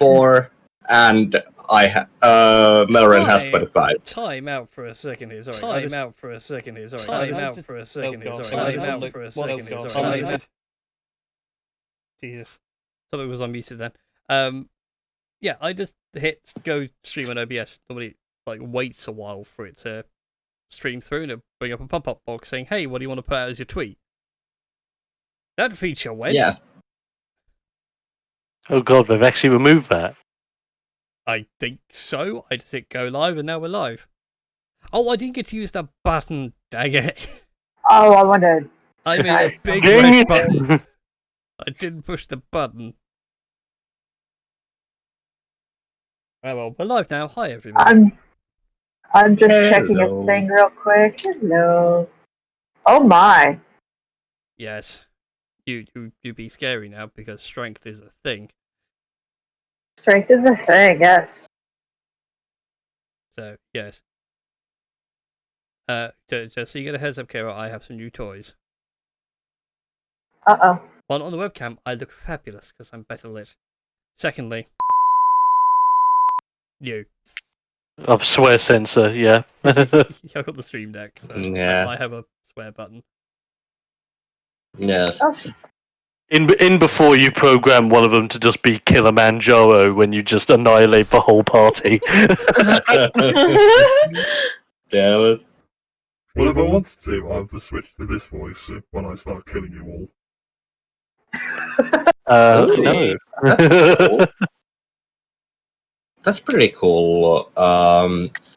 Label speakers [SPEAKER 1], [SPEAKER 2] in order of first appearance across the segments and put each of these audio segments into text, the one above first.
[SPEAKER 1] 4, and Melren has 25.
[SPEAKER 2] Time out for a second here. Sorry. Time out for a second here. Jesus. Something was unmuted then. Yeah, I just hit go stream on OBS. Normally, waits a while for it to stream through, and it'll bring up a pop-up box saying, "Hey, what do you want to put out as your tweet?" That feature went.
[SPEAKER 1] Yeah.
[SPEAKER 3] Oh god, they've actually removed that.
[SPEAKER 2] I think so. I just hit go live, and now we're live. Oh, I didn't get to use that button. Dang it!
[SPEAKER 4] Oh, I wanted.
[SPEAKER 2] I made a big red button. I didn't push the button. Oh well, we're live now. Hi everyone.
[SPEAKER 4] I'm just checking a thing real quick. Hello. Oh my.
[SPEAKER 2] Yes. You be scary now because strength is a thing.
[SPEAKER 4] Strength is a thing, yes.
[SPEAKER 2] So yes. Just so you get a heads up, Kara, I have some new toys.
[SPEAKER 4] Uh-oh.
[SPEAKER 2] One, on the webcam, I look fabulous because I'm better lit. Secondly, you.
[SPEAKER 3] Of swear sensor, yeah.
[SPEAKER 2] I've got the stream deck, so
[SPEAKER 1] Yeah.
[SPEAKER 2] I have a swear button.
[SPEAKER 1] Yes.
[SPEAKER 4] Oh.
[SPEAKER 3] In before you program one of them to just be Kilimanjaro when you just annihilate the whole party.
[SPEAKER 1] Damn it.
[SPEAKER 5] Well, if I wanted to, I would just switch to this voice when I start killing you all.
[SPEAKER 3] No.
[SPEAKER 1] That's cool. That's pretty cool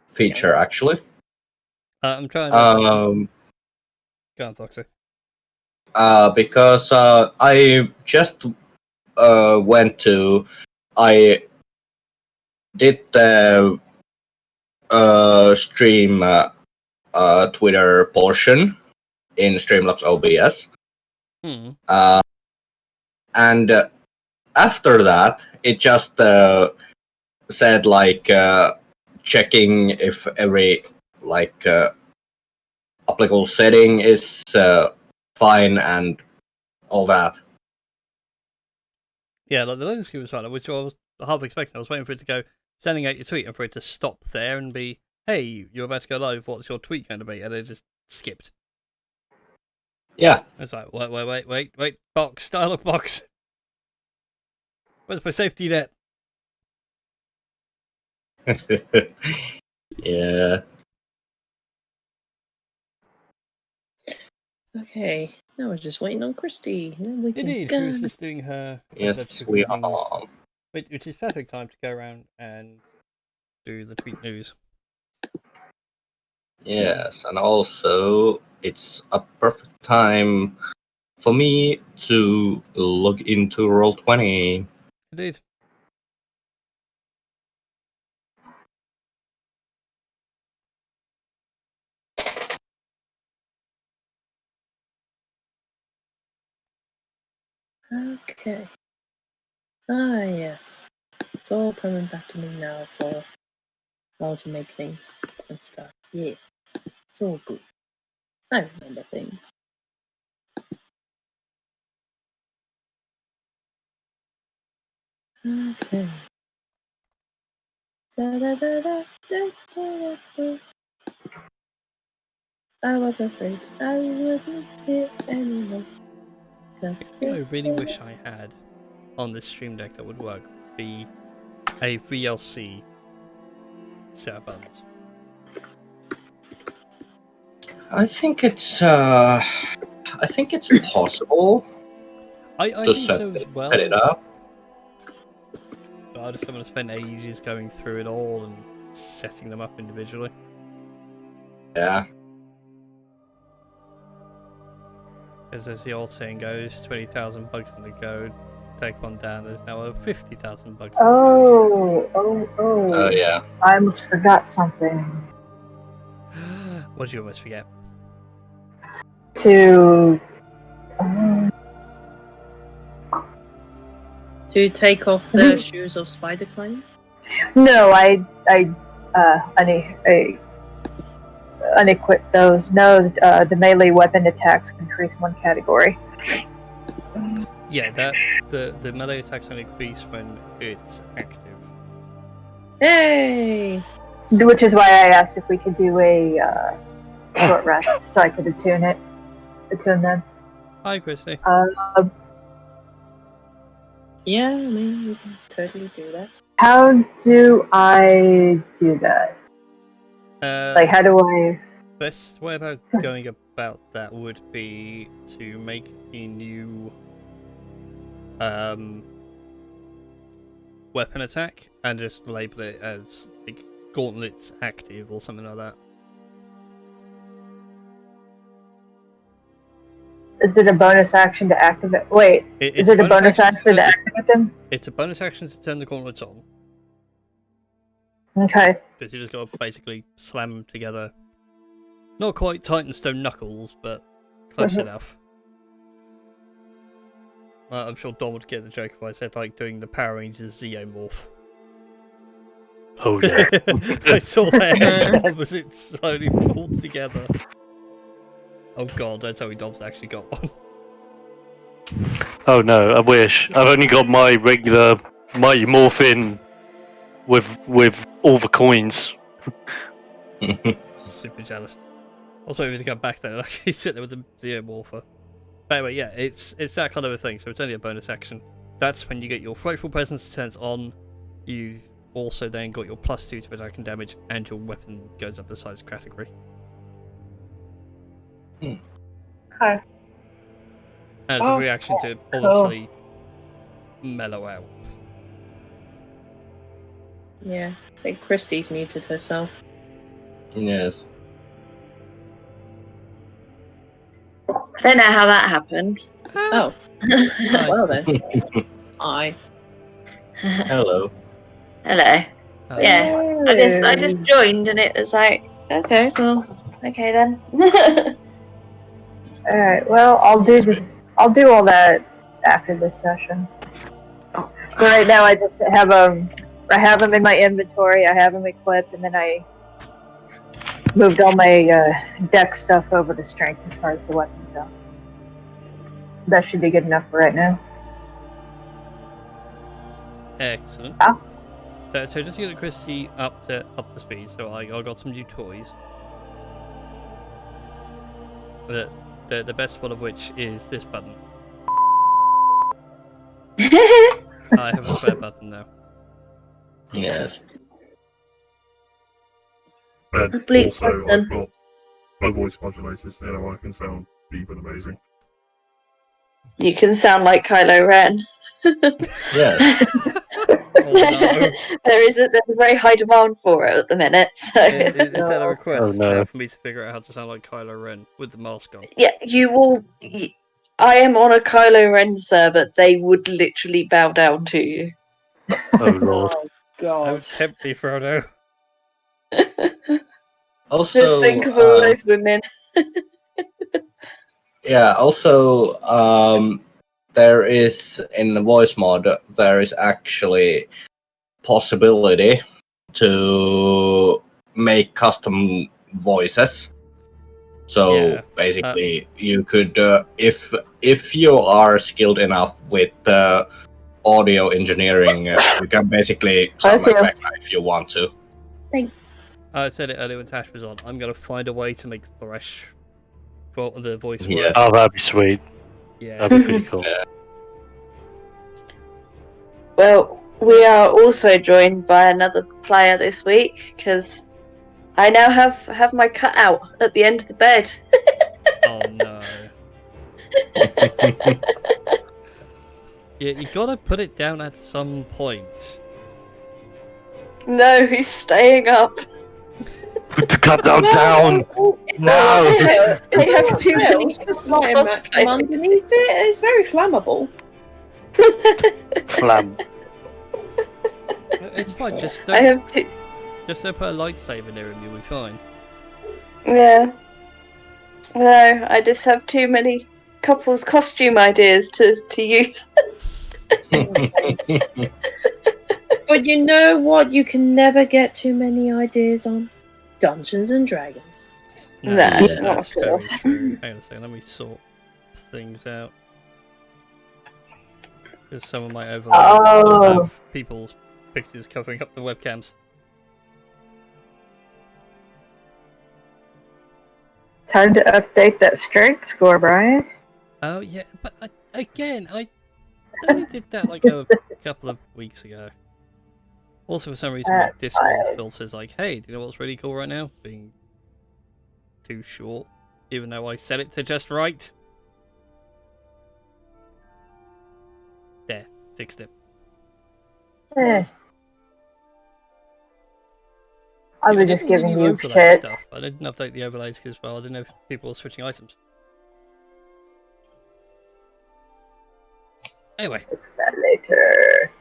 [SPEAKER 1] feature, actually.
[SPEAKER 2] I'm trying to... Go on, Foxy.
[SPEAKER 1] Because I just I did the stream Twitter portion in Streamlabs OBS. And after that, it just said checking if every applicable setting is fine and all that.
[SPEAKER 2] Yeah, the loading screen was fine, which I was half expecting. I was waiting for it to go, sending out your tweet, and for it to stop there and be, "Hey, you're about to go live. What's your tweet going to be?" And it just skipped.
[SPEAKER 1] Yeah.
[SPEAKER 2] It's like, wait, box, dialog box. Where's my safety net?
[SPEAKER 1] Yeah.
[SPEAKER 6] Okay, now we're just waiting on Christy.
[SPEAKER 2] Indeed, she was just doing her...
[SPEAKER 1] Yes, we are.
[SPEAKER 2] Which is perfect time to go around and do the tweet news.
[SPEAKER 1] Yes, and also it's a perfect time for me to log into Roll20.
[SPEAKER 2] Indeed.
[SPEAKER 6] Okay. Ah, yes. It's all coming back to me now for how to make things and stuff. Yeah. It's all good. I remember things. Okay. I was afraid I wouldn't hear any noise.
[SPEAKER 2] The thing I really wish I had on this stream deck that would work would be a VLC set of buttons.
[SPEAKER 1] I think it's possible
[SPEAKER 2] I
[SPEAKER 1] to
[SPEAKER 2] think so as well.
[SPEAKER 1] set it up.
[SPEAKER 2] But I just don't want to spend ages going through it all and setting them up individually.
[SPEAKER 1] Yeah.
[SPEAKER 2] Because as the old saying goes, 20,000 bugs in the code. Take one down, there's now 50,000 bugs in the code.
[SPEAKER 1] Oh, yeah.
[SPEAKER 4] I almost forgot something.
[SPEAKER 2] What did you almost forget?
[SPEAKER 4] To
[SPEAKER 6] take off the shoes of Spider Clan?
[SPEAKER 4] no, I unequip those. No, the melee weapon attacks increase one category.
[SPEAKER 2] Yeah, that the melee attacks only increase when it's active.
[SPEAKER 6] Hey!
[SPEAKER 4] Which is why I asked if we could do a short rest so I could attune them.
[SPEAKER 2] Hi, Christy.
[SPEAKER 6] Yeah, I mean, we can totally do that.
[SPEAKER 4] How do I do that? Like, how do I?
[SPEAKER 2] Best way about going about that would be to make a new weapon attack and just label it as like gauntlets active or something like that.
[SPEAKER 4] Is it a bonus action to activate? Wait, is it a bonus action to activate them?
[SPEAKER 2] It's a bonus action to turn the gauntlets on.
[SPEAKER 4] Okay.
[SPEAKER 2] Because you just got to basically slam them together. Not quite Titanstone knuckles, but close enough. I'm sure Dom would get the joke if I said like doing the Power Rangers Zeomorph.
[SPEAKER 3] Oh yeah.
[SPEAKER 2] I saw that Dom as it slowly pulled together. Oh god, that's how Dom's actually got one.
[SPEAKER 3] Oh no, I wish. I've only got my regular Mighty Morphin with all the coins.
[SPEAKER 2] Super jealous. Also, if you come back there and actually sit there with the Zeomorpher. But anyway, yeah, it's that kind of a thing, so it's only a bonus action. That's when you get your Frightful Presence turns on. You also then got your +2 to attack and damage, and your weapon goes up the size category.
[SPEAKER 4] Okay.
[SPEAKER 2] And it's a reaction to obviously mellow out.
[SPEAKER 6] Yeah, I think Christie's muted herself.
[SPEAKER 1] Yes.
[SPEAKER 7] I don't know how that happened.
[SPEAKER 6] Oh. Well then. Hi.
[SPEAKER 1] Hello.
[SPEAKER 7] Hello. Yeah, I just joined and it was like, okay, well, okay then.
[SPEAKER 4] All right. Well, I'll do all that after this session.
[SPEAKER 7] Oh.
[SPEAKER 4] So right now, I just have them. I have them in my inventory. I have them equipped, and then I moved all my deck stuff over to strength as far as the weapon goes. That should be good enough for right now.
[SPEAKER 2] Excellent.
[SPEAKER 4] Ah.
[SPEAKER 2] So just to get Christy up to speed. So I got some new toys. The best one of which is this button. I have a spare button now.
[SPEAKER 1] Yes.
[SPEAKER 5] And also, I've got my voice modulators now. I can sound deep and amazing.
[SPEAKER 7] You can sound like Kylo Ren.
[SPEAKER 1] Yes.
[SPEAKER 2] Oh, no.
[SPEAKER 7] There's a very high demand for it at the minute. So
[SPEAKER 2] Is that a request
[SPEAKER 3] Oh, no.
[SPEAKER 2] for me to figure out how to sound like Kylo Ren with the mask on?
[SPEAKER 7] yeah, you will. I am on a Kylo Ren server. They would literally bow down to you.
[SPEAKER 3] Oh lord.
[SPEAKER 6] Oh
[SPEAKER 2] I would
[SPEAKER 6] god.
[SPEAKER 2] tempt me, Frodo.
[SPEAKER 1] Also,
[SPEAKER 7] Just think of all those women.
[SPEAKER 1] yeah. Also, there is in the voice mod there is actually possibility to make custom voices. So
[SPEAKER 2] Yeah.
[SPEAKER 1] basically, you could if you are skilled enough with audio engineering, you can basically sound like
[SPEAKER 4] Okay.
[SPEAKER 1] Vecna if you want to.
[SPEAKER 6] Thanks.
[SPEAKER 2] I said it earlier when Tash was on. I'm gonna find a way to make Thresh for the voice
[SPEAKER 1] Yeah.
[SPEAKER 2] work.
[SPEAKER 3] Oh, that'd be sweet.
[SPEAKER 2] Yeah.
[SPEAKER 3] That'd be pretty cool.
[SPEAKER 7] Well, we are also joined by another player this week because I now have my cutout at the end of the bed.
[SPEAKER 2] Oh no. Yeah, you gotta put it down at some point.
[SPEAKER 7] No, he's staying up.
[SPEAKER 3] Put the cut down. No.
[SPEAKER 7] I have too many
[SPEAKER 6] It's just like a match from underneath it. It's very flammable.
[SPEAKER 3] Flam.
[SPEAKER 2] It's fine. Just
[SPEAKER 7] I
[SPEAKER 2] don't
[SPEAKER 7] have two.
[SPEAKER 2] put a lightsaber near him. You'll be fine.
[SPEAKER 7] Yeah. No, I just have too many couples costume ideas to use.
[SPEAKER 6] But you know what? You can never get too many ideas on Dungeons and Dragons.
[SPEAKER 7] No,
[SPEAKER 2] that's
[SPEAKER 7] not
[SPEAKER 2] very
[SPEAKER 7] at
[SPEAKER 2] true. Hang on a second. Let me sort things out. Because some of my overlays
[SPEAKER 4] Oh.
[SPEAKER 2] have people's pictures covering up the webcams.
[SPEAKER 4] Time to update that strength score, Brian.
[SPEAKER 2] Oh yeah, but I only did that like a couple of weeks ago. Also, for some reason, my
[SPEAKER 4] That's
[SPEAKER 2] Discord
[SPEAKER 4] fine.
[SPEAKER 2] filter's like, "Hey, do you know what's really cool right now? Being too short, even though I set it to just right." There, fixed it.
[SPEAKER 4] Yes. I
[SPEAKER 2] See,
[SPEAKER 4] was
[SPEAKER 2] did
[SPEAKER 4] just
[SPEAKER 2] all the
[SPEAKER 4] giving
[SPEAKER 2] new
[SPEAKER 4] you
[SPEAKER 2] overlay
[SPEAKER 4] shit.
[SPEAKER 2] stuff. I didn't update the overlays because, well, I didn't know if people were switching items. Anyway,
[SPEAKER 4] Fix that later.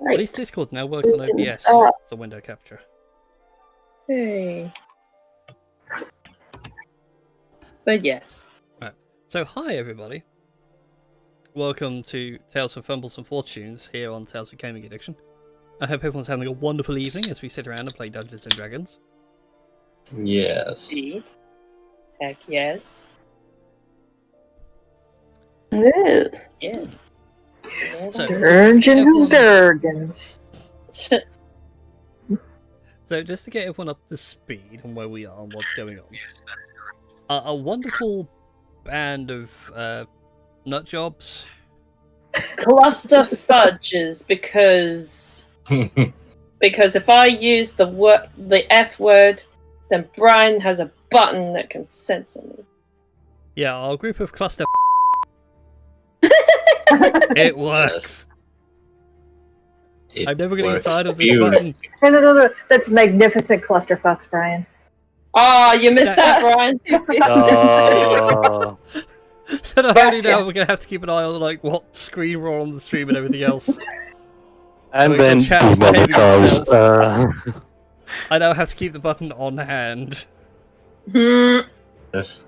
[SPEAKER 2] at least Discord now works on OBS for window capture.
[SPEAKER 6] Hey. But yes.
[SPEAKER 2] So, hi everybody. Welcome to Tales of Fumbles and Fortunes here on Tales of Gaming Addiction. I hope everyone's having a wonderful evening as we sit around and play Dungeons and Dragons.
[SPEAKER 1] Yes.
[SPEAKER 6] Indeed. Heck yes.
[SPEAKER 7] Yes.
[SPEAKER 6] Yes.
[SPEAKER 2] So,
[SPEAKER 4] Dungeons and Dragons.
[SPEAKER 2] So just to get everyone up to speed on where we are and what's going on, a wonderful band of nut jobs.
[SPEAKER 6] Cluster fudges because if I use the F word, then Brian has a button that can censor me.
[SPEAKER 2] Yeah, our group of cluster. It works. I'm never going to get tired of this button.
[SPEAKER 4] No. That's magnificent clusterfucks, Brian.
[SPEAKER 6] Ah, you missed that, Brian.
[SPEAKER 3] Oh.
[SPEAKER 2] So not only now we're going to have to keep an eye on like what screen we're on the stream and everything else.
[SPEAKER 3] And
[SPEAKER 2] Like,
[SPEAKER 3] then
[SPEAKER 2] the chat's behaving
[SPEAKER 3] demonetize.
[SPEAKER 2] I now have to keep the button on hand.
[SPEAKER 1] Yes.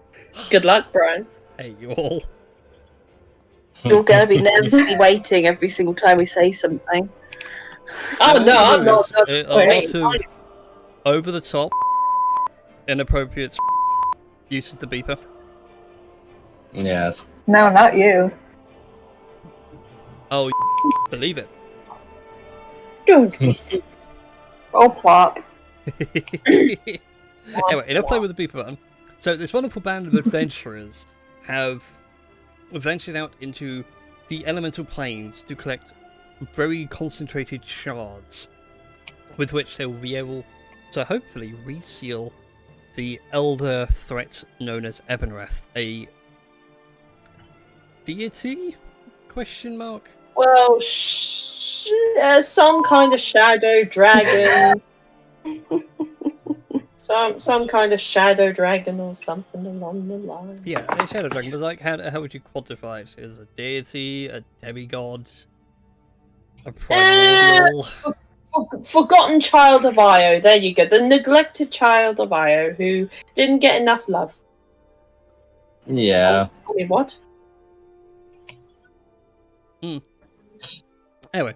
[SPEAKER 6] Good luck, Brian.
[SPEAKER 2] Hey, you all.
[SPEAKER 7] You're going to be nervously waiting every single time we say something.
[SPEAKER 6] Oh
[SPEAKER 2] So
[SPEAKER 6] no,
[SPEAKER 2] what
[SPEAKER 6] I'm
[SPEAKER 2] we do
[SPEAKER 6] not.
[SPEAKER 2] is a lot of over the top, inappropriate uses the beeper.
[SPEAKER 1] Yes.
[SPEAKER 4] No, not you.
[SPEAKER 2] Oh, believe it.
[SPEAKER 6] Don't be silly.
[SPEAKER 4] Oh, plop.
[SPEAKER 2] Anyway, enough play with the beeper button. So this wonderful band of adventurers have ventured out into the elemental planes to collect very concentrated shards, with which they will be able to hopefully reseal the elder threat known as Ebenrath, a deity? Question mark.
[SPEAKER 6] Well, some kind of shadow dragon. some kind of shadow dragon or something along the line.
[SPEAKER 2] Yeah, a shadow dragon. But like, how would you quantify it? Is it a deity, a demigod, a primordial?
[SPEAKER 6] Forgotten child of Io. There you go. The neglected child of Io who didn't get enough love.
[SPEAKER 1] Yeah.
[SPEAKER 6] Tell me what?
[SPEAKER 2] Anyway,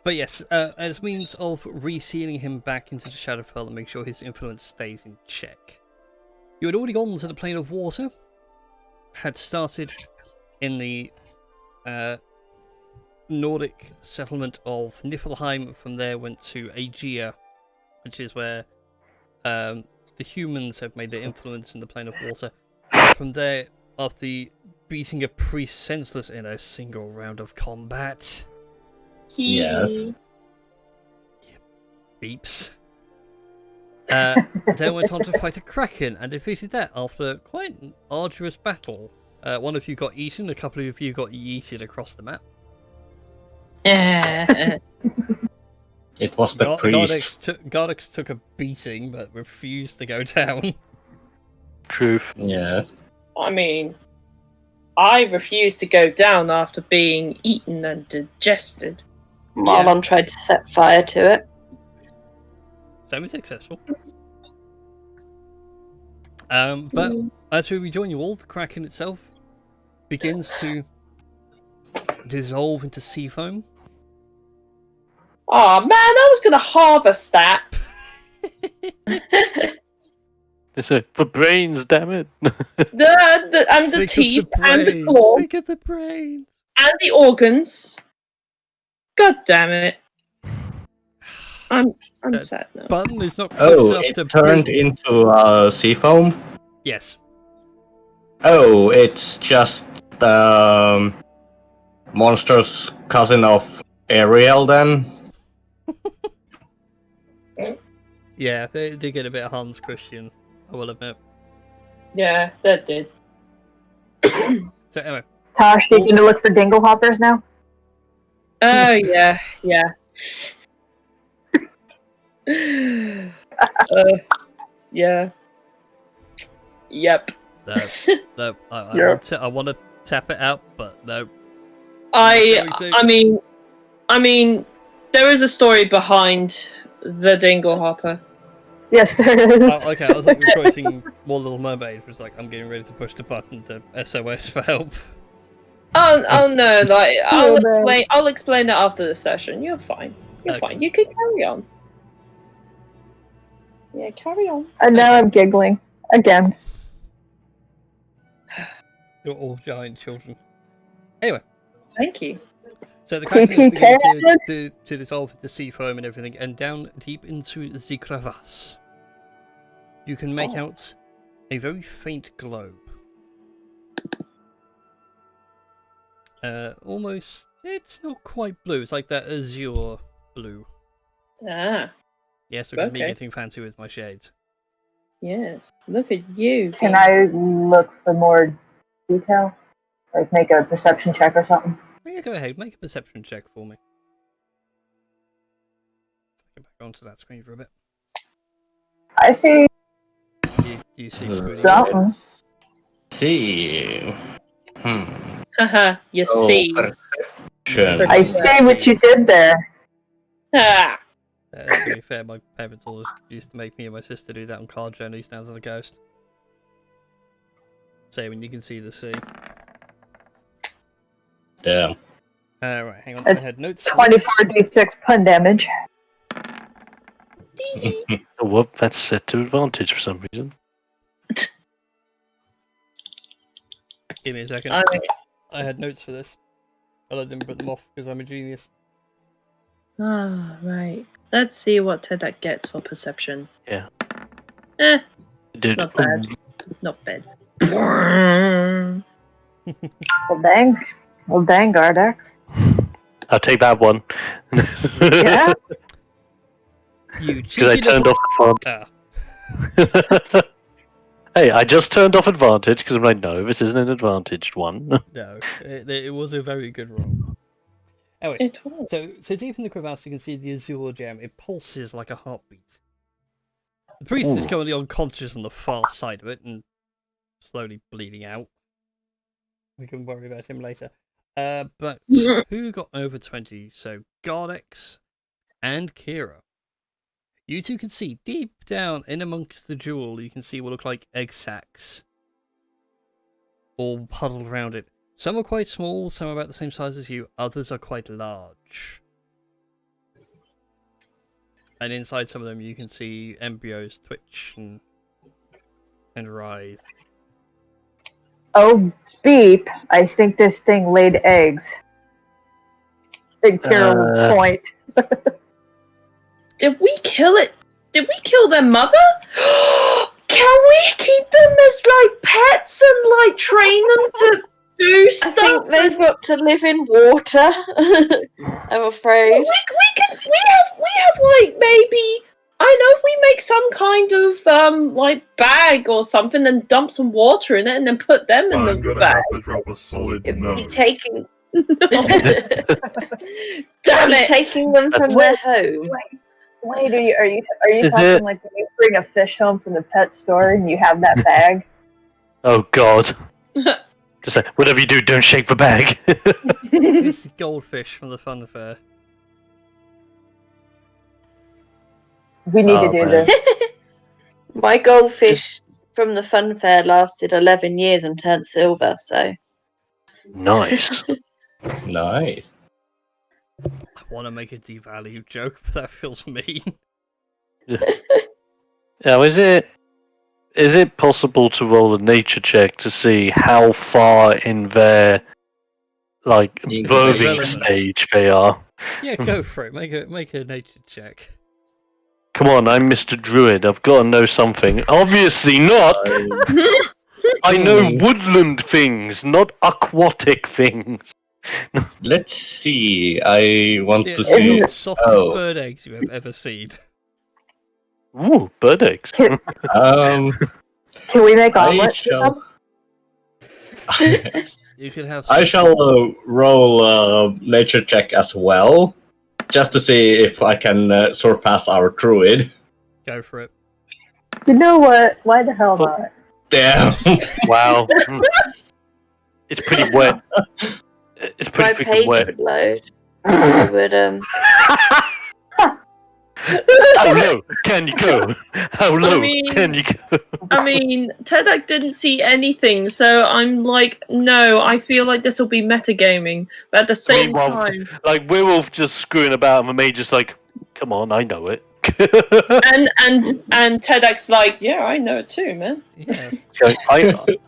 [SPEAKER 2] but yes, as means of resealing him back into the Shadowfell and make sure his influence stays in check. You had already gone to the plane of water, had started in the Nordic settlement of Niflheim. From there went to Aegea, which is where the humans have made their influence in the plane of water. And from there, after beating a priest senseless in a single round of combat.
[SPEAKER 1] Yes.
[SPEAKER 2] Beeps. Then went on to fight a kraken and defeated that after quite an arduous battle. One of you got eaten, a couple of you got yeeted across the map.
[SPEAKER 1] It was the priest.
[SPEAKER 2] Gardex took a beating but refused to go down.
[SPEAKER 3] Truth.
[SPEAKER 1] Yeah.
[SPEAKER 6] I mean, I refused to go down after being eaten and digested.
[SPEAKER 7] Marlon tried to set fire to it.
[SPEAKER 2] Semi-successful. But as we rejoin you all, the kraken itself begins to dissolve into sea foam.
[SPEAKER 6] Oh man, I was going to harvest that.
[SPEAKER 3] They say, for brains, damn it.
[SPEAKER 6] The
[SPEAKER 2] Think
[SPEAKER 6] teeth
[SPEAKER 2] of the
[SPEAKER 6] and the
[SPEAKER 2] brains.
[SPEAKER 6] claw.
[SPEAKER 2] Think of the brains.
[SPEAKER 6] And the organs. God damn it. I'm sad now.
[SPEAKER 2] Button is not close
[SPEAKER 1] Oh,
[SPEAKER 2] enough
[SPEAKER 1] it
[SPEAKER 2] to
[SPEAKER 1] turned
[SPEAKER 2] bring...
[SPEAKER 1] into sea foam?
[SPEAKER 2] Yes.
[SPEAKER 1] Oh, it's just Monster's cousin of Ariel then?
[SPEAKER 2] Yeah, they did get a bit of Hans Christian, I will admit.
[SPEAKER 6] Yeah, that did.
[SPEAKER 2] So anyway.
[SPEAKER 4] Tosh, you going to look for dingle hoppers now?
[SPEAKER 6] Oh, yeah. Yeah. Yep.
[SPEAKER 2] No, I want to tap it out, but no.
[SPEAKER 6] I mean, there is a story behind the dingle hopper.
[SPEAKER 4] Yes, there is.
[SPEAKER 2] Oh, okay, I thought you were choosing more Little Mermaid, which was like, I'm getting ready to push the button to SOS for help.
[SPEAKER 6] Oh no, like
[SPEAKER 4] Oh, man.
[SPEAKER 6] I'll explain that after the session. You're fine. You're
[SPEAKER 2] Okay.
[SPEAKER 6] fine. You can carry on. Yeah, carry on.
[SPEAKER 4] And now I'm giggling. Again.
[SPEAKER 2] You're all giant children. Anyway,
[SPEAKER 6] Thank you.
[SPEAKER 2] so the Kraken is beginning to dissolve into sea foam and everything, and down deep into the crevasse, you can make out a very faint globe. Almost, it's not quite blue. It's like that azure blue.
[SPEAKER 6] Ah,
[SPEAKER 2] Yes, look at me
[SPEAKER 6] Okay.
[SPEAKER 2] getting fancy with my shades.
[SPEAKER 6] yes. Look at you.
[SPEAKER 4] Can I look for more detail? Like make a perception check or something?
[SPEAKER 2] Yeah, go ahead, make a perception check for me. Get back onto that screen for a bit.
[SPEAKER 4] I see
[SPEAKER 2] You see pretty
[SPEAKER 4] something.
[SPEAKER 1] See.
[SPEAKER 6] Haha, you
[SPEAKER 1] Oh,
[SPEAKER 6] see.
[SPEAKER 1] perception.
[SPEAKER 4] I see what you did there.
[SPEAKER 6] Ah.
[SPEAKER 2] To be fair, my parents always used to make me and my sister do that on car journeys down to the coast. So when you can see the sea.
[SPEAKER 1] Damn.
[SPEAKER 2] Right, hang on.
[SPEAKER 4] That's
[SPEAKER 2] I had notes.
[SPEAKER 4] 24d6 pun damage.
[SPEAKER 3] Oh, whoop, that's set to advantage for some reason.
[SPEAKER 2] Give me a second. I had notes for this. I didn't put them off because I'm a genius.
[SPEAKER 6] Ah, right. Let's see what that gets for perception.
[SPEAKER 3] Yeah.
[SPEAKER 6] Not bad. It's not bad.
[SPEAKER 4] Well, dang. Well, dang, Gardax.
[SPEAKER 3] I'll take that one.
[SPEAKER 4] Yeah.
[SPEAKER 2] You
[SPEAKER 3] Because I
[SPEAKER 2] cheeky
[SPEAKER 3] turned
[SPEAKER 2] little...
[SPEAKER 3] off advantage. Hey, I just turned off advantage because I'm like, no, this isn't an advantaged one.
[SPEAKER 2] No, it was a very good roll. Anyway,
[SPEAKER 6] It was.
[SPEAKER 2] so deep in the crevasse you can see the azure gem. It pulses like a heartbeat. The priest is currently unconscious on the far side of it and slowly bleeding out. We can worry about him later. But who got over 20? So Gardex and Kira. You two can see deep down in amongst the jewel, you can see what look like egg sacs all huddled around it. Some are quite small, some are about the same size as you, others are quite large. And inside some of them you can see embryos twitch and writhe.
[SPEAKER 4] Oh, beep. I think this thing laid eggs. Big Kira will point.
[SPEAKER 7] Did we kill it? Did we kill their mother? Can we keep them as like pets and like train them to do stuff?
[SPEAKER 8] I think they've got to live in water. I'm afraid.
[SPEAKER 7] We have like maybe I know if we make some kind of like bag or something and dump some water in it and then put them in
[SPEAKER 5] I'm
[SPEAKER 7] the
[SPEAKER 5] gonna
[SPEAKER 7] bag.
[SPEAKER 5] have to drop a solid
[SPEAKER 8] If
[SPEAKER 5] no.
[SPEAKER 8] you're taking,
[SPEAKER 7] Damn
[SPEAKER 8] you're
[SPEAKER 7] it!
[SPEAKER 8] taking them from their home.
[SPEAKER 4] Wait, are you
[SPEAKER 3] Is
[SPEAKER 4] talking
[SPEAKER 3] it-
[SPEAKER 4] like when you bring a fish home from the pet store and you have that bag?
[SPEAKER 3] Oh God. Just say, whatever you do, don't shake the bag.
[SPEAKER 2] This goldfish from the fun fair.
[SPEAKER 4] We need to
[SPEAKER 3] Oh,
[SPEAKER 4] do
[SPEAKER 3] man.
[SPEAKER 4] this.
[SPEAKER 8] My goldfish from the fun fair lasted 11 years and turned silver, so.
[SPEAKER 3] Nice.
[SPEAKER 1] Nice.
[SPEAKER 2] I want to make a devalue joke, but that feels mean.
[SPEAKER 3] Now, is it possible to roll a nature check to see how far in their like
[SPEAKER 1] Being
[SPEAKER 3] birthing
[SPEAKER 2] relevant.
[SPEAKER 3] stage they are.
[SPEAKER 2] Yeah, go for it. Make a nature check.
[SPEAKER 3] Come on, I'm Mr. Druid. I've got to know something. Obviously not. I know woodland things, not aquatic things.
[SPEAKER 1] Let's see. I want
[SPEAKER 2] Yeah,
[SPEAKER 1] to
[SPEAKER 2] it's
[SPEAKER 1] see.
[SPEAKER 2] the softest
[SPEAKER 1] Oh,
[SPEAKER 2] bird eggs you have ever seen.
[SPEAKER 3] Ooh, bird eggs.
[SPEAKER 4] Can,
[SPEAKER 1] um,
[SPEAKER 4] can we make
[SPEAKER 1] I
[SPEAKER 4] omelets with
[SPEAKER 1] shall.
[SPEAKER 4] them?
[SPEAKER 2] You can have.
[SPEAKER 1] I
[SPEAKER 2] Some.
[SPEAKER 1] shall roll a nature check as well, just to see if I can surpass our druid.
[SPEAKER 2] Go for it.
[SPEAKER 4] You know what? Why the hell not?
[SPEAKER 1] Damn.
[SPEAKER 3] Wow. It's pretty wet. It's
[SPEAKER 8] My
[SPEAKER 3] pretty freaking
[SPEAKER 8] page
[SPEAKER 3] wet.
[SPEAKER 8] would load. I would
[SPEAKER 3] How low can you go? How low can you go?
[SPEAKER 7] I mean, Tedak didn't see anything, so I'm like, no, I feel like this will be metagaming. But at the same
[SPEAKER 3] Meanwhile,
[SPEAKER 7] time,
[SPEAKER 3] like we're all just screwing about, and the maid just like, come on, I know it.
[SPEAKER 7] and Tedak's like, yeah, I know it too, man.
[SPEAKER 2] Yeah.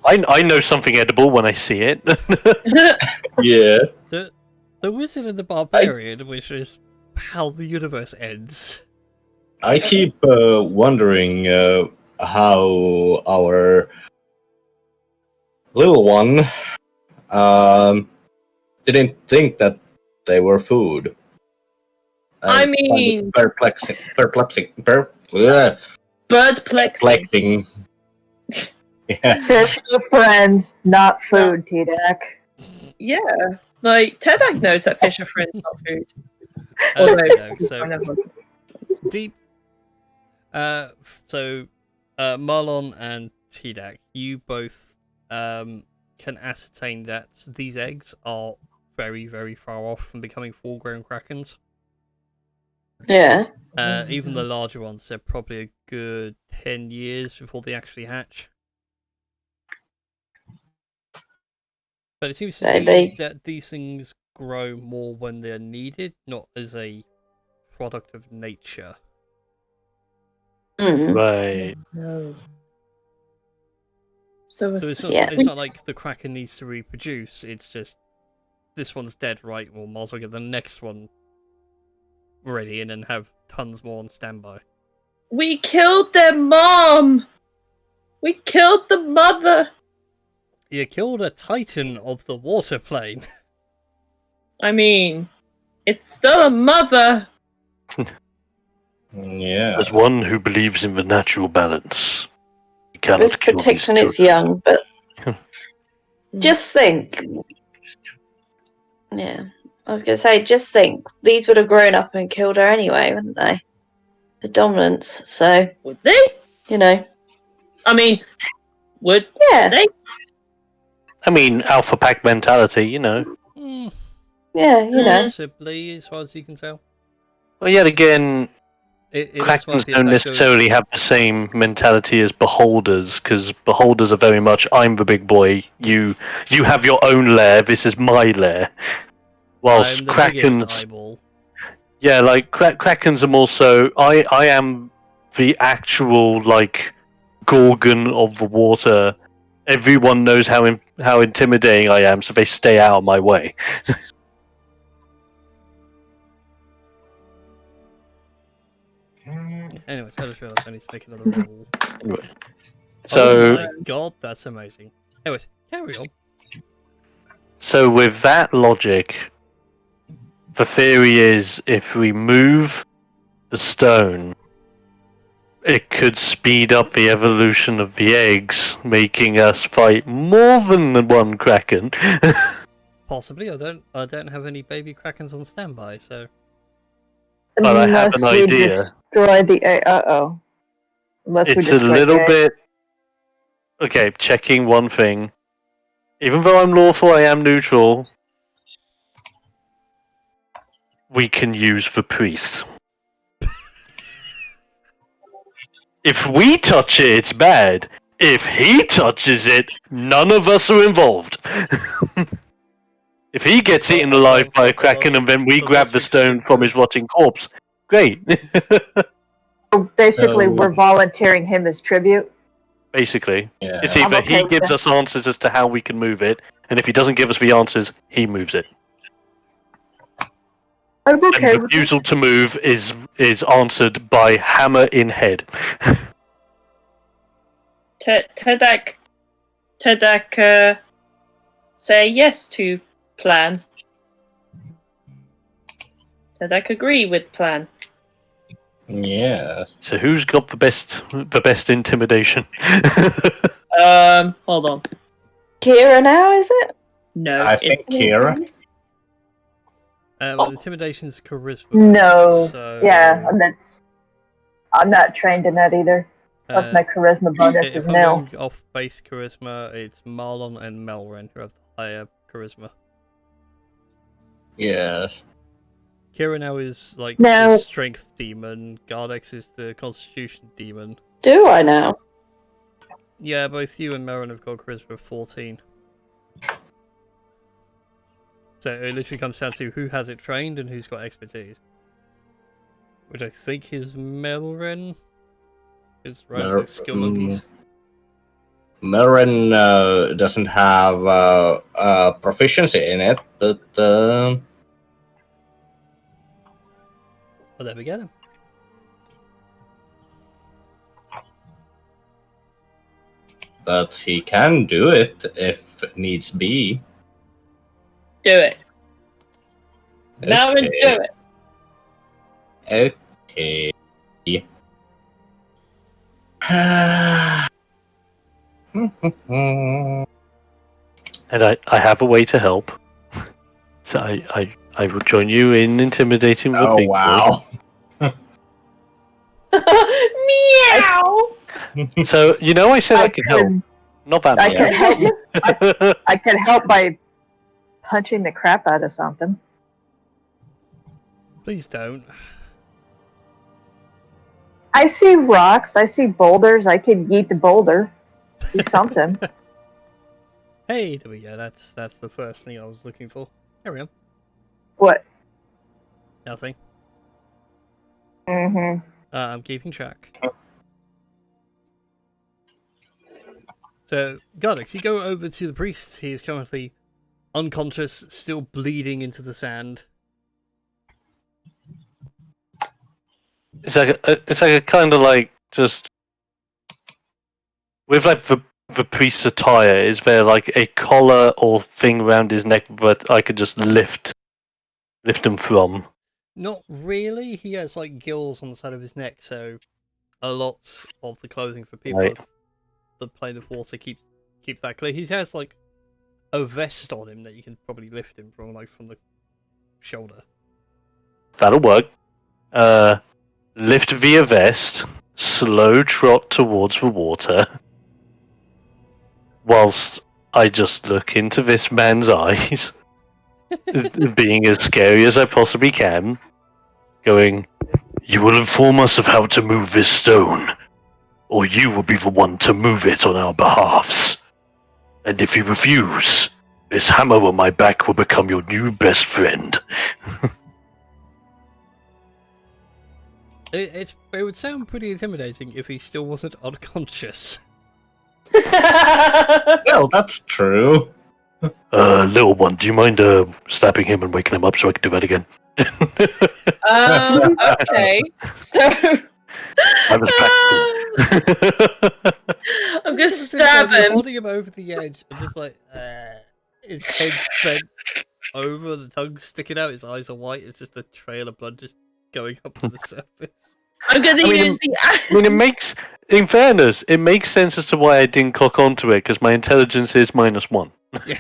[SPEAKER 3] I know something edible when I see it.
[SPEAKER 1] Yeah.
[SPEAKER 2] The Wizard and the Barbarian, which is how the universe ends.
[SPEAKER 1] I keep wondering how our little one didn't think that they were food.
[SPEAKER 7] I
[SPEAKER 1] find it
[SPEAKER 7] mean,
[SPEAKER 1] perplexing.
[SPEAKER 7] Birdplexing.
[SPEAKER 1] Yeah.
[SPEAKER 4] Fish are friends, not food, T-Deck.
[SPEAKER 7] Yeah, like Tedak knows that fish are friends, not food.
[SPEAKER 2] No, so
[SPEAKER 7] I never-
[SPEAKER 2] deep. So Marlon and Tdak, you both can ascertain that these eggs are very, very far off from becoming full-grown krakens.
[SPEAKER 8] yeah.
[SPEAKER 2] Even the larger ones, they're probably a good 10 years before they actually hatch. But it seems to
[SPEAKER 8] So
[SPEAKER 2] be
[SPEAKER 8] they-
[SPEAKER 2] that these things grow more when they're needed, not as a product of nature.
[SPEAKER 8] Mm.
[SPEAKER 3] Right.
[SPEAKER 6] No. So
[SPEAKER 2] So it's not,
[SPEAKER 8] Yeah.
[SPEAKER 2] it's not like the kraken needs to reproduce, it's just this one's dead, right? Well, might as well get the next one ready and then have tons more on standby.
[SPEAKER 7] We killed their mom. We killed the mother.
[SPEAKER 2] You killed a titan of the water plane.
[SPEAKER 7] I mean, it's still a mother.
[SPEAKER 1] Yeah.
[SPEAKER 3] As one who believes in the natural balance, you
[SPEAKER 8] It
[SPEAKER 3] cannot
[SPEAKER 8] was
[SPEAKER 3] kill these
[SPEAKER 8] protecting its
[SPEAKER 3] children.
[SPEAKER 8] young, but just think. Yeah, I was going to say, just think. These would have grown up and killed her anyway, wouldn't they? The dominance, so,
[SPEAKER 7] Would they?
[SPEAKER 8] you know.
[SPEAKER 7] I mean, would
[SPEAKER 8] Yeah,
[SPEAKER 7] they?
[SPEAKER 3] I mean, alpha pack mentality, you know.
[SPEAKER 8] yeah, you know.
[SPEAKER 2] Possibly, as far as you can tell.
[SPEAKER 3] Well, yet again,
[SPEAKER 2] It also might
[SPEAKER 3] Krakens
[SPEAKER 2] be a
[SPEAKER 3] don't
[SPEAKER 2] fact of-
[SPEAKER 3] necessarily have the same mentality as beholders, because beholders are very much, I'm the big boy, you have your own lair, this is my lair. Whilst
[SPEAKER 2] I'm the biggest
[SPEAKER 3] Krakens,
[SPEAKER 2] eyeball.
[SPEAKER 3] yeah, like Krakens are more so, I am the actual, like, Gorgon of the water. Everyone knows how intimidating I am, so they stay out of my way.
[SPEAKER 2] Anyways, I just realised I need to make another roll.
[SPEAKER 3] Anyway. So,
[SPEAKER 2] Oh my god, that's amazing. Anyways, carry on.
[SPEAKER 3] so with that logic, the theory is if we move the stone, it could speed up the evolution of the eggs, making us fight more than the one kraken.
[SPEAKER 2] Possibly, I don't have any baby krakens on standby, so
[SPEAKER 3] But I have
[SPEAKER 4] Unless
[SPEAKER 3] an
[SPEAKER 4] we
[SPEAKER 3] idea.
[SPEAKER 4] destroy the. Uh-oh. Unless we
[SPEAKER 3] It's a
[SPEAKER 4] destroy
[SPEAKER 3] little
[SPEAKER 4] the egg.
[SPEAKER 3] bit. Okay, checking one thing. Even though I'm lawful, I am neutral. We can use the priest. If we touch it, it's bad. If he touches it, none of us are involved. If he gets eaten alive by a kraken and then we grab the stone from his rotting corpse, great.
[SPEAKER 4] So basically,
[SPEAKER 1] So-
[SPEAKER 4] we're volunteering him as tribute.
[SPEAKER 3] Basically,
[SPEAKER 1] Yeah.
[SPEAKER 3] it's
[SPEAKER 4] I'm
[SPEAKER 3] either
[SPEAKER 4] okay
[SPEAKER 3] he
[SPEAKER 4] with
[SPEAKER 3] gives
[SPEAKER 4] that.
[SPEAKER 3] us answers as to how we can move it, and if he doesn't give us the answers, he moves it.
[SPEAKER 4] I'm okay
[SPEAKER 3] And
[SPEAKER 4] with
[SPEAKER 3] refusal to move is answered by hammer in head.
[SPEAKER 7] Tedak, say yes to plan. Tedak agree with plan.
[SPEAKER 1] Yeah.
[SPEAKER 3] So who's got the best intimidation?
[SPEAKER 7] Hold on.
[SPEAKER 8] Kira now, is it?
[SPEAKER 7] No,
[SPEAKER 1] I think Kira.
[SPEAKER 2] Well, intimidation's charisma.
[SPEAKER 4] No.
[SPEAKER 2] So,
[SPEAKER 4] Yeah, I'm not trained in that either. Plus, my charisma bonus
[SPEAKER 2] if
[SPEAKER 4] is
[SPEAKER 2] I'm
[SPEAKER 4] nil.
[SPEAKER 2] going off base charisma, it's Marlon and Melrin who have the higher charisma.
[SPEAKER 1] Yes.
[SPEAKER 2] Kira now is like
[SPEAKER 4] No.
[SPEAKER 2] the strength demon. Gardex is the constitution demon.
[SPEAKER 8] Do I now?
[SPEAKER 2] Yeah, both you and Melrin have got charisma of 14. So it literally comes down to who has it trained and who's got expertise. Which I think is Melrin. Is relative skill monkeys.
[SPEAKER 1] Melrin doesn't have proficiency in it, but
[SPEAKER 2] Well, there we go then.
[SPEAKER 1] he can do it if needs be.
[SPEAKER 7] Do it. Melrin, do
[SPEAKER 1] it. Okay.
[SPEAKER 3] And I have a way to help. So I will join you in intimidating the
[SPEAKER 1] Oh
[SPEAKER 3] big
[SPEAKER 1] wow.
[SPEAKER 7] Meow!
[SPEAKER 3] So I said I could help. Not that
[SPEAKER 4] I
[SPEAKER 3] much.
[SPEAKER 4] could help. I could help by punching the crap out of something.
[SPEAKER 2] Please don't.
[SPEAKER 4] I see rocks. I see boulders. I could yeet the boulder. Do something.
[SPEAKER 2] Hey, there we go. That's the first thing I was looking for. Carry on.
[SPEAKER 4] What?
[SPEAKER 2] Nothing.
[SPEAKER 4] Mm-hmm.
[SPEAKER 2] I'm keeping track. So, Gardex, you go over to the priest. He is currently unconscious, still bleeding into the sand.
[SPEAKER 3] It's like a kind of like just with like the priest's attire. Is there like a collar or thing around his neck that I could just lift him from?
[SPEAKER 2] Not really. He has like gills on the side of his neck, so a lot of the clothing for people
[SPEAKER 3] Right.
[SPEAKER 2] of the plane of water keeps that clear. He has like a vest on him that you can probably lift him from the shoulder.
[SPEAKER 3] That'll work. Lift via vest, slow trot towards the water, whilst I just look into this man's eyes, being as scary as I possibly can, going, "You will inform us of how to move this stone, or you will be the one to move it on our behalfs. And if you refuse, this hammer on my back will become your new best friend."
[SPEAKER 2] It would sound pretty intimidating if he still wasn't unconscious.
[SPEAKER 1] Well, that's true.
[SPEAKER 3] Little one, do you mind slapping him and waking him up so I can do that again?
[SPEAKER 7] Okay. So
[SPEAKER 3] I was practical.
[SPEAKER 7] I'm gonna stab
[SPEAKER 2] You're
[SPEAKER 7] him.
[SPEAKER 2] holding him over the edge and just like, his head's bent over, the tongue's sticking out, his eyes are white, it's just a trail of blood just going up to the surface.
[SPEAKER 7] I'm gonna use the.
[SPEAKER 3] I mean, in fairness, it makes sense as to why I didn't clock onto it, because my intelligence is -1.
[SPEAKER 2] Yeah.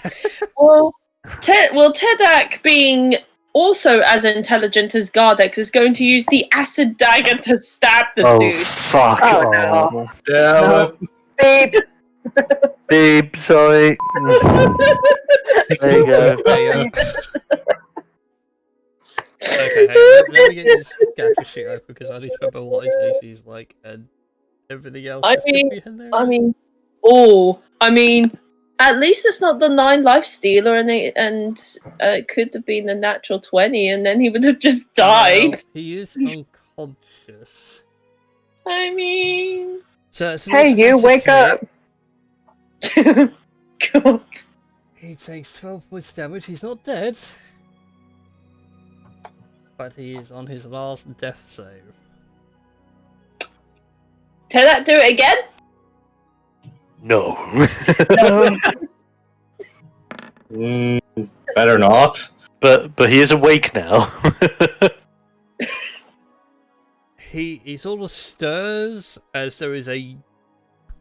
[SPEAKER 7] Well, Tedak, being also as intelligent as Gardex, is going to use the acid dagger to stab the dude.
[SPEAKER 3] Fuck.
[SPEAKER 4] Oh,
[SPEAKER 1] Damn it.
[SPEAKER 4] Beep.
[SPEAKER 3] Beep, sorry. There you go.
[SPEAKER 2] There you go. Okay, hey, let me get this character sheet open because I need to remember what his AC is like and everything else.
[SPEAKER 7] I
[SPEAKER 2] is gonna be hilarious.
[SPEAKER 7] I mean, at least it's not the 9 life stealer, and it could have been a natural 20, and then he would have just died.
[SPEAKER 2] Well, he is unconscious.
[SPEAKER 7] I mean,
[SPEAKER 2] So it's an
[SPEAKER 4] Hey, you
[SPEAKER 2] automatic
[SPEAKER 4] wake
[SPEAKER 2] hit.
[SPEAKER 4] up.
[SPEAKER 7] God.
[SPEAKER 2] He takes 12 points damage. He's not dead. But he is on his last death save.
[SPEAKER 7] Tell that, do it again?
[SPEAKER 3] No.
[SPEAKER 1] Better not.
[SPEAKER 3] but he is awake now.
[SPEAKER 2] He sort of stirs as there is a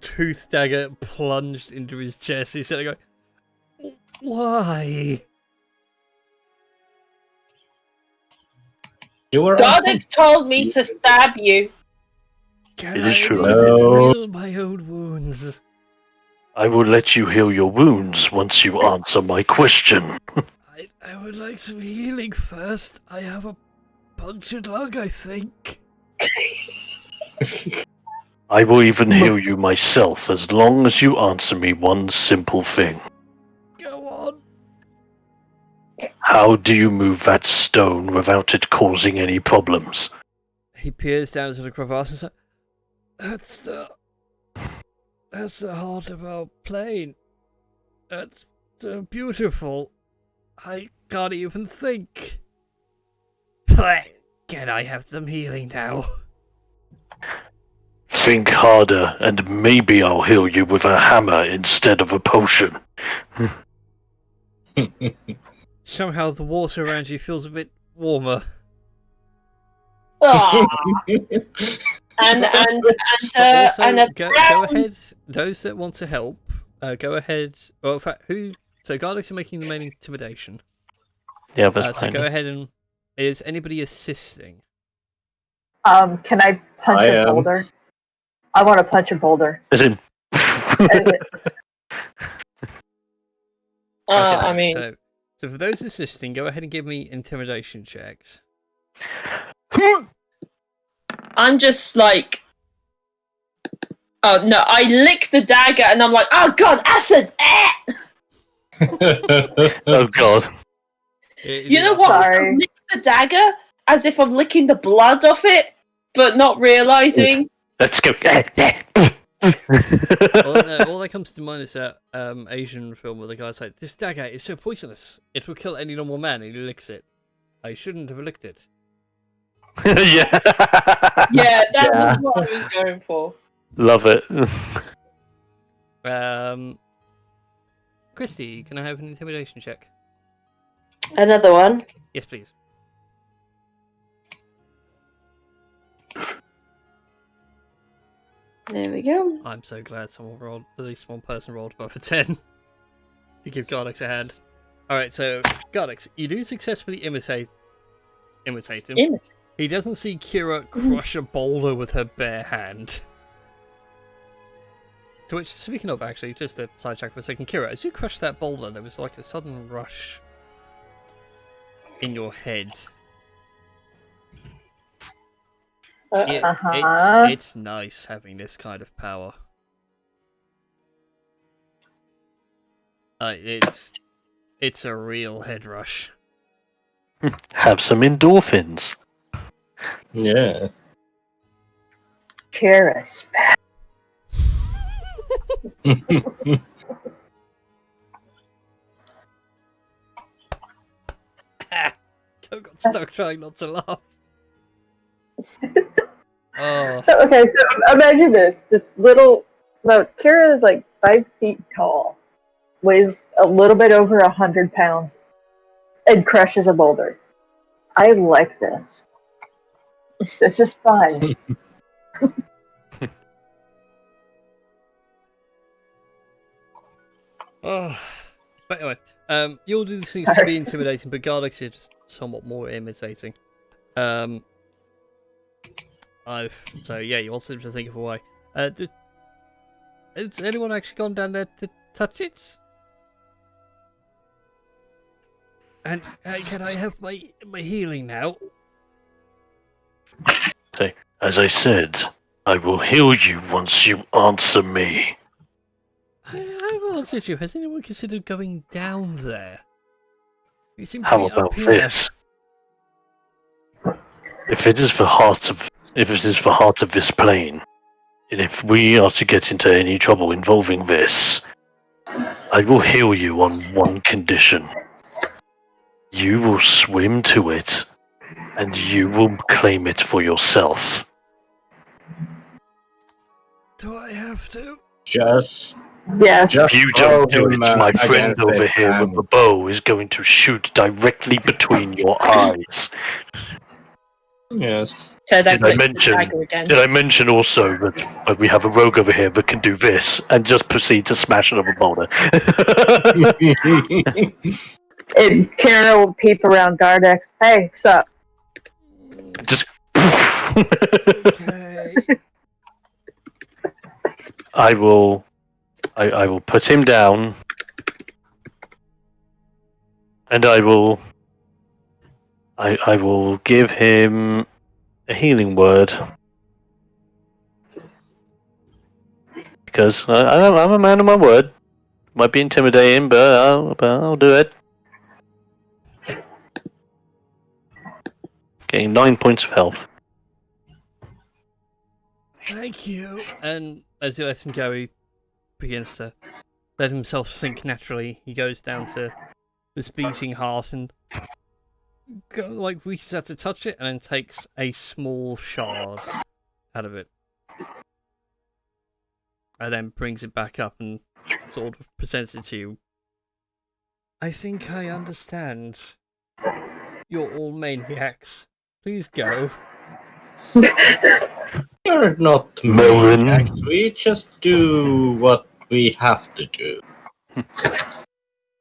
[SPEAKER 2] tooth dagger plunged into his chest. He's sitting going, why?
[SPEAKER 1] You were
[SPEAKER 7] Darnix told me to stab you.
[SPEAKER 2] Can
[SPEAKER 3] It
[SPEAKER 2] I
[SPEAKER 3] is true.
[SPEAKER 2] need to
[SPEAKER 1] No.
[SPEAKER 2] heal my own wounds?
[SPEAKER 3] I will let you heal your wounds once you answer my question.
[SPEAKER 2] I would like some healing first. I have a punctured lung, I think.
[SPEAKER 3] I will even heal you myself as long as you answer me one simple thing.
[SPEAKER 2] Go on.
[SPEAKER 3] How do you move that stone without it causing any problems?
[SPEAKER 2] He peers down into the crevasse and says, That's the heart of our plane. That's beautiful. I can't even think. Can I have them healing now?
[SPEAKER 3] Think harder, and maybe I'll heal you with a hammer instead of a potion.
[SPEAKER 2] Somehow the water around you feels a bit warmer.
[SPEAKER 7] Ah. and
[SPEAKER 2] Also,
[SPEAKER 7] a
[SPEAKER 2] go
[SPEAKER 7] brown-
[SPEAKER 2] ahead. Those that want to help, go ahead. Well, in fact, So Garlics are making the main intimidation.
[SPEAKER 3] Yeah, that's
[SPEAKER 2] So
[SPEAKER 3] fine.
[SPEAKER 2] go ahead and is anybody assisting?
[SPEAKER 4] Can I punch
[SPEAKER 1] I
[SPEAKER 4] a
[SPEAKER 1] am.
[SPEAKER 4] boulder? I want to punch a boulder.
[SPEAKER 3] As in...
[SPEAKER 7] I mean,
[SPEAKER 2] So for those assisting, go ahead and give me intimidation checks.
[SPEAKER 7] I'm just like, oh no! I lick the dagger and I'm like, oh god, acid!
[SPEAKER 3] Oh god.
[SPEAKER 7] You know what?
[SPEAKER 4] Sorry.
[SPEAKER 7] I lick the dagger as if I'm licking the blood off it, but not realizing.
[SPEAKER 3] Let's go.
[SPEAKER 2] All that comes to mind is that Asian film where the guy's like, "This dagger is so poisonous, it will kill any normal man," and he licks it. I shouldn't have licked it.
[SPEAKER 3] Yeah.
[SPEAKER 7] Yeah, that was what I was going for.
[SPEAKER 3] Love it.
[SPEAKER 2] Christy, can I have an intimidation check?
[SPEAKER 8] Another one.
[SPEAKER 2] Yes, please.
[SPEAKER 8] There we go.
[SPEAKER 2] I'm so glad someone rolled, at least one person rolled above a 10 to give Garlix a hand. Alright, so, Garlix, you do successfully imitate him. He doesn't see Kira crush a boulder with her bare hand. To which, speaking of, actually, just to sidetrack for a second, Kira, as you crushed that boulder, there was like a sudden rush in your head. It's nice having this kind of power. It's a real head rush.
[SPEAKER 3] Have some endorphins.
[SPEAKER 1] Yeah.
[SPEAKER 4] Cheers.
[SPEAKER 2] I got stuck trying not to laugh. Oh.
[SPEAKER 4] So imagine this. Kira is like 5 feet tall, weighs a little bit over 100 pounds, and crushes a boulder. I like this. This is fun.
[SPEAKER 2] Oh. But anyway, you'll do the things to be intimidating, but Garlics are just somewhat more imitating. So yeah, you want them to think of a way. Has anyone actually gone down there to touch it? And can I have my healing now?
[SPEAKER 3] As I said, I will heal you once you answer me.
[SPEAKER 2] I've answered you. Has anyone considered going down there? You seem to
[SPEAKER 3] How
[SPEAKER 2] be
[SPEAKER 3] about
[SPEAKER 2] up here.
[SPEAKER 3] this? If it is the heart of this plane, and if we are to get into any trouble involving this, I will heal you on one condition. You will swim to it, and you will claim it for yourself.
[SPEAKER 2] Do I have to?
[SPEAKER 1] Just
[SPEAKER 4] Yes.
[SPEAKER 3] If you don't do
[SPEAKER 1] him,
[SPEAKER 3] it, my friend
[SPEAKER 1] against
[SPEAKER 3] over
[SPEAKER 1] it,
[SPEAKER 3] here with
[SPEAKER 1] and
[SPEAKER 3] the bow is going to shoot directly between your eyes.
[SPEAKER 1] yes.
[SPEAKER 7] So then
[SPEAKER 3] Did I
[SPEAKER 7] clicks the
[SPEAKER 3] mention?
[SPEAKER 7] dagger again.
[SPEAKER 3] Did I mention also that we have a rogue over here that can do this and just proceed to smash another boulder?
[SPEAKER 4] And Kara will peep around Dardex. Hey, what's up?
[SPEAKER 3] Just.
[SPEAKER 2] Okay.
[SPEAKER 3] I will put him down, and I will give him a healing word because I'm a man of my word. Might be intimidating, but I'll do it. Getting 9 points of health.
[SPEAKER 2] Thank you. And as you let him go, he begins to let himself sink naturally. He goes down to this beating heart and reaches out to touch it and then takes a small shard out of it. And then brings it back up and sort of presents it to you. I think I understand. You're all maniacs. Please go.
[SPEAKER 1] We're not
[SPEAKER 3] Melvin.
[SPEAKER 1] maniacs. We just do what we have to do.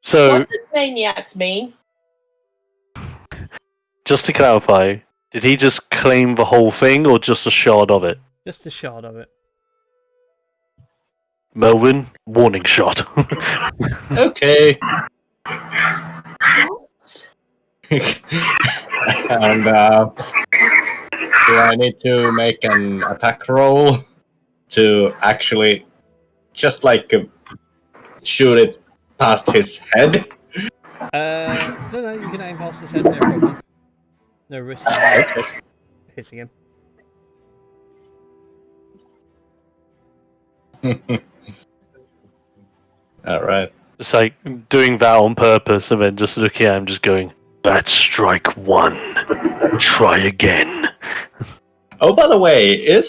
[SPEAKER 3] So,
[SPEAKER 7] What does maniacs mean?
[SPEAKER 3] just to clarify, did he just claim the whole thing or just a shard of it?
[SPEAKER 2] Just a shard of it.
[SPEAKER 3] Melvin, warning shot.
[SPEAKER 1] Okay.
[SPEAKER 7] What?
[SPEAKER 1] And do I need to make an attack roll to actually just shoot it past his head?
[SPEAKER 2] No, you can aim past his head, no problem. No risk of hitting him.
[SPEAKER 1] Alright.
[SPEAKER 3] It's like doing that on purpose and then just looking at him, just going, "That's strike one. Try again."
[SPEAKER 1] Oh, by the way, is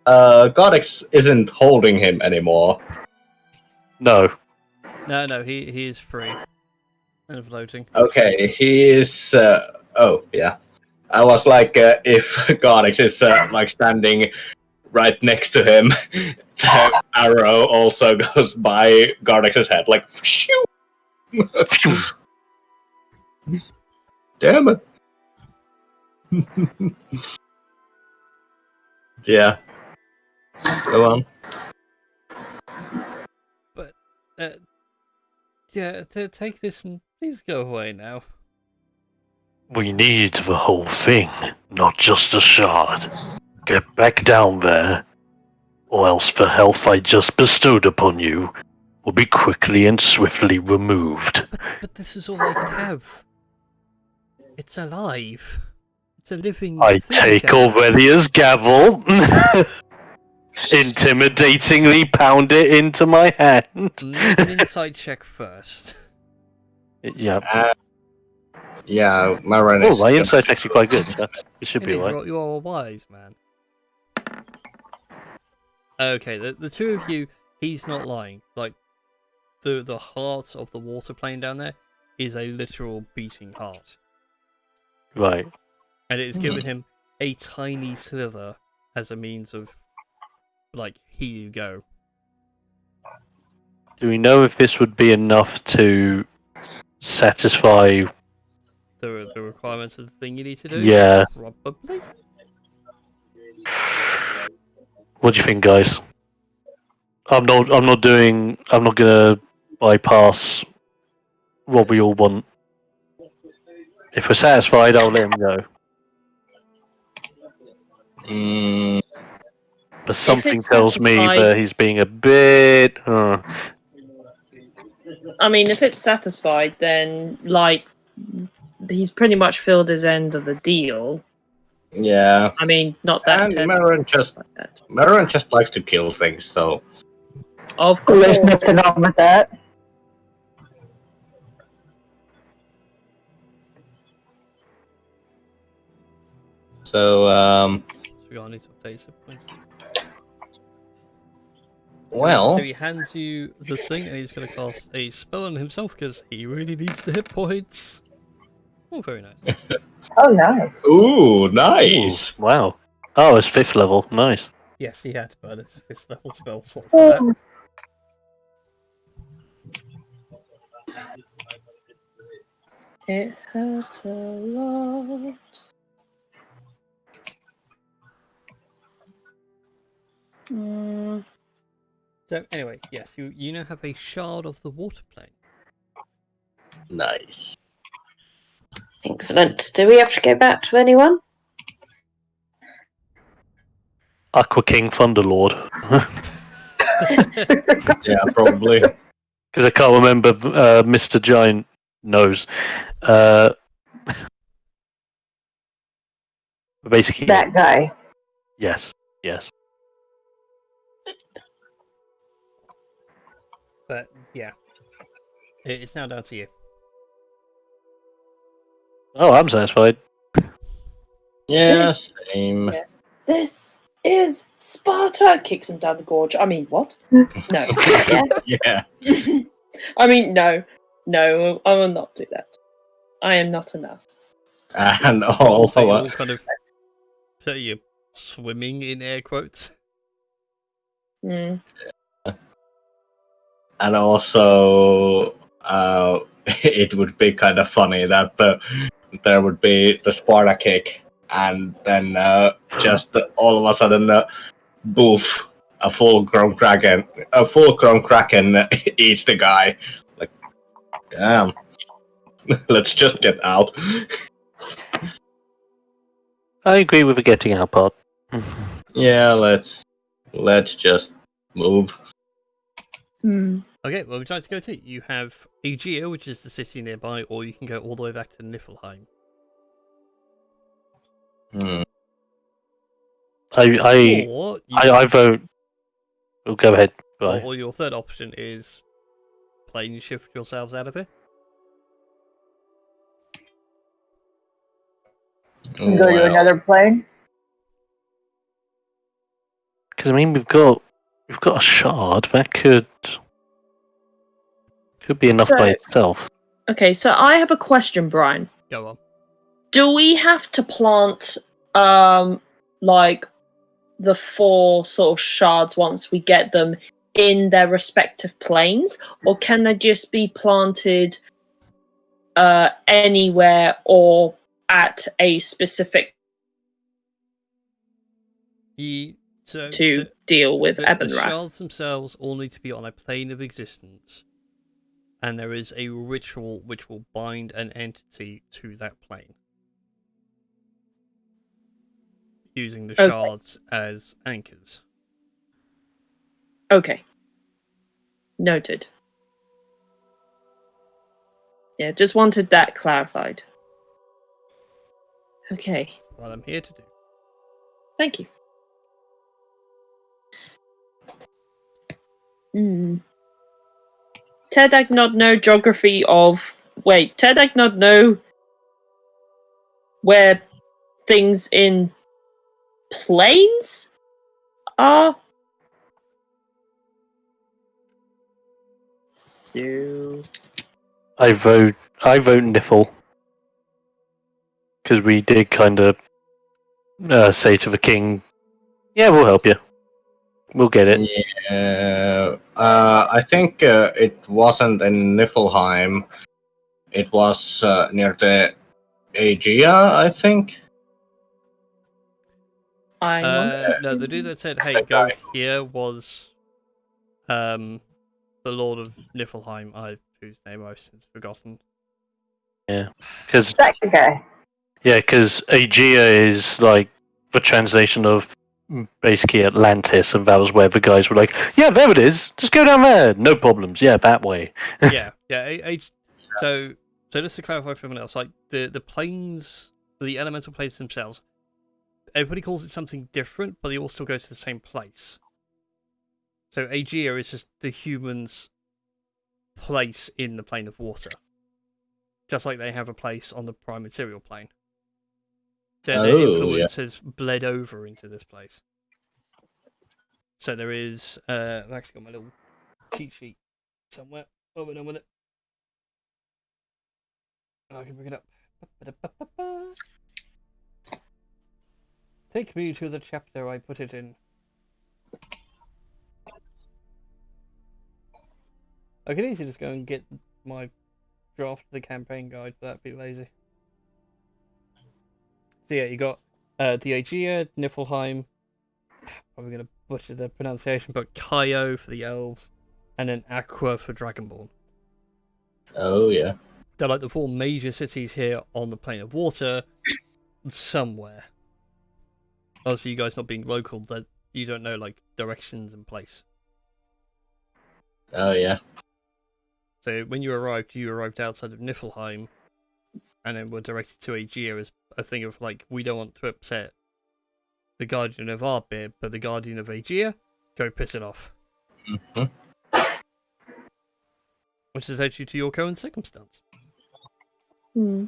[SPEAKER 1] Godex isn't holding him anymore.
[SPEAKER 3] No.
[SPEAKER 2] No, he is free and floating.
[SPEAKER 1] Okay, he is. Oh, yeah. I was like, if Godex is standing right next to him, the arrow also goes by Gardex's head, like, phew! Damn it. Yeah. Go on.
[SPEAKER 2] But, yeah, take this and please go away now.
[SPEAKER 3] We need the whole thing, not just a shard. Get back down there, or else the health I just bestowed upon you will be quickly and swiftly removed.
[SPEAKER 2] But this is all I can have. It's alive. It's a living
[SPEAKER 3] I
[SPEAKER 2] thing.
[SPEAKER 3] take
[SPEAKER 2] Dad.
[SPEAKER 3] Aurelia's gavel, intimidatingly pound it into my hand.
[SPEAKER 2] Make an insight check first.
[SPEAKER 3] Yeah.
[SPEAKER 1] Yeah, my run
[SPEAKER 3] Oh,
[SPEAKER 1] is
[SPEAKER 3] my
[SPEAKER 1] just-
[SPEAKER 3] insight's actually quite good. So it should be
[SPEAKER 2] Indeed,
[SPEAKER 3] alright.
[SPEAKER 2] you are a wise man. Okay, the two of you, he's not lying. Like, the heart of the water plane down there is a literal beating heart.
[SPEAKER 3] Right.
[SPEAKER 2] And it has given him a tiny slither as a means of, here you go.
[SPEAKER 3] Do we know if this would be enough to satisfy?
[SPEAKER 2] The requirements of the thing you need to do?
[SPEAKER 3] Yeah.
[SPEAKER 2] Probably.
[SPEAKER 3] What do you think, guys? I'm not gonna bypass what we all want. If we're satisfied, I'll let him go.
[SPEAKER 1] Mm,
[SPEAKER 3] But something
[SPEAKER 7] it's
[SPEAKER 3] tells me
[SPEAKER 7] satisfied-
[SPEAKER 3] that he's being a bit.
[SPEAKER 7] I mean, if it's satisfied, then, he's pretty much filled his end of the deal.
[SPEAKER 1] yeah.
[SPEAKER 7] I mean, not that
[SPEAKER 1] And
[SPEAKER 7] turned
[SPEAKER 1] Marin
[SPEAKER 7] out
[SPEAKER 1] just
[SPEAKER 7] like that.
[SPEAKER 1] Marin just likes to kill things, so
[SPEAKER 7] Of
[SPEAKER 4] Well, there's
[SPEAKER 7] course.
[SPEAKER 4] nothing wrong with that.
[SPEAKER 1] So,
[SPEAKER 2] We all need to update hit points.
[SPEAKER 1] well,
[SPEAKER 2] So he hands you the thing, and he's going to cast a spell on himself because he really needs the hit points. Oh, very nice.
[SPEAKER 4] Oh, nice.
[SPEAKER 1] ooh, nice.
[SPEAKER 3] Ooh, wow. Oh, it's 5th level. Nice.
[SPEAKER 2] Yes, he had to burn his 5th level spell slot for that.
[SPEAKER 7] It hurts a lot. Mm,
[SPEAKER 2] So anyway, yes, you now have a shard of the water plane.
[SPEAKER 1] Nice.
[SPEAKER 8] Excellent. Do we have to go back to anyone?
[SPEAKER 3] Aqua King Thunderlord.
[SPEAKER 1] Yeah, probably.
[SPEAKER 3] Because I can't remember Mr. Giant Nose. Basically,
[SPEAKER 4] That guy.
[SPEAKER 3] yes. Yes.
[SPEAKER 2] But yeah, it's now down to you.
[SPEAKER 3] Oh, I'm satisfied.
[SPEAKER 1] Yeah, same.
[SPEAKER 7] Yeah. This is Sparta. Kicks him down the gorge. I mean, what? No.
[SPEAKER 8] Yeah.
[SPEAKER 1] Yeah.
[SPEAKER 7] I mean, no. No, I will not do that. I am not a nurse.
[SPEAKER 1] And
[SPEAKER 2] Also, you're
[SPEAKER 1] all,
[SPEAKER 2] all kind of so you're swimming in air quotes.
[SPEAKER 7] Mm.
[SPEAKER 1] and also, it would be kind of funny that there would be the Sparta kick, and then just all of a sudden, boof, a full-grown kraken eats the guy. Like, damn. Let's just get out.
[SPEAKER 3] I agree with the getting out part.
[SPEAKER 1] Yeah, let's just move.
[SPEAKER 7] Mm.
[SPEAKER 2] Okay, well, would you like to go to? You have Aegea, which is the city nearby, or you can go all the way back to Niflheim.
[SPEAKER 1] Hmm.
[SPEAKER 2] Or
[SPEAKER 3] I vote. Oh, go ahead. Bye.
[SPEAKER 2] or your third option is plane shift yourselves out of here.
[SPEAKER 4] And go to
[SPEAKER 1] Well,
[SPEAKER 4] another plane.
[SPEAKER 3] Because I mean, we've got a shard that could be enough
[SPEAKER 7] So-
[SPEAKER 3] by itself.
[SPEAKER 7] Okay, so I have a question, Brian.
[SPEAKER 2] Go on.
[SPEAKER 7] Do we have to plant like the 4 sort of shards once we get them in their respective planes, or can they just be planted anywhere or at a specific to deal with
[SPEAKER 2] the
[SPEAKER 7] Ebenrath?
[SPEAKER 2] shards themselves all need to be on a plane of existence, and there is a ritual which will bind an entity to that plane, using the
[SPEAKER 7] Okay.
[SPEAKER 2] shards as anchors.
[SPEAKER 7] Okay. Noted. Yeah, just wanted that clarified. Okay,
[SPEAKER 2] That's what I'm here to do.
[SPEAKER 7] thank you. Tedag not know geography of... Wait, Tedag not know where things in planes are? So...
[SPEAKER 3] I vote Niffle. Because we did kind of say to the king, "Yeah, we'll help you. We'll get it."
[SPEAKER 1] yeah. I think it wasn't in Niflheim. It was near the Aegea, I think.
[SPEAKER 7] I want to
[SPEAKER 2] No,
[SPEAKER 7] see-
[SPEAKER 2] the dude that said, "Hey,
[SPEAKER 1] That
[SPEAKER 2] go
[SPEAKER 1] guy.
[SPEAKER 2] here," was the Lord of Niflheim, whose name I've since forgotten.
[SPEAKER 3] Because
[SPEAKER 4] That guy.
[SPEAKER 3] Aegea is like the translation of basically Atlantis, and that was where the guys were like, "Yeah, there it is. Just go down there. No problems. Yeah, that way."
[SPEAKER 2] Yeah. So just to clarify for everyone else, like the planes, the elemental planes themselves, everybody calls it something different, but they all still go to the same place. So Aegea is just the humans' place in the plane of water. Just like they have a place on the prime material plane. Their influence has bled over into this place. So there is... I've actually got my little cheat sheet somewhere. Oh, we're done with it. I can bring it up. Take me to the chapter I put it in. I could easily just go and get my draft of the campaign guide, but that'd be lazy. So yeah, you got the Aegea, Niflheim, probably going to butcher the pronunciation, but Kaio for the elves, and then Aqua for Dragonborn.
[SPEAKER 1] Oh, yeah.
[SPEAKER 2] They're like the 4 major cities here on the plane of water, somewhere. Obviously, you guys not being local, that you don't know like directions and place.
[SPEAKER 1] Oh, yeah.
[SPEAKER 2] So when you arrived outside of Niflheim, and then were directed to Aegea as a thing of like, we don't want to upset the Guardian of our bit, but the Guardian of Aegea, go piss it off.
[SPEAKER 1] Mm-hmm.
[SPEAKER 2] Which has led you to your current circumstance.
[SPEAKER 7] Hmm.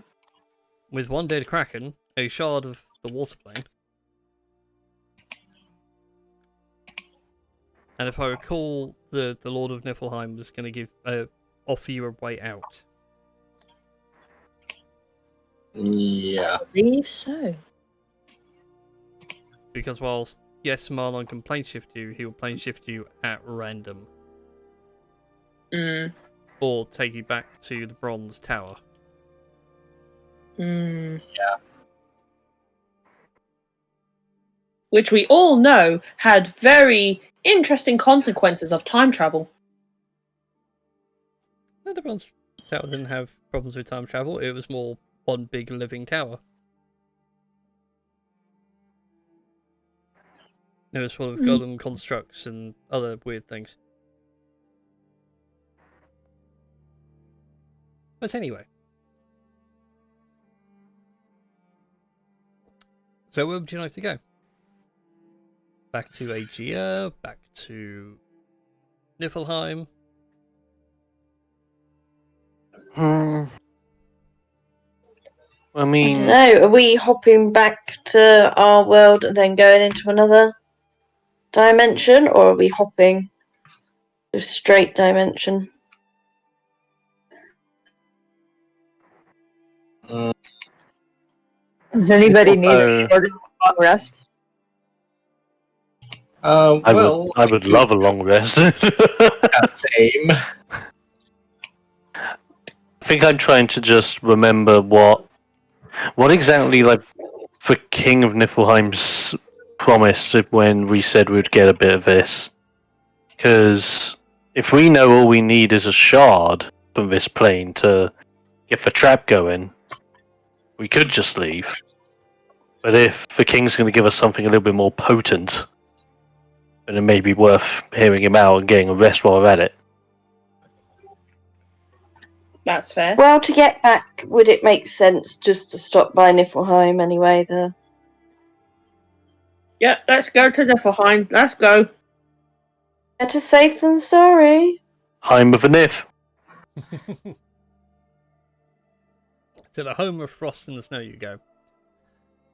[SPEAKER 2] With one dead Kraken, a shard of the water plane, and if I recall, the Lord of Niflheim was going to offer you a way out.
[SPEAKER 1] Yeah.
[SPEAKER 7] I believe so.
[SPEAKER 2] Because whilst, yes, Marlon can plane shift you, he will plane shift you at random.
[SPEAKER 7] Mm.
[SPEAKER 2] Or take you back to the Bronze Tower.
[SPEAKER 7] Mm.
[SPEAKER 1] Yeah.
[SPEAKER 7] Which we all know had very interesting consequences of time travel.
[SPEAKER 2] No, the Bronze Tower didn't have problems with time travel, it was more one big living tower. It was full of golem constructs and other weird things. But anyway. So where would you like to go? Back to Aegea? Back to Niflheim?
[SPEAKER 3] I
[SPEAKER 8] I
[SPEAKER 3] mean,
[SPEAKER 8] don't know. Are we hopping back to our world and then going into another dimension, or are we hopping a straight dimension?
[SPEAKER 4] Does anybody need a
[SPEAKER 3] Also-
[SPEAKER 4] short long rest?
[SPEAKER 3] I would love a long rest.
[SPEAKER 1] Same.
[SPEAKER 3] I think I'm trying to just remember what exactly, like, the King of Niflheim's promised when we said we'd get a bit of this. Because if we know all we need is a shard from this plane to get the trap going, we could just leave. But if the King's going to give us something a little bit more potent, then it may be worth hearing him out and getting a rest while we're at it.
[SPEAKER 7] That's fair.
[SPEAKER 8] Well, to get back, would it make sense just to stop by Niflheim anyway?
[SPEAKER 7] Yeah, let's go to Niflheim. Let's go.
[SPEAKER 8] Better safe than sorry.
[SPEAKER 3] Heim of the Nif.
[SPEAKER 2] To the home of frost and the snow you go.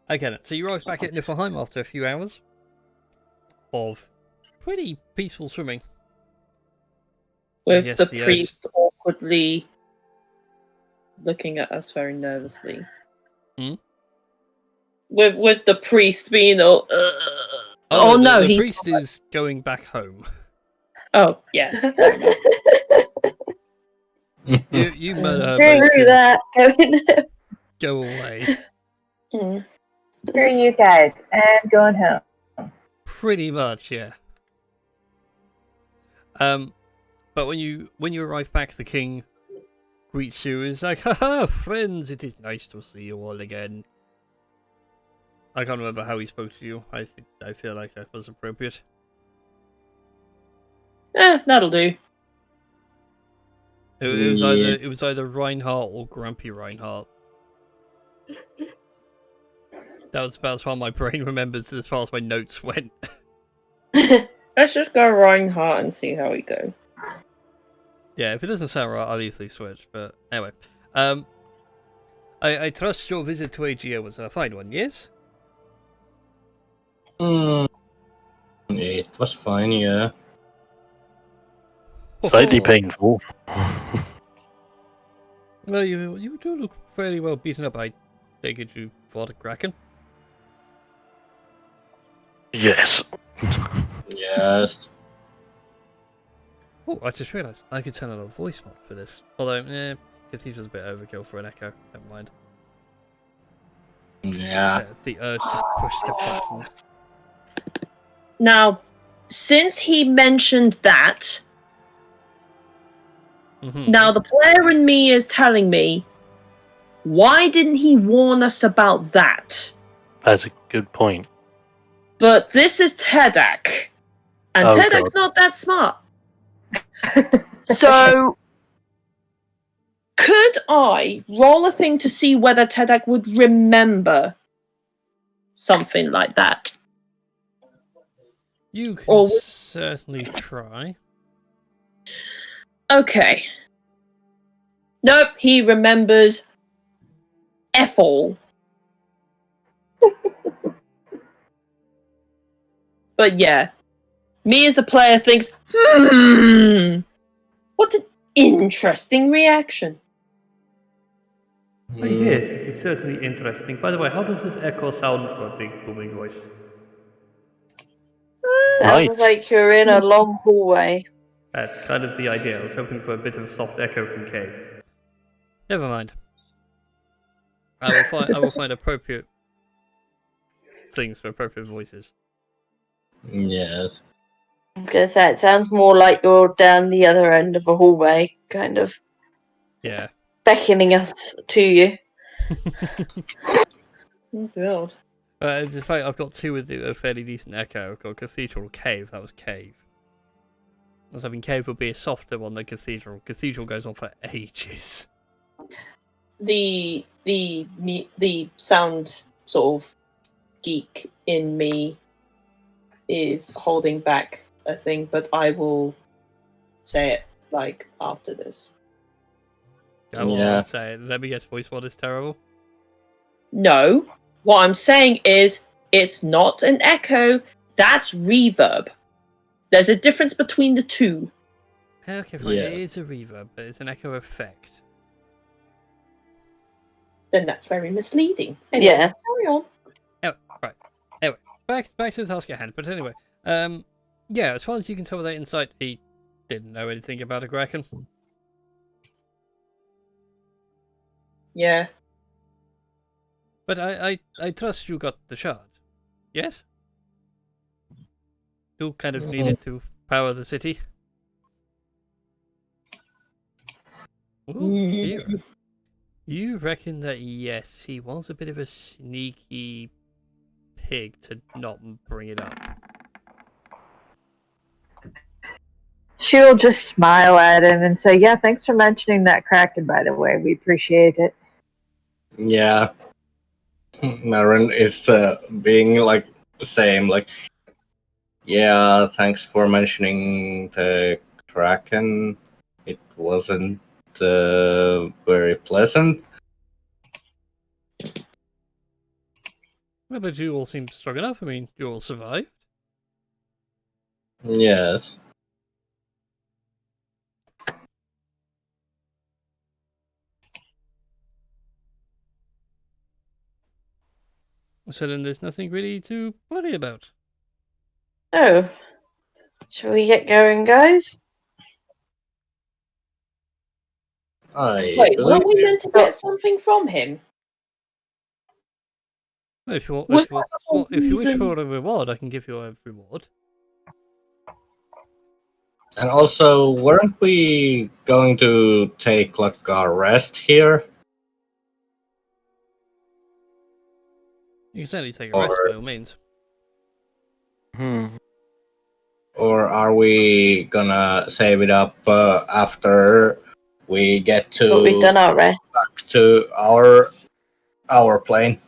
[SPEAKER 2] Okay, then. So you arrive back at Niflheim after a few hours of pretty peaceful swimming.
[SPEAKER 7] With
[SPEAKER 2] Yes,
[SPEAKER 7] the
[SPEAKER 2] the
[SPEAKER 7] priest awkwardly looking at us very nervously.
[SPEAKER 2] Hmm?
[SPEAKER 7] With the priest being all.
[SPEAKER 2] Oh no, the
[SPEAKER 7] he.
[SPEAKER 2] priest is going back home.
[SPEAKER 7] Oh yeah.
[SPEAKER 2] You murder her.
[SPEAKER 8] Screw that.
[SPEAKER 2] Go away.
[SPEAKER 4] Screw you guys. I'm going home.
[SPEAKER 2] Pretty much, yeah. But when you arrive back, the king greets you and is like, "Haha, friends! It is nice to see you all again." I can't remember how he spoke to you. I feel like that was appropriate.
[SPEAKER 7] That'll do.
[SPEAKER 2] It was either Reinhardt or Grumpy Reinhardt. That was about as far as my brain remembers as far as my notes went.
[SPEAKER 7] Let's just go Reinhardt and see how we go.
[SPEAKER 2] Yeah, if it doesn't sound right, I'll easily switch. But anyway, I trust your visit to AGO was a fine one, yes?
[SPEAKER 1] It was fine, yeah.
[SPEAKER 3] Slightly
[SPEAKER 2] Oh.
[SPEAKER 3] painful.
[SPEAKER 2] Well, you do look fairly well beaten up. I take it you fought a kraken.
[SPEAKER 3] Yes.
[SPEAKER 1] Yes.
[SPEAKER 2] Oh, I just realised I could turn on a voice mod for this. Although, Cathedral's a bit overkill for an echo. Never mind.
[SPEAKER 1] Yeah.
[SPEAKER 2] The urge to push the button.
[SPEAKER 7] Now, since he mentioned that, now the player in me is telling me, why didn't he warn us about that?
[SPEAKER 3] That's a good point.
[SPEAKER 7] But this is Tedak, and
[SPEAKER 3] Oh,
[SPEAKER 7] Tedak's
[SPEAKER 3] God.
[SPEAKER 7] not that smart. So, could I roll a thing to see whether Tedak would remember something like that?
[SPEAKER 2] You can
[SPEAKER 7] Or-
[SPEAKER 2] certainly try.
[SPEAKER 7] Okay. Nope, he remembers Ethel. But yeah, me as a player thinks, what an interesting reaction.
[SPEAKER 2] Yes, it is certainly interesting. By the way, how does this echo sound for a big booming voice?
[SPEAKER 8] Sounds
[SPEAKER 3] Nice.
[SPEAKER 8] like you're in a long hallway.
[SPEAKER 2] That's kind of the idea. I was hoping for a bit of a soft echo from Cave. Never mind. I will find appropriate things for appropriate voices.
[SPEAKER 1] Yes.
[SPEAKER 8] I was gonna say, it sounds more like you're down the other end of a hallway, kind of
[SPEAKER 2] Yeah.
[SPEAKER 8] beckoning us to you.
[SPEAKER 7] Oh god.
[SPEAKER 2] Despite I've got two with a fairly decent echo. I've got Cathedral, Cave. That was Cave. I was hoping Cave would be a softer one than Cathedral. Cathedral goes on for ages.
[SPEAKER 7] The sound sort of geek in me is holding back a thing, but I will say it like after this.
[SPEAKER 2] I will
[SPEAKER 1] Yeah.
[SPEAKER 2] say it. Let me guess, voice mod is terrible.
[SPEAKER 7] No, what I'm saying is it's not an echo, that's reverb. There's a difference between the two.
[SPEAKER 2] Okay, fine.
[SPEAKER 1] Yeah.
[SPEAKER 2] It is a reverb, but it's an echo effect.
[SPEAKER 7] Then that's very misleading. Anyways,
[SPEAKER 8] Yeah.
[SPEAKER 7] carry on.
[SPEAKER 2] Oh, right. Anyway, back to the task at hand. But anyway, yeah, as far as you can tell with that insight, he didn't know anything about a kraken.
[SPEAKER 7] Yeah.
[SPEAKER 2] But I trust you got the shard. Yes? You kind of needed to power the city. Ooh, Kira. You reckon that yes, he was a bit of a sneaky pig to not bring it up.
[SPEAKER 4] She'll just smile at him and say, "Yeah, thanks for mentioning that Kraken, by the way. We appreciate it."
[SPEAKER 1] Yeah. Marin is being like the same, like, yeah, thanks for mentioning the Kraken. It wasn't very pleasant.
[SPEAKER 2] Well, but you all seem strong enough. I mean, you all survived.
[SPEAKER 1] Yes.
[SPEAKER 2] So then there's nothing really to worry about.
[SPEAKER 8] Oh. Shall we get going, guys?
[SPEAKER 1] I
[SPEAKER 7] Wait,
[SPEAKER 1] believe
[SPEAKER 7] weren't we
[SPEAKER 1] you.
[SPEAKER 7] meant to get something from him?
[SPEAKER 2] Well, if you want,
[SPEAKER 7] Was
[SPEAKER 2] if you,
[SPEAKER 7] that the whole
[SPEAKER 2] if you wish
[SPEAKER 7] reason?
[SPEAKER 2] for a reward, I can give you a reward.
[SPEAKER 1] And also, weren't we going to take like a rest here?
[SPEAKER 2] You can certainly take a rest by all means.
[SPEAKER 1] Or are we gonna save it up after we get
[SPEAKER 8] But we've done
[SPEAKER 1] to
[SPEAKER 8] our rest.
[SPEAKER 1] back to our plane?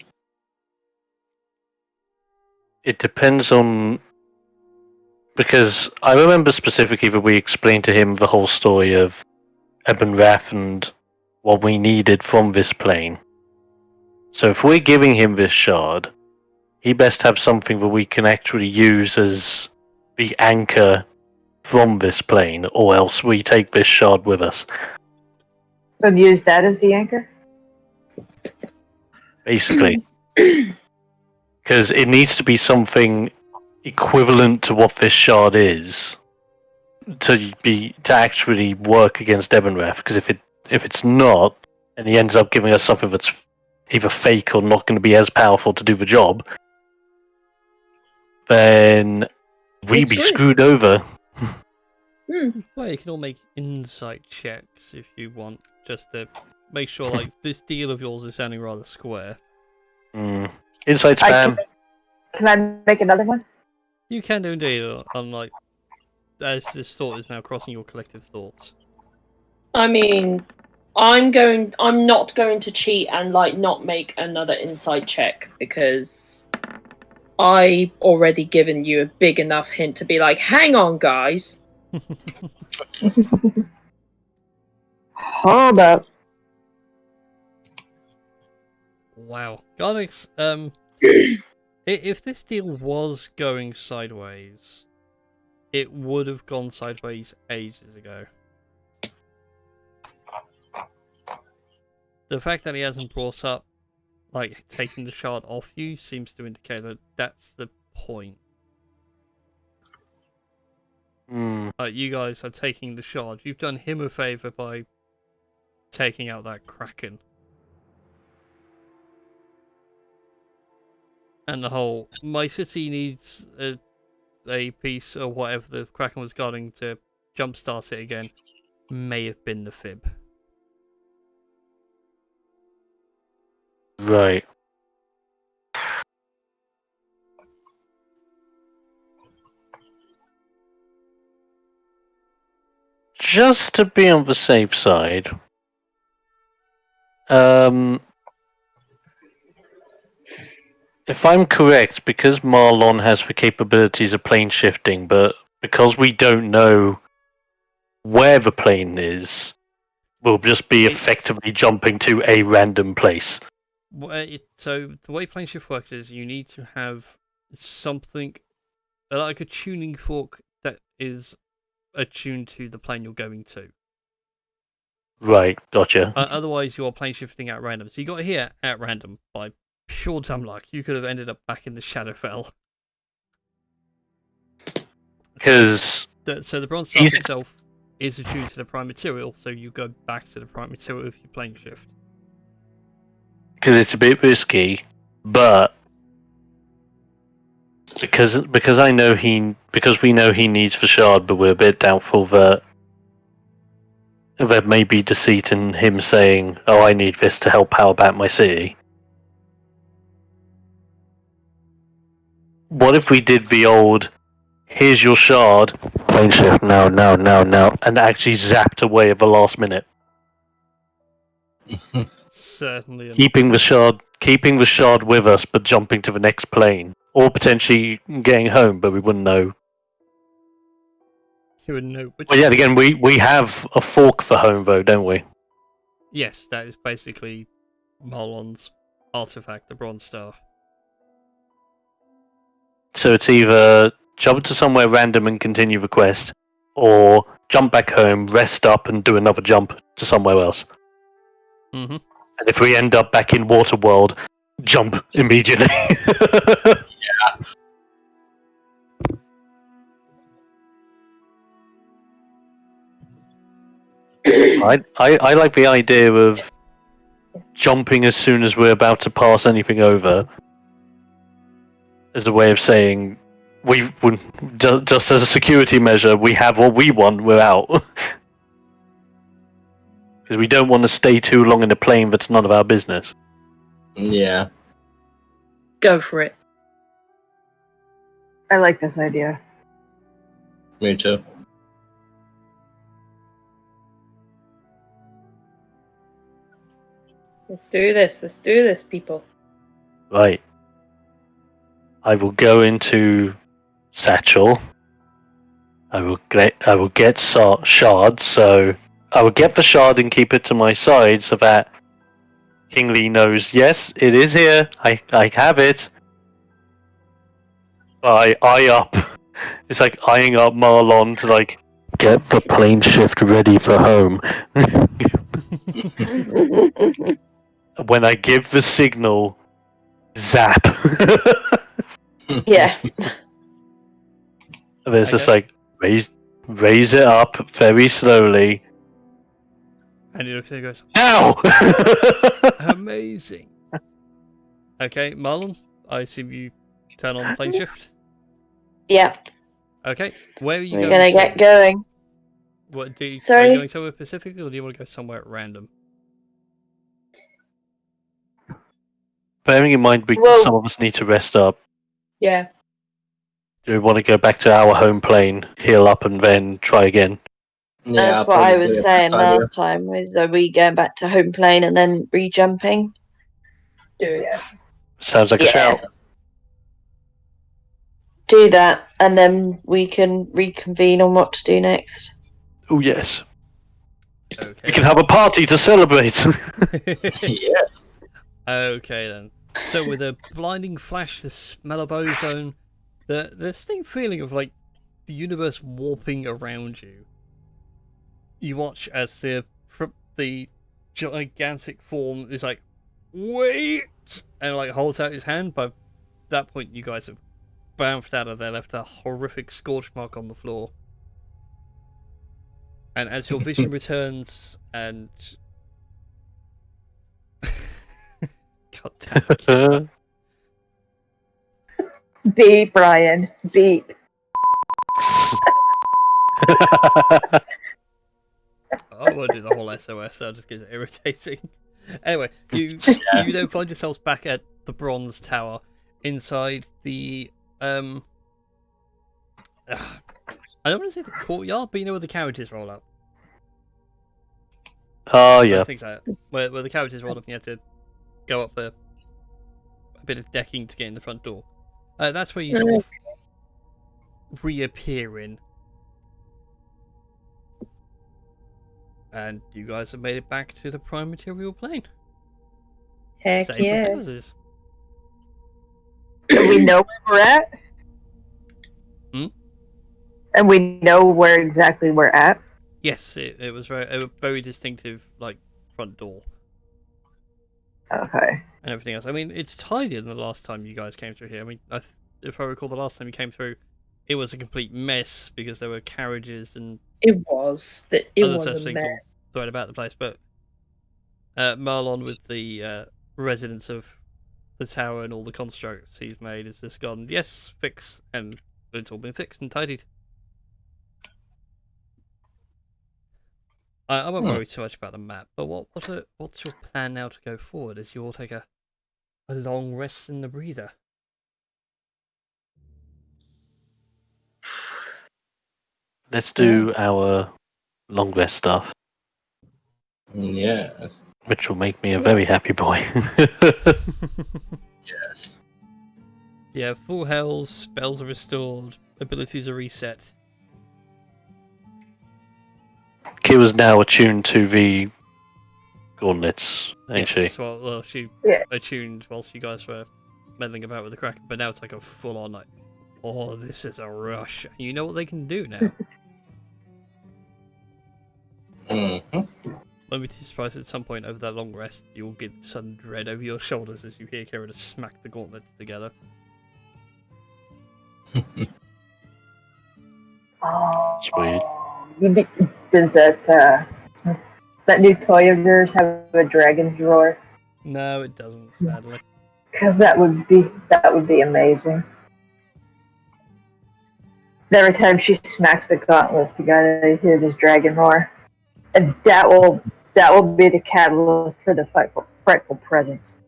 [SPEAKER 3] It depends on because I remember specifically that we explained to him the whole story of Ebon Wrath and what we needed from this plane. So if we're giving him this shard, he best have something that we can actually use as the anchor from this plane, or else we take this shard with us.
[SPEAKER 4] And use that as the anchor?
[SPEAKER 3] Basically. Because it needs to be something equivalent to what this shard is to actually work against Ebonwrath. Because if it's not, and he ends up giving us something that's either fake or not going to be as powerful to do the job, then we'd be screwed over.
[SPEAKER 2] Well, you can all make insight checks if you want, just to make sure like this deal of yours is sounding rather square.
[SPEAKER 3] Insight spam.
[SPEAKER 4] Can I make another one?
[SPEAKER 2] You can do indeed, unlike as this thought is now crossing your collective thoughts.
[SPEAKER 7] I mean, I'm not going to cheat and like not make another insight check because I already given you a big enough hint to be like, hang on, guys.
[SPEAKER 4] Hold up.
[SPEAKER 2] Wow. Garnix, if this deal was going sideways, it would have gone sideways ages ago. The fact that he hasn't brought up, like, taking the shard off you seems to indicate that that's the point. You guys are taking the shard. You've done him a favour by taking out that Kraken. And the whole, my city needs a piece or whatever the Kraken was guarding to jumpstart it again, may have been the fib.
[SPEAKER 3] Right. Just to be on the safe side, if I'm correct, because Marlon has the capabilities of plane shifting, but because we don't know where the plane is, we'll just be effectively jumping to a random place.
[SPEAKER 2] So the way plane shift works is you need to have something like a tuning fork that is attuned to the plane you're going to.
[SPEAKER 3] Right, gotcha.
[SPEAKER 2] Otherwise, you are plane shifting at random. So you got here at random by pure dumb luck. You could have ended up back in the Shadowfell.
[SPEAKER 3] Because
[SPEAKER 2] so the bronze staff itself is attuned to the prime material, so you go back to the prime material if you plane shift.
[SPEAKER 3] Because it's a bit risky, but because we know he needs the shard, but we're a bit doubtful that there may be deceit in him saying, "Oh, I need this to help power back my city." What if we did the old, "Here's your shard, plane shift now," and actually zapped away at the last minute?
[SPEAKER 2] Certainly.
[SPEAKER 3] Keeping the shard with us, but jumping to the next plane, or potentially getting home, but we wouldn't know.
[SPEAKER 2] You would know.
[SPEAKER 3] But yeah, again, we have a fork for home, though, don't we?
[SPEAKER 2] Yes, that is basically Marlon's artifact, the bronze staff.
[SPEAKER 3] So it's either jump to somewhere random and continue the quest, or jump back home, rest up, and do another jump to somewhere else.
[SPEAKER 2] Mm-hmm.
[SPEAKER 3] And if we end up back in Waterworld, jump immediately.
[SPEAKER 1] Yeah.
[SPEAKER 3] I like the idea of jumping as soon as we're about to pass anything over, as a way of saying, just as a security measure, we have what we want, we're out. Because we don't want to stay too long in a plane that's none of our business.
[SPEAKER 1] Yeah.
[SPEAKER 7] Go for it.
[SPEAKER 4] I like this idea.
[SPEAKER 1] Me too.
[SPEAKER 7] Let's do this, people.
[SPEAKER 3] Right. I will go into Satchel I will get shards, so I will get the shard and keep it to my side so that King Lee knows, yes, it is here. I have it. I eye up. It's like eyeing up Marlon to like get the plane shift ready for home. When I give the signal, zap.
[SPEAKER 8] Yeah.
[SPEAKER 3] There's just
[SPEAKER 2] Okay.
[SPEAKER 3] like raise it up very slowly.
[SPEAKER 2] And he looks at it and goes,
[SPEAKER 3] Ow!
[SPEAKER 2] amazing. Okay, Marlon, I assume you turn on plane shift.
[SPEAKER 8] Yeah.
[SPEAKER 2] Okay, where are you
[SPEAKER 8] We're
[SPEAKER 2] going?
[SPEAKER 8] gonna get going.
[SPEAKER 2] What are you
[SPEAKER 8] Sorry?
[SPEAKER 2] going somewhere specific, or do you want to go somewhere at random?
[SPEAKER 3] Bearing in mind,
[SPEAKER 8] Well-
[SPEAKER 3] some of us need to rest up.
[SPEAKER 7] Yeah.
[SPEAKER 3] Do we want to go back to our home plane, heal up, and then try again?
[SPEAKER 1] Yeah,
[SPEAKER 8] That's what I
[SPEAKER 1] probably
[SPEAKER 8] was
[SPEAKER 1] a
[SPEAKER 8] saying
[SPEAKER 1] best idea.
[SPEAKER 8] last time. Was are we going back to home plane and then re-jumping?
[SPEAKER 7] Do it.
[SPEAKER 3] Sounds like a
[SPEAKER 8] Yeah.
[SPEAKER 3] shout.
[SPEAKER 8] Do that, and then we can reconvene on what to do next.
[SPEAKER 3] Oh yes,
[SPEAKER 2] Okay.
[SPEAKER 3] we can have a party to celebrate.
[SPEAKER 1] Yeah.
[SPEAKER 2] Okay then. So with a blinding flash, the smell of ozone, the distinct feeling of like the universe warping around you. You watch as the gigantic form is like, wait, and like holds out his hand. By that point, you guys have bounced out of there, left a horrific scorch mark on the floor. And as your vision returns, and God damn it, Kira.
[SPEAKER 4] Beep, Ryan. Beep.
[SPEAKER 2] I won't do the whole SOS, so it just gets irritating. Anyway, you then find yourselves back at the Bronze Tower, inside the I don't want to say the courtyard, but you know where the carriages roll up.
[SPEAKER 3] Oh
[SPEAKER 2] I
[SPEAKER 3] yeah.
[SPEAKER 2] think so. Where the carriages roll up, and you have to go up a bit of decking to get in the front door. That's where you sort of reappear in. And you guys have made it back to the prime material plane.
[SPEAKER 6] Heck
[SPEAKER 2] Safe
[SPEAKER 6] yeah.
[SPEAKER 2] as houses.
[SPEAKER 4] And we know where we're at?
[SPEAKER 2] Hmm?
[SPEAKER 4] And we know where exactly we're at?
[SPEAKER 2] Yes, it was a very distinctive like front door
[SPEAKER 4] Okay.
[SPEAKER 2] and everything else. I mean, it's tidier than the last time you guys came through here. I mean, if I recall, the last time you came through, it was a complete mess because there were carriages and
[SPEAKER 7] It was. It
[SPEAKER 2] other
[SPEAKER 7] was
[SPEAKER 2] such
[SPEAKER 7] a
[SPEAKER 2] things all
[SPEAKER 7] mess.
[SPEAKER 2] thrown about the place. But Marlon, with the residents of the tower and all the constructs he's made, has just gone, yes, fix, and it's all been fixed and tidied. I won't worry too much about the map, but what's your plan now to go forward as you all take a long rest in the breather?
[SPEAKER 3] Let's do our long rest stuff,
[SPEAKER 1] Yeah.
[SPEAKER 3] which will make me a very happy boy.
[SPEAKER 1] Yes.
[SPEAKER 2] Yeah, full health, spells are restored, abilities are reset.
[SPEAKER 3] Kira's now attuned to the gauntlets, ain't she?
[SPEAKER 2] Yes, well, she
[SPEAKER 4] Yeah.
[SPEAKER 2] attuned whilst you guys were meddling about with the Kraken, but now it's like a full-on like, oh, this is a rush. And you know what they can do now.
[SPEAKER 1] Mm-hmm.
[SPEAKER 2] Let me be surprised at some point over that long rest you'll get sudden dread over your shoulders as you hear Kira just smack the gauntlets together.
[SPEAKER 4] Oh,
[SPEAKER 3] Sweet.
[SPEAKER 4] Does that new toy of yours have a dragon's roar?
[SPEAKER 2] No, it doesn't, sadly.
[SPEAKER 4] Because that would be amazing. Every time she smacks the gauntlets, you gotta hear this dragon roar, and that will be the catalyst for the frightful presence.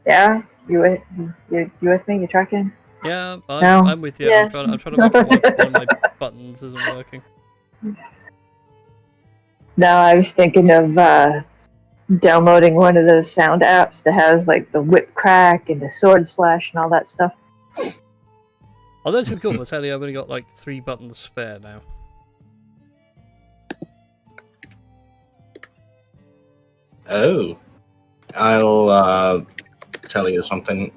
[SPEAKER 4] Yeah, you with me? You tracking?
[SPEAKER 2] Yeah,
[SPEAKER 4] No.
[SPEAKER 2] I'm with you.
[SPEAKER 8] Yeah.
[SPEAKER 2] I'm trying to make sure one of my buttons isn't working.
[SPEAKER 4] No, I was thinking of downloading one of those sound apps that has like the whip crack and the sword slash and all that stuff.
[SPEAKER 2] Oh, that's pretty cool. But sadly, I've only got like 3 buttons spare now.
[SPEAKER 1] Oh, I'll tell you something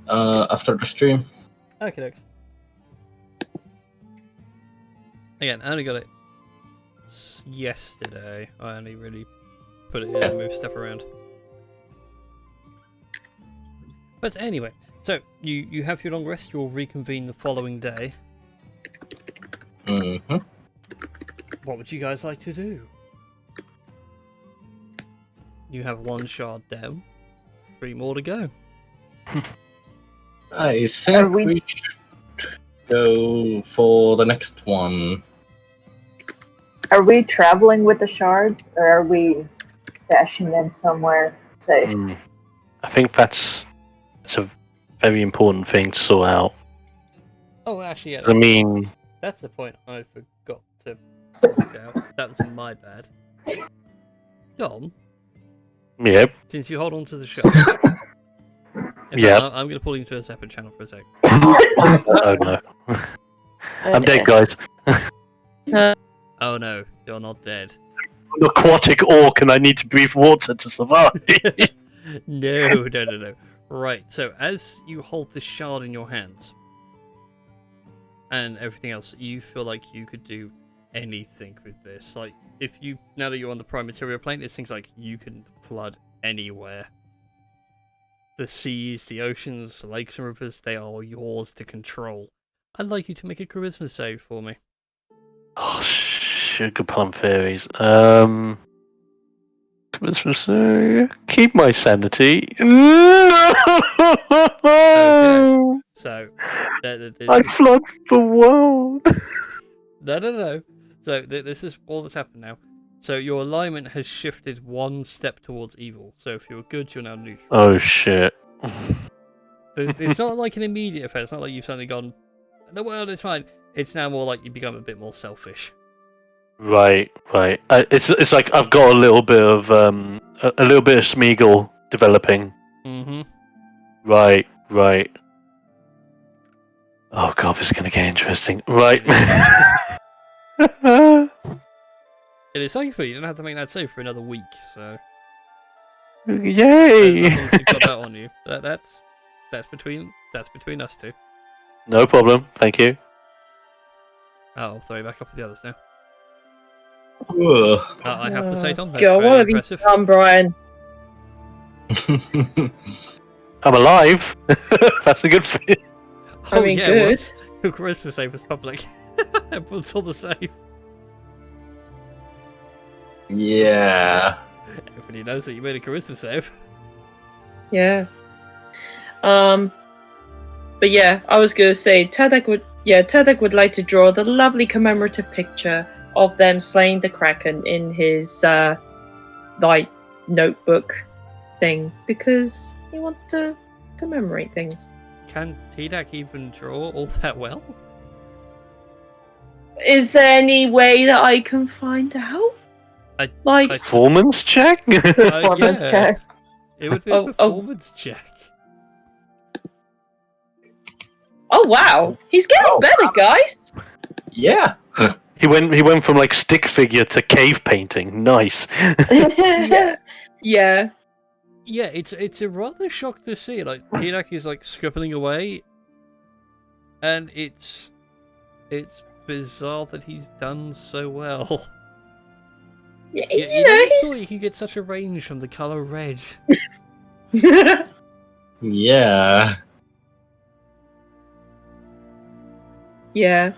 [SPEAKER 1] after the stream.
[SPEAKER 2] Okay, thanks. Again, I only got it yesterday. I only really put it in and moved stuff around. But anyway, so you have your long rest. You'll reconvene the following day.
[SPEAKER 1] Mm-hmm.
[SPEAKER 2] What would you guys like to do? You have 1 shard down, 3 more to go.
[SPEAKER 1] I think
[SPEAKER 4] we-
[SPEAKER 1] we should go for the next one.
[SPEAKER 4] Are we traveling with the shards, or are we stashing them somewhere safe?
[SPEAKER 3] I think that's a very important thing to sort out.
[SPEAKER 2] Oh, actually, yeah.
[SPEAKER 3] I mean,
[SPEAKER 2] That's the point I forgot to point out. That was my bad. Dom,
[SPEAKER 3] yep.
[SPEAKER 2] since you hold on to the show,
[SPEAKER 3] Yep.
[SPEAKER 2] I'm going to pull you into a separate channel for a sec.
[SPEAKER 3] Oh no. I'm dead, guys.
[SPEAKER 2] Oh no, you're not dead.
[SPEAKER 3] I'm an aquatic orc and I need to breathe water to survive.
[SPEAKER 2] No. Right, so as you hold this shard in your hands and everything else, you feel like you could do anything with this. Like, if you, now that you're on the prime material plane, it's things like you can flood anywhere. The seas, the oceans, the lakes and rivers, they are yours to control. I'd like you to make a charisma save for me.
[SPEAKER 3] Oh, sugar plum fairies. Charisma save. Keep my sanity. No!
[SPEAKER 2] Okay. So,
[SPEAKER 3] I flood the world.
[SPEAKER 2] No. So this is all that's happened now. So your alignment has shifted 1 step towards evil. So if you're good, you're now neutral.
[SPEAKER 3] Oh shit.
[SPEAKER 2] It's not like an immediate effect. It's not like you've suddenly gone, the world is fine. It's now more like you become a bit more selfish.
[SPEAKER 3] Right. It's like I've got a little bit of a little bit of Smeagol developing.
[SPEAKER 2] Mm-hmm.
[SPEAKER 3] Right. Oh god, this is gonna get interesting. Right.
[SPEAKER 2] It is thankfully you don't have to make that save for another week. So
[SPEAKER 3] Yay!
[SPEAKER 2] as long as you've got that on you, that's between us two.
[SPEAKER 3] No problem. Thank you.
[SPEAKER 2] Oh, sorry, back up with the others now.
[SPEAKER 1] Ugh.
[SPEAKER 2] I have to say, Tom, that's
[SPEAKER 7] God,
[SPEAKER 2] very
[SPEAKER 7] what have you
[SPEAKER 2] impressive.
[SPEAKER 7] done, Brian?
[SPEAKER 3] I'm alive. That's a good thing.
[SPEAKER 7] I mean, good.
[SPEAKER 2] Well, your charisma save was public. Everyone's all the same.
[SPEAKER 1] Yeah.
[SPEAKER 2] Everybody knows that you made a charisma save.
[SPEAKER 7] Yeah. But yeah, I was gonna say Tadek would like to draw the lovely commemorative picture of them slaying the Kraken in his like notebook thing because he wants to commemorate things.
[SPEAKER 2] Can Tidak even draw all that well?
[SPEAKER 7] Is there any way that I can find out?
[SPEAKER 3] Performance check?
[SPEAKER 4] Performance
[SPEAKER 2] Yeah.
[SPEAKER 4] check.
[SPEAKER 2] It would be a performance check.
[SPEAKER 7] Oh wow, he's getting better, guys.
[SPEAKER 1] Yeah.
[SPEAKER 3] He went from like stick figure to cave painting. Nice.
[SPEAKER 7] Yeah.
[SPEAKER 2] Yeah, it's a rather shock to see. Like Tidak is like scribbling away, and it's bizarre that he's done so well.
[SPEAKER 7] Yeah,
[SPEAKER 2] You
[SPEAKER 7] you
[SPEAKER 2] never
[SPEAKER 7] know,
[SPEAKER 2] thought you can get such a range from the color red.
[SPEAKER 7] he's
[SPEAKER 1] Yeah.
[SPEAKER 7] yeah.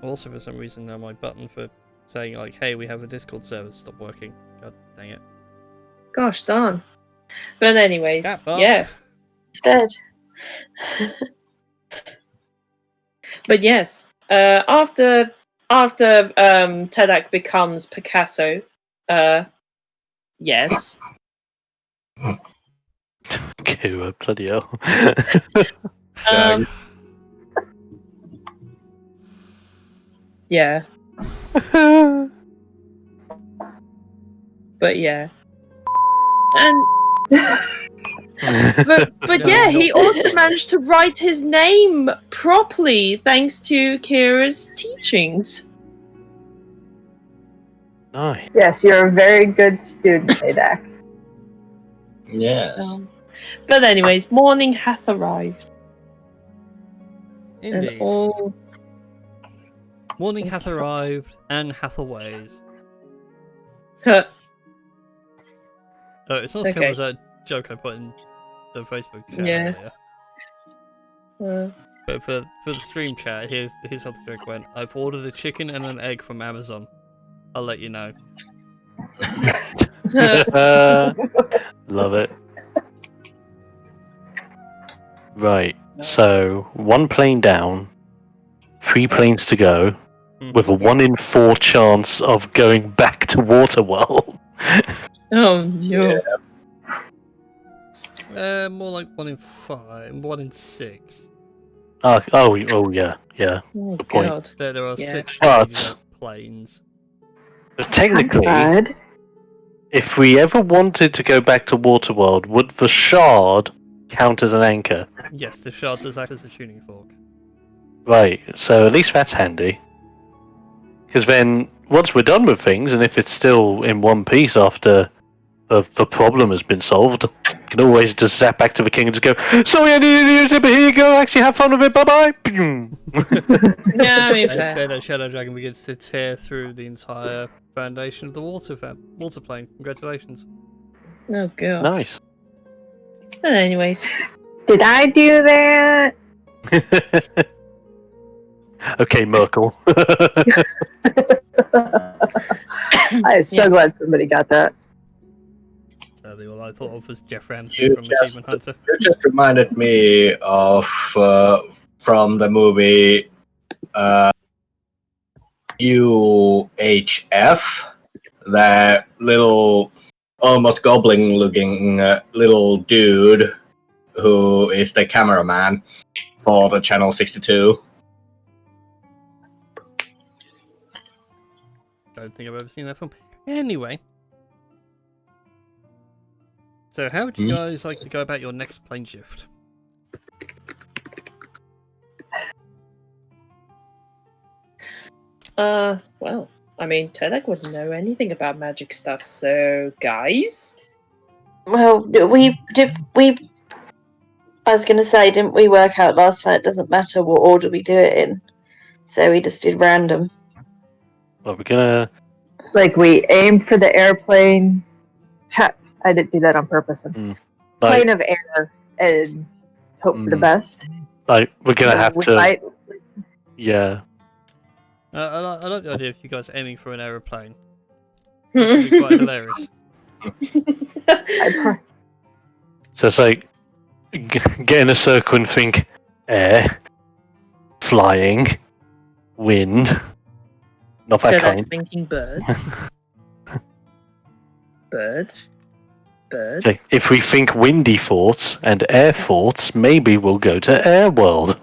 [SPEAKER 2] Also, for some reason, now my button for saying like, "Hey, we have a Discord server," stopped working. God dang it!
[SPEAKER 7] Gosh darn. But anyways,
[SPEAKER 2] Cat Bob.
[SPEAKER 7] yeah.
[SPEAKER 8] Instead.
[SPEAKER 7] But yes, after Tedak becomes Picasso, yes.
[SPEAKER 3] Kira, bloody hell.
[SPEAKER 7] Yeah. But yeah. And But yeah, he also managed to write his name properly thanks to Kira's teachings.
[SPEAKER 3] Nice.
[SPEAKER 4] Yes, you're a very good student, Adak.
[SPEAKER 1] Yes.
[SPEAKER 7] But anyways, morning hath arrived.
[SPEAKER 2] Indeed.
[SPEAKER 7] And all...
[SPEAKER 2] Morning hath arrived and hath aways.
[SPEAKER 7] Huh.
[SPEAKER 2] Oh, it's not as
[SPEAKER 7] Okay.
[SPEAKER 2] simple as that joke I put in the Facebook chat
[SPEAKER 7] Yeah.
[SPEAKER 2] earlier. But for the stream chat, here's how the joke went. I've ordered a chicken and an egg from Amazon. I'll let you know.
[SPEAKER 3] Love it. Right. So 1 plane down, 3 planes to go, with a 1 in 4 chance of going back to Waterworld.
[SPEAKER 7] Oh no.
[SPEAKER 2] More like 1 in 5, 1 in 6.
[SPEAKER 3] Oh yeah.
[SPEAKER 7] Oh
[SPEAKER 3] Good point.
[SPEAKER 7] god.
[SPEAKER 2] There are
[SPEAKER 7] Yeah.
[SPEAKER 2] 6
[SPEAKER 3] But-
[SPEAKER 2] major planes.
[SPEAKER 3] But technically,
[SPEAKER 4] God.
[SPEAKER 3] if we ever wanted to go back to Waterworld, would the shard count as an anchor?
[SPEAKER 2] Yes, the shard does act as a tuning fork.
[SPEAKER 3] Right, so at least that's handy. Because then, once we're done with things, and if it's still in one piece after the problem has been solved, you can always just zap back to the king and just go, sorry, I needed to use it, but here you go, actually have fun with it, bye-bye!
[SPEAKER 7] Yeah, I mean,
[SPEAKER 2] Instead,
[SPEAKER 7] fair.
[SPEAKER 2] a Shadow Dragon begins to tear through the entire foundation of the water plane. Congratulations.
[SPEAKER 7] Oh god.
[SPEAKER 3] Nice.
[SPEAKER 7] But anyways.
[SPEAKER 4] Did I do that?
[SPEAKER 3] Okay, Merkel.
[SPEAKER 4] I'm so
[SPEAKER 7] Yes.
[SPEAKER 4] glad somebody got that.
[SPEAKER 2] Sadly, all I thought of was Jeff Ramsey
[SPEAKER 1] You
[SPEAKER 2] from
[SPEAKER 1] just,
[SPEAKER 2] Achievement Hunter.
[SPEAKER 1] you just reminded me of from the movie UHF, that little, almost goblin-looking little dude who is the cameraman for the Channel 62.
[SPEAKER 2] Don't think I've ever seen that film. Anyway. So how would you guys like to go about your next plane shift?
[SPEAKER 7] Well, I mean, Tedek wouldn't know anything about magic stuff, so guys?
[SPEAKER 8] Well, I was going to say, didn't we work out last time it doesn't matter what order we do it in? So we just did random.
[SPEAKER 3] Well, we're gonna...
[SPEAKER 4] Like, we aimed for the airplane. I didn't do that on purpose.
[SPEAKER 3] Like,
[SPEAKER 4] Plane of air and hope for the best.
[SPEAKER 3] like, we're gonna have
[SPEAKER 4] We
[SPEAKER 3] to...
[SPEAKER 4] might-
[SPEAKER 3] Yeah.
[SPEAKER 2] I like the idea of you guys aiming for an aeroplane. It'd be quite hilarious.
[SPEAKER 3] So it's like, get in a circle and think air, flying, wind. Not that
[SPEAKER 7] Tedek's
[SPEAKER 3] kind.
[SPEAKER 7] thinking birds. Bird.
[SPEAKER 3] So if we think windy forts and air forts, maybe we'll go to Air World.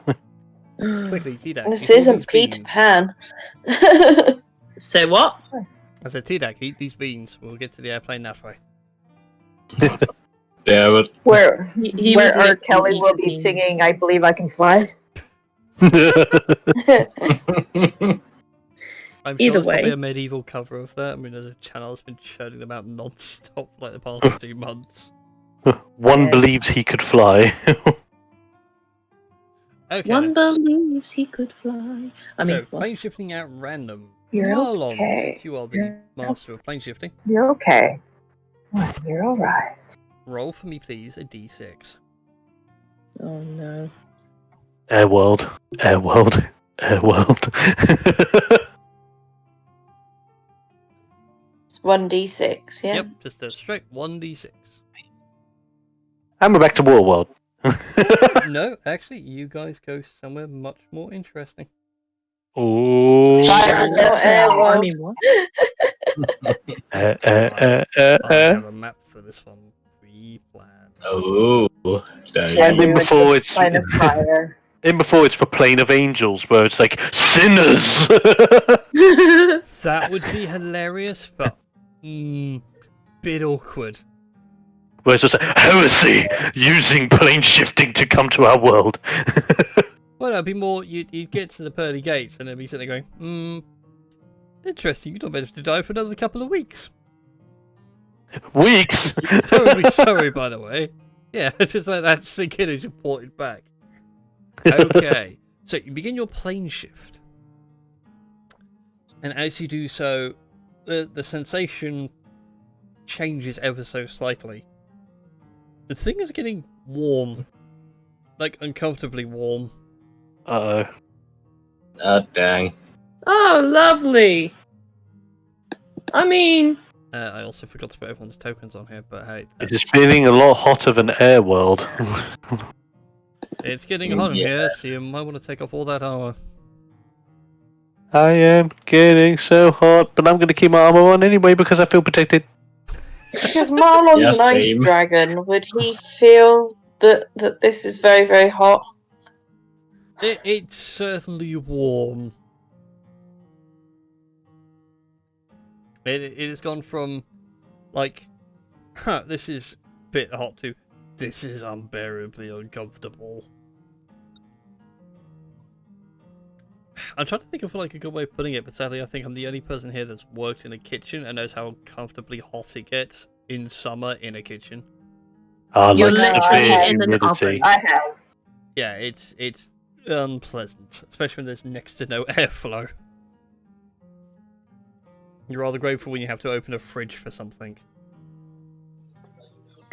[SPEAKER 2] Quickly, T-Dak.
[SPEAKER 8] This
[SPEAKER 2] eat all
[SPEAKER 8] isn't
[SPEAKER 2] these
[SPEAKER 8] Peter
[SPEAKER 2] beans.
[SPEAKER 8] Pan.
[SPEAKER 7] Say what?
[SPEAKER 2] I said, T-Dak, eat these beans. We'll get to the airplane that way.
[SPEAKER 1] Damn it.
[SPEAKER 4] Where
[SPEAKER 7] He
[SPEAKER 4] where
[SPEAKER 7] would
[SPEAKER 4] R.
[SPEAKER 7] like to
[SPEAKER 4] Kelly
[SPEAKER 7] eat
[SPEAKER 4] will be
[SPEAKER 7] beans.
[SPEAKER 4] singing I Believe I Can Fly.
[SPEAKER 2] I'm
[SPEAKER 7] Either
[SPEAKER 2] sure there's probably
[SPEAKER 7] way.
[SPEAKER 2] a medieval cover of that. I mean, there's a channel that's been churning them out non-stop for like the past 2 months.
[SPEAKER 3] One
[SPEAKER 7] Yes.
[SPEAKER 3] believes he could fly.
[SPEAKER 2] Okay.
[SPEAKER 7] One believes he could fly. I mean,
[SPEAKER 2] so,
[SPEAKER 7] what?
[SPEAKER 2] plane shifting at random.
[SPEAKER 4] You're
[SPEAKER 2] Marlon,
[SPEAKER 4] okay.
[SPEAKER 2] since you are the master of plane shifting,
[SPEAKER 4] You're okay. You're alright.
[SPEAKER 2] roll for me, please, a d6.
[SPEAKER 7] Oh no.
[SPEAKER 3] Air World, Air World, Air World.
[SPEAKER 8] It's 1d6, yeah?
[SPEAKER 2] Yep, just a straight 1d6.
[SPEAKER 3] And we're back to Waterworld.
[SPEAKER 2] No, actually, you guys go somewhere much more interesting.
[SPEAKER 3] Oh.
[SPEAKER 7] I mean, what?
[SPEAKER 2] I have a map for this one pre-planned.
[SPEAKER 1] Oh. There you
[SPEAKER 3] And
[SPEAKER 1] go.
[SPEAKER 3] then before it's
[SPEAKER 4] Line of fire.
[SPEAKER 3] then before it's the plane of angels, where it's like sinners.
[SPEAKER 2] That would be hilarious, but bit awkward.
[SPEAKER 3] Where it's just like, heresy! Using plane shifting to come to our world.
[SPEAKER 2] Well, it'd be more, you'd get to the pearly gates and it'd be sitting there going, interesting, you're not meant to die for another couple of weeks.
[SPEAKER 3] Weeks?
[SPEAKER 2] Terribly sorry, by the way. Yeah, just like that sink in as you ported back. Okay, so you begin your plane shift. And as you do so, the sensation changes ever so slightly. The thing is getting warm. Like, uncomfortably warm.
[SPEAKER 3] Uh-oh.
[SPEAKER 1] Oh, dang.
[SPEAKER 7] Oh, lovely. I mean,
[SPEAKER 2] I also forgot to put everyone's tokens on here, but hey.
[SPEAKER 3] It is feeling a lot hotter than air world.
[SPEAKER 2] It's getting hot in
[SPEAKER 1] Yeah.
[SPEAKER 2] here, so you might want to take off all that armor.
[SPEAKER 3] I am getting so hot, but I'm going to keep my armor on anyway because I feel protected.
[SPEAKER 8] Because Marlon's
[SPEAKER 1] Yeah,
[SPEAKER 8] an ice
[SPEAKER 1] same.
[SPEAKER 8] dragon, would he feel that this is very, very hot?
[SPEAKER 2] It's certainly warm. It has gone from, like, this is a bit hot to, this is unbearably uncomfortable. I'm trying to think of like a good way of putting it, but sadly I think I'm the only person here that's worked in a kitchen and knows how uncomfortably hot it gets in summer in a kitchen.
[SPEAKER 7] You're
[SPEAKER 3] Like
[SPEAKER 7] literally
[SPEAKER 3] severe
[SPEAKER 7] in an
[SPEAKER 3] humidity.
[SPEAKER 7] oven.
[SPEAKER 4] I have.
[SPEAKER 2] Yeah, it's unpleasant, especially when there's next to no airflow. You're rather grateful when you have to open a fridge for something.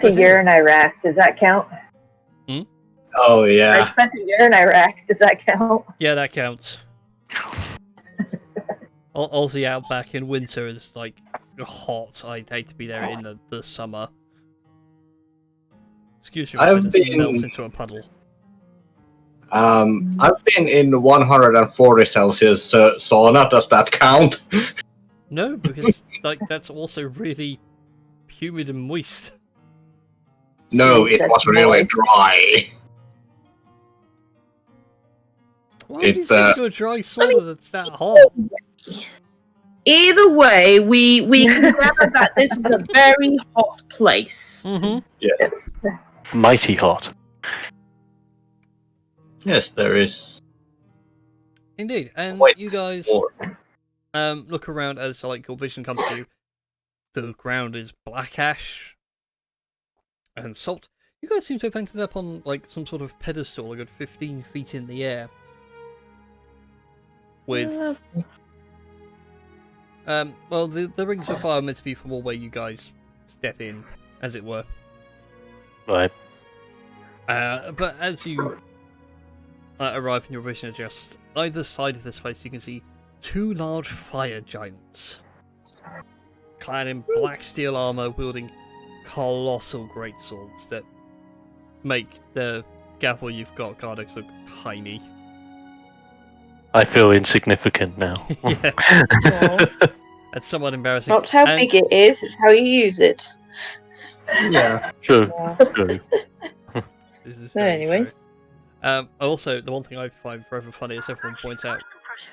[SPEAKER 4] A year in Iraq. Does that count?
[SPEAKER 1] Oh,
[SPEAKER 4] I
[SPEAKER 1] yeah.
[SPEAKER 4] spent a year in Iraq. Does that count?
[SPEAKER 2] Yeah, that counts. Aussie outback in winter is like hot. I'd hate to be there in the summer. Excuse me,
[SPEAKER 1] I've
[SPEAKER 2] if it
[SPEAKER 1] been-
[SPEAKER 2] melts into a puddle.
[SPEAKER 1] I've been in 140 Celsius sauna. Does that count?
[SPEAKER 2] No, because like that's also really humid and moist.
[SPEAKER 1] No,
[SPEAKER 4] You
[SPEAKER 1] it
[SPEAKER 4] said
[SPEAKER 1] was really
[SPEAKER 4] moist.
[SPEAKER 1] dry.
[SPEAKER 2] Why would you
[SPEAKER 1] It,
[SPEAKER 2] send to a dry sauna that's that hot?
[SPEAKER 7] Either way, we can gather that this is a very hot place.
[SPEAKER 2] Mm-hmm.
[SPEAKER 1] Yes.
[SPEAKER 3] Mighty hot.
[SPEAKER 1] Yes, there is
[SPEAKER 2] Indeed, and
[SPEAKER 1] Wait,
[SPEAKER 2] you guys
[SPEAKER 1] more.
[SPEAKER 2] look around as like your vision comes to you. The ground is black ash and salt. You guys seem to have ended up on like some sort of pedestal, a good 15 feet in the air. With well, the rings of fire are meant to be for more where you guys step in, as it were.
[SPEAKER 3] Right.
[SPEAKER 2] But as you arrive and your vision adjusts, either side of this place you can see two large fire giants, clad in black steel armor, wielding colossal greatswords that make the gavel you've got, Gardex, look tiny.
[SPEAKER 3] I feel insignificant now.
[SPEAKER 2] Yeah, that's somewhat embarrassing.
[SPEAKER 8] Not how
[SPEAKER 2] And-
[SPEAKER 8] big it is, it's how you use it.
[SPEAKER 1] Yeah.
[SPEAKER 3] True. True.
[SPEAKER 2] This is
[SPEAKER 6] So
[SPEAKER 2] very
[SPEAKER 6] anyways.
[SPEAKER 2] true. Also, the one thing I find forever funny is everyone points out,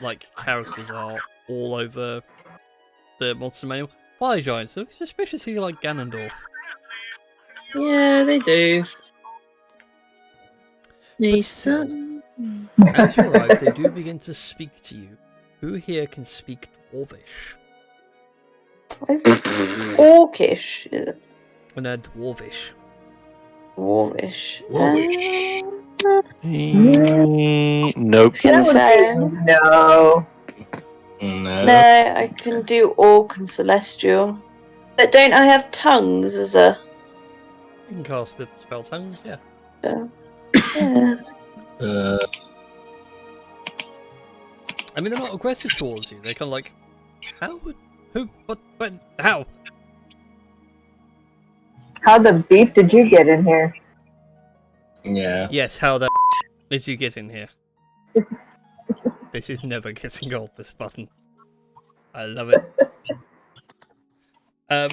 [SPEAKER 2] like, characters are all over the monster manual. Fire giants, they look suspiciously like Ganondorf.
[SPEAKER 6] Yeah, they do. They
[SPEAKER 2] But still,
[SPEAKER 6] certainly
[SPEAKER 2] as you arrive, they do begin to speak to you. Who here can speak Dwarvish?
[SPEAKER 8] Orcish, is it?
[SPEAKER 2] When they're Dwarvish.
[SPEAKER 8] Warmish.
[SPEAKER 1] Warmish.
[SPEAKER 3] Nope.
[SPEAKER 8] Can
[SPEAKER 4] That would
[SPEAKER 8] say
[SPEAKER 4] be- No.
[SPEAKER 1] No.
[SPEAKER 8] no, I can do Orc and Celestial. But don't I have tongues as a...
[SPEAKER 2] You can cast the spell tongues, yeah.
[SPEAKER 8] Yeah.
[SPEAKER 2] I mean, they're not aggressive towards you. They're kind of like, how would, who, what, when, how?
[SPEAKER 4] How the beef did you get in here?
[SPEAKER 1] Yeah.
[SPEAKER 2] Yes, how the did you get in here? This is never getting old, this button. I love it. But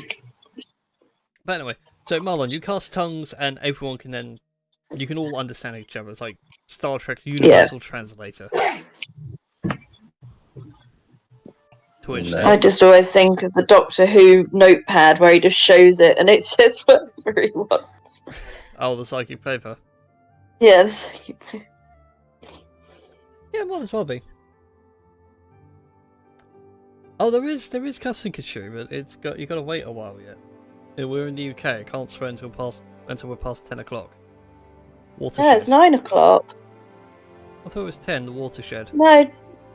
[SPEAKER 2] anyway, so Marlon, you cast tongues and everyone can then, you can all understand each other. It's like Star Trek's universal translator. To Twitch
[SPEAKER 1] No.
[SPEAKER 8] I just always think of the Doctor Who notepad where he just shows it and it says whatever he wants.
[SPEAKER 2] Oh, the psychic paper.
[SPEAKER 8] Yeah, the psychic paper.
[SPEAKER 2] Yeah, might as well be. Oh, there is Kassinkachu, but you got to wait a while yet. Yeah, we're in the UK. I can't swear until we're past 10 o'clock. Watershed.
[SPEAKER 8] No, it's 9 o'clock.
[SPEAKER 2] I thought it was 10. The watershed.
[SPEAKER 8] No,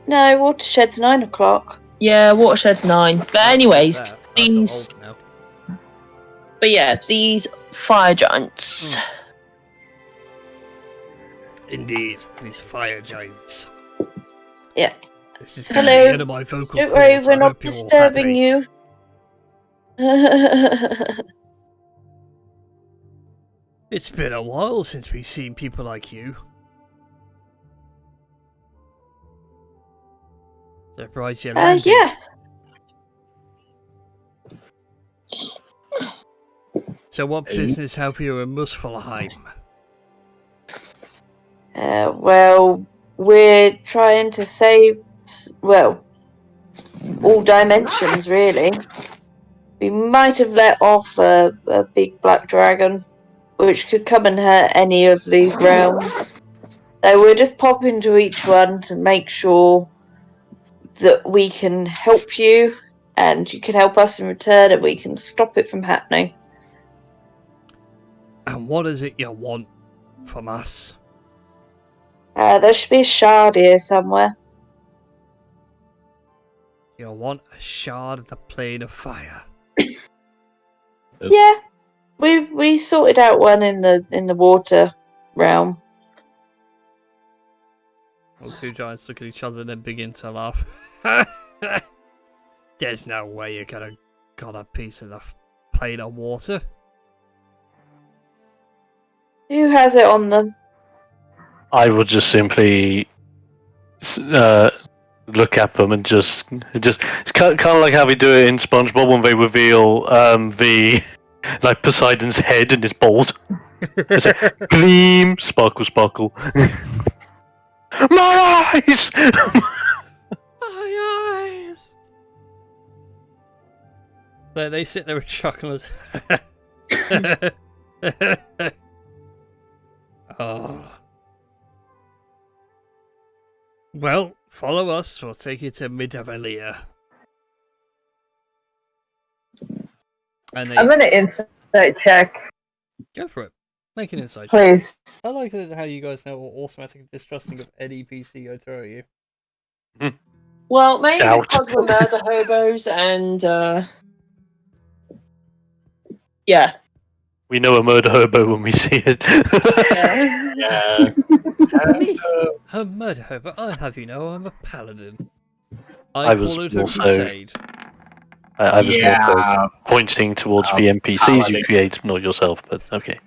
[SPEAKER 8] Watershed's 9 o'clock.
[SPEAKER 7] Yeah, Watershed's 9. But anyways,
[SPEAKER 2] That. I feel
[SPEAKER 7] these.
[SPEAKER 2] old now.
[SPEAKER 7] But yeah, these fire giants.
[SPEAKER 2] Indeed, these fire giants.
[SPEAKER 8] Yeah.
[SPEAKER 2] This is
[SPEAKER 8] Hello.
[SPEAKER 2] the end of my vocal
[SPEAKER 8] Don't worry,
[SPEAKER 2] cords.
[SPEAKER 8] we're
[SPEAKER 2] I
[SPEAKER 8] not
[SPEAKER 2] hope you're all
[SPEAKER 8] disturbing
[SPEAKER 2] happy.
[SPEAKER 8] you.
[SPEAKER 2] It's been a while since we've seen people like you. Surprised you landed.
[SPEAKER 8] Yeah.
[SPEAKER 2] So what business have you in Muspelheim?
[SPEAKER 8] Well, we're trying to save, well, all dimensions, really. We might have let off a big black dragon, which could come and hurt any of these realms. So we're just popping to each one to make sure that we can help you, and you can help us in return, and we can stop it from happening.
[SPEAKER 2] And what is it you want from us?
[SPEAKER 8] There should be a shard here somewhere.
[SPEAKER 2] You want a shard of the plane of fire.
[SPEAKER 8] Yeah, we sorted out one in the water realm.
[SPEAKER 2] The two giants look at each other and then begin to laugh. There's no way you're gonna got a piece of the plane of water.
[SPEAKER 8] Who has it on them?
[SPEAKER 3] I would just simply look at them and just it's kind of like how we do it in SpongeBob when they reveal the like Poseidon's head and his bald. It's like, gleam, sparkle, sparkle. My eyes!
[SPEAKER 2] My eyes! They sit there and chuckle as... Oh. Well, follow us. We'll take you to Midavalia. And they
[SPEAKER 4] I'm gonna insight check,
[SPEAKER 2] go for it. Make an insight check.
[SPEAKER 4] please.
[SPEAKER 2] I like how you guys know are automatically distrusting of any PC I throw at you.
[SPEAKER 7] Well, mainly
[SPEAKER 3] Doubt.
[SPEAKER 7] because we're murder hobos and yeah.
[SPEAKER 3] We know a murder hobo when we see it.
[SPEAKER 1] Yeah.
[SPEAKER 2] Me? A murder hobo? I'll have you know I'm a paladin.
[SPEAKER 3] I
[SPEAKER 2] call
[SPEAKER 3] was
[SPEAKER 2] it a
[SPEAKER 3] also-
[SPEAKER 2] crusade.
[SPEAKER 3] I was more
[SPEAKER 1] Yeah.
[SPEAKER 3] pointing towards the NPCs
[SPEAKER 1] paladin.
[SPEAKER 3] you create, not yourself, but okay.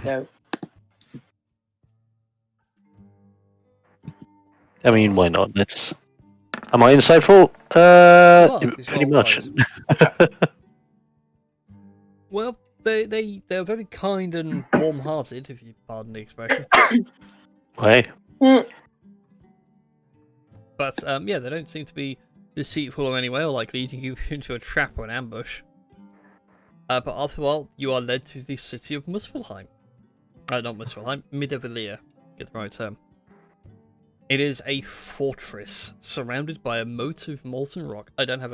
[SPEAKER 7] No.
[SPEAKER 3] I mean, why not? Let's. Am I insightful?
[SPEAKER 2] because
[SPEAKER 3] Pretty
[SPEAKER 2] you're
[SPEAKER 3] much.
[SPEAKER 2] wise. Well, they're very kind and warm-hearted, if you pardon the expression.
[SPEAKER 3] Hey,
[SPEAKER 2] But yeah, they don't seem to be deceitful or any way, or like leading you into a trap or an ambush. But after a while, you are led to the city of Muspelheim. Not Muspelheim, Midavalia. Get the right term. It is a fortress surrounded by a moat of molten rock. I don't have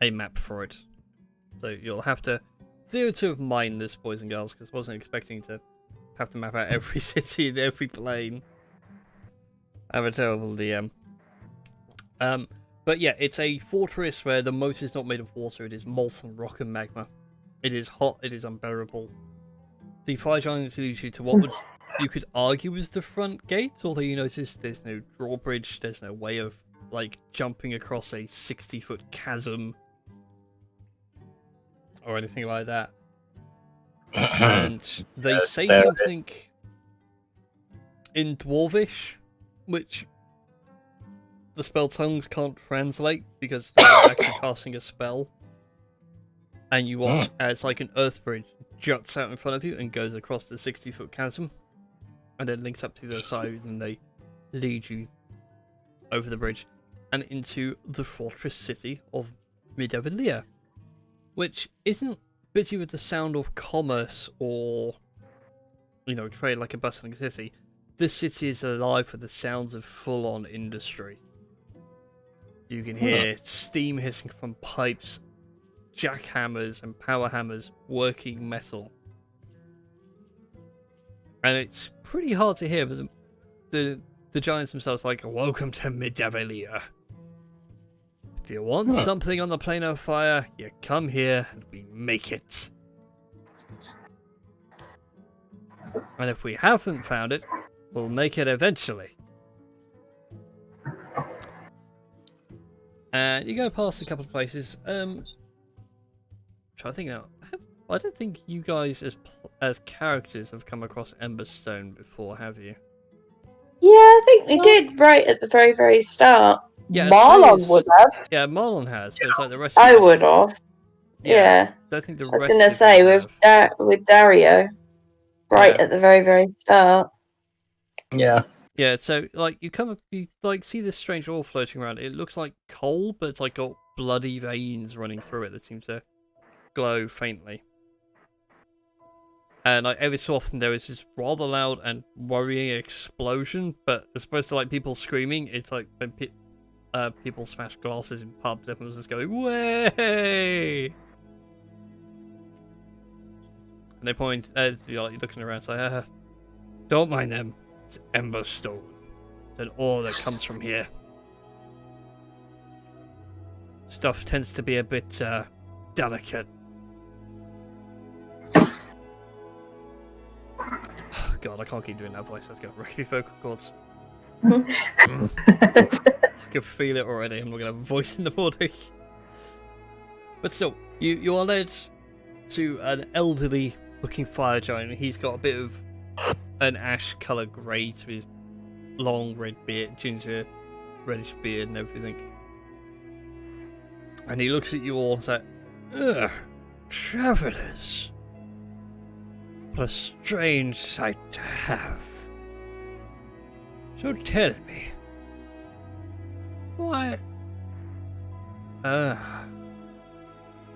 [SPEAKER 2] a map for it, so you'll have to theoretically mine this, boys and girls, because I wasn't expecting to have to map out every city and every plane. I'm a terrible DM. But yeah, it's a fortress where the moat is not made of water, it is molten rock and magma. It is hot, it is unbearable. The fire giants lead you to what would, you could argue is the front gate, although you notice there's no drawbridge, there's no way of, like, jumping across a 60-foot chasm or anything like that. And they
[SPEAKER 1] Yes,
[SPEAKER 2] say
[SPEAKER 1] there
[SPEAKER 2] something in Dwarvish, which the spell tongues can't translate because they're actually casting a spell. And you watch as like an earth bridge juts out in front of you and goes across the 60-foot chasm, and then links up to the other side, and they lead you over the bridge and into the fortress city of Midavilia, which isn't busy with the sound of commerce or, trade like a bustling city. This city is alive with the sounds of full-on industry. You can hear steam hissing from pipes, jackhammers and power hammers working metal. And it's pretty hard to hear, but the giants themselves are like, welcome to Midavilia. If you want something on the plane of fire, you come here and we make it. And if we haven't found it, we'll make it eventually. And you go past a couple of places. Try to think now. I don't think you guys as characters have come across Emberstone before, have you?
[SPEAKER 8] Yeah, I think we did right at the very, very start.
[SPEAKER 2] Yeah,
[SPEAKER 8] Marlon would have.
[SPEAKER 2] Yeah, Marlon has, but it's like the rest of
[SPEAKER 8] I
[SPEAKER 2] you
[SPEAKER 8] would have. Yeah.
[SPEAKER 2] I don't think the
[SPEAKER 8] I was
[SPEAKER 2] rest
[SPEAKER 8] gonna
[SPEAKER 2] of
[SPEAKER 8] say
[SPEAKER 2] you have.
[SPEAKER 8] with Dario, right
[SPEAKER 2] Yeah.
[SPEAKER 8] at the very, very start.
[SPEAKER 1] Yeah.
[SPEAKER 2] Yeah, so like you see this strange ore floating around. It looks like coal, but it's like got bloody veins running through it that seem to glow faintly. And like every so often there is this rather loud and worrying explosion, but as opposed to like people screaming, it's like when people smash glasses in pubs, everyone's just going, "Way!" And they point as you're looking around, say, "Don't mind them. It's Emberstone. It's an ore that comes from here. Stuff tends to be a bit delicate." God, I can't keep doing that voice. That's going to wreck me vocal cords. I can feel it already. I'm not going to have a voice in the morning. But still, you are led to an elderly-looking fire giant. He's got a bit of an ash-colour grey to his long red beard, ginger, reddish beard and everything. And he looks at you all and says, "Ugh, travellers. What a strange sight to have. So tell me, why...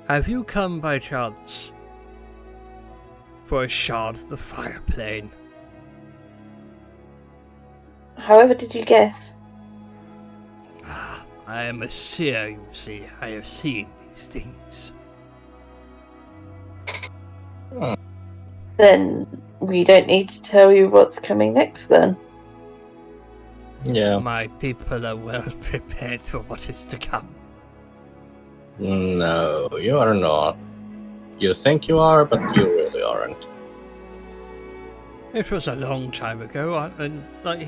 [SPEAKER 2] have you come by chance for a shard of the fire plane?"
[SPEAKER 8] However, did you guess?
[SPEAKER 2] I am a seer, you see. I have seen these things.
[SPEAKER 8] Then we don't need to tell you what's coming next, then.
[SPEAKER 1] Yeah.
[SPEAKER 2] My people are well prepared for what is to come.
[SPEAKER 1] No, you are not. You think you are, but you really aren't.
[SPEAKER 2] It was a long time ago, and like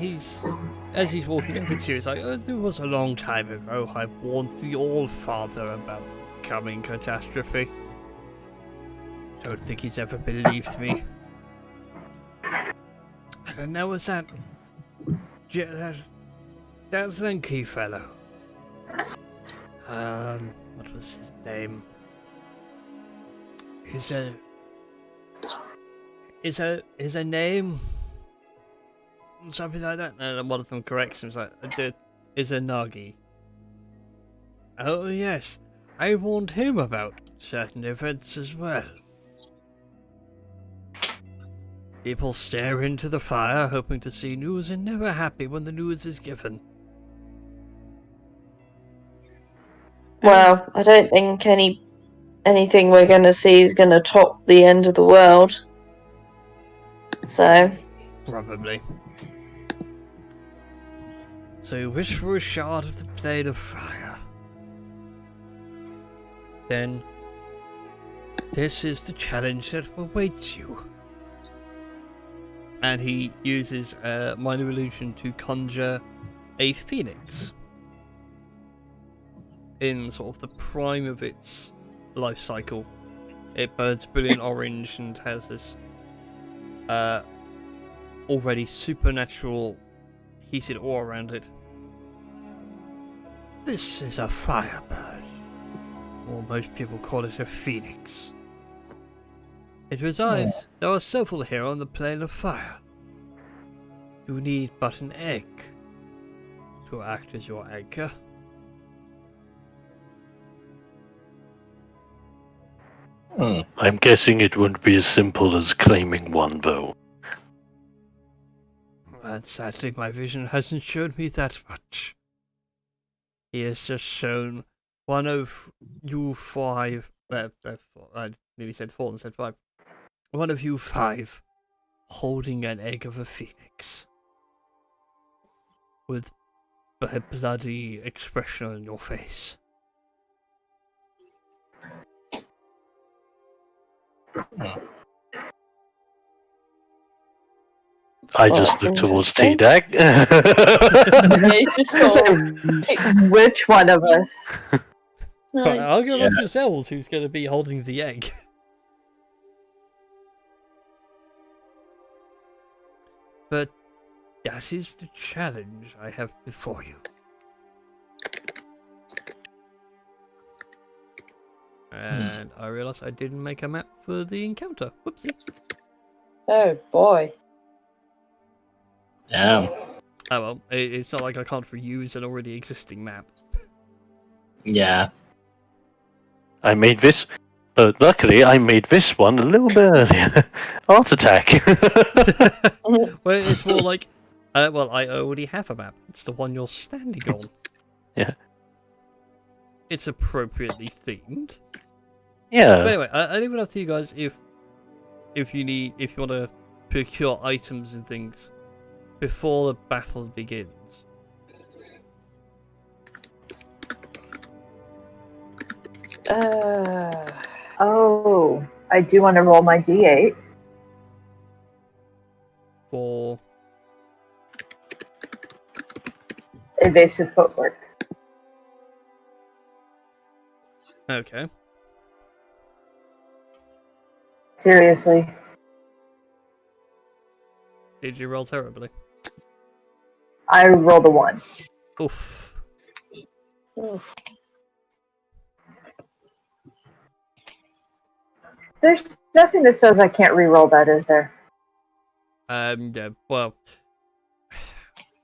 [SPEAKER 2] as he's walking over to you, he's like, "It was a long time ago. I warned the All-Father about the coming catastrophe. Don't think he's ever believed me." And there was that Zenki fellow. What was his name? Is a name something like that? And one of them corrects him. It's like, is a Nagi. Oh yes, I warned him about certain events as well. People stare into the fire, hoping to see news, and never happy when the news is given.
[SPEAKER 8] Well, I don't think anything we're going to see is going to top the end of the world. So...
[SPEAKER 2] Probably. So you wish for a shard of the plane of fire. Then this is the challenge that awaits you. And he uses a minor illusion to conjure a phoenix in sort of the prime of its life cycle. It burns brilliant orange and has this already supernatural heated ore around it. This is a firebird, or most people call it a phoenix. It resides, there are several here on the plane of fire. You need but an egg. to act as your anchor?
[SPEAKER 3] I'm guessing it wouldn't be as simple as claiming one, though.
[SPEAKER 2] And sadly, my vision hasn't shown me that much. He has just shown one of you five. I nearly said four and said five. One of you five holding an egg of a phoenix with a bloody expression on your face.
[SPEAKER 3] I
[SPEAKER 8] Well,
[SPEAKER 3] just
[SPEAKER 8] that's
[SPEAKER 3] look towards
[SPEAKER 8] interesting.
[SPEAKER 3] T-Dag.
[SPEAKER 7] Yeah, it's just sort of picks.
[SPEAKER 4] Which one of us?
[SPEAKER 2] Right,
[SPEAKER 7] Like,
[SPEAKER 2] I'll go
[SPEAKER 1] Yeah.
[SPEAKER 2] amongst yourselves who's going to be holding the egg. But that is the challenge I have before you. And I realised I didn't make a map for the encounter. Whoopsie.
[SPEAKER 7] oh boy.
[SPEAKER 1] Yeah.
[SPEAKER 2] Oh well, it's not like I can't reuse an already existing map.
[SPEAKER 1] Yeah.
[SPEAKER 3] I made this, but luckily I made this one a little bit earlier. Art Attack.
[SPEAKER 2] Well, it's more like, well, I already have a map. It's the one you're standing on.
[SPEAKER 3] Yeah.
[SPEAKER 2] It's appropriately themed.
[SPEAKER 3] Yeah.
[SPEAKER 2] But anyway, I leave it up to you guys if you want to procure items and things before the battle begins.
[SPEAKER 4] Oh, I do want to roll my d8.
[SPEAKER 2] For
[SPEAKER 4] Evasive footwork.
[SPEAKER 2] okay,
[SPEAKER 4] Seriously.
[SPEAKER 2] did you roll terribly?
[SPEAKER 4] I rolled a 1.
[SPEAKER 2] Oof.
[SPEAKER 4] There's nothing that says I can't re-roll that, is there?
[SPEAKER 2] Yeah, well,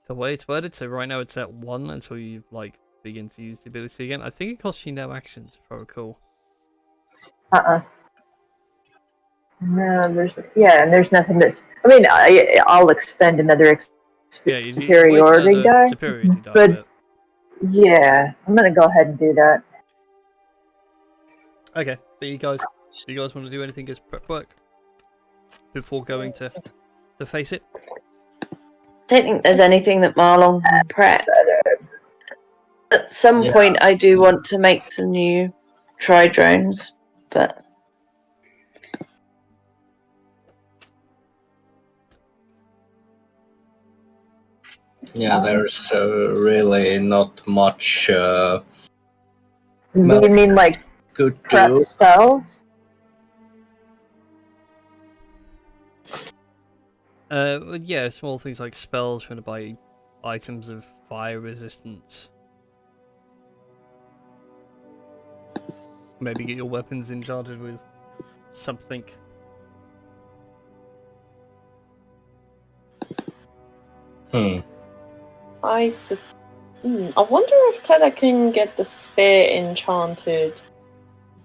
[SPEAKER 2] the way it's worded, so right now it's at 1 until you begin to use the ability again. I think it costs you no actions, if I recall.
[SPEAKER 4] No, and there's nothing that's. I mean, I'll expend another
[SPEAKER 2] Yeah, you
[SPEAKER 4] superiority
[SPEAKER 2] waste
[SPEAKER 4] die.
[SPEAKER 2] superiority die,
[SPEAKER 4] But yeah, I'm gonna go ahead and do that.
[SPEAKER 2] okay. But you guys want to do anything as prep work before going to face it?
[SPEAKER 8] Don't think there's anything that Marlon can prep. At some
[SPEAKER 1] Yeah.
[SPEAKER 8] point, I do want to make some new tri-drones, but
[SPEAKER 1] Yeah, there's really not much
[SPEAKER 4] Do you mean like
[SPEAKER 1] good
[SPEAKER 4] prep
[SPEAKER 1] do.
[SPEAKER 4] spells?
[SPEAKER 2] Well, yeah, small things like spells, trying to buy items of fire resistance. Maybe get your weapons enchanted with something.
[SPEAKER 7] I wonder if Tedda can get the spear enchanted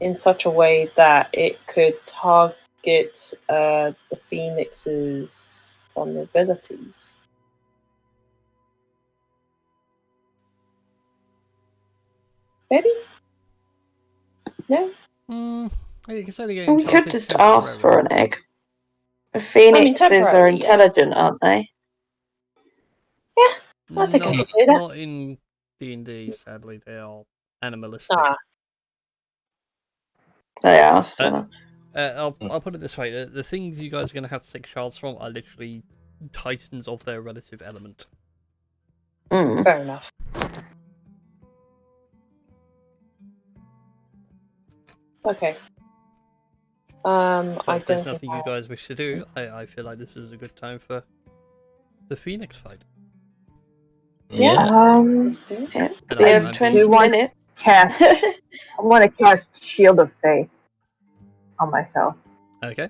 [SPEAKER 7] in such a way that it could target the phoenix's vulnerabilities. Maybe? No?
[SPEAKER 2] You can certainly get
[SPEAKER 8] we
[SPEAKER 2] enchanted
[SPEAKER 8] could just ask for an
[SPEAKER 2] temporarily.
[SPEAKER 8] egg. The phoenixes are
[SPEAKER 7] temporarily, yeah.
[SPEAKER 8] intelligent, aren't they?
[SPEAKER 7] I think I
[SPEAKER 2] Not,
[SPEAKER 7] could do that.
[SPEAKER 2] not in D&D, sadly. They are animalistic.
[SPEAKER 8] They are still.
[SPEAKER 2] I'll put it this way: the things you guys are going to have to take shards from are literally titans of their relative element.
[SPEAKER 7] Fair enough. Okay.
[SPEAKER 2] But
[SPEAKER 7] I
[SPEAKER 2] if there's
[SPEAKER 7] don't
[SPEAKER 2] nothing
[SPEAKER 7] think
[SPEAKER 2] you guys wish to do, I feel like this is a good time for the Phoenix fight.
[SPEAKER 7] Yeah.
[SPEAKER 8] Yeah,
[SPEAKER 2] And
[SPEAKER 8] we
[SPEAKER 2] I'm
[SPEAKER 8] have
[SPEAKER 2] being-
[SPEAKER 8] 20 minutes.
[SPEAKER 4] Cast. I want to cast Shield of Faith on myself.
[SPEAKER 2] Okay.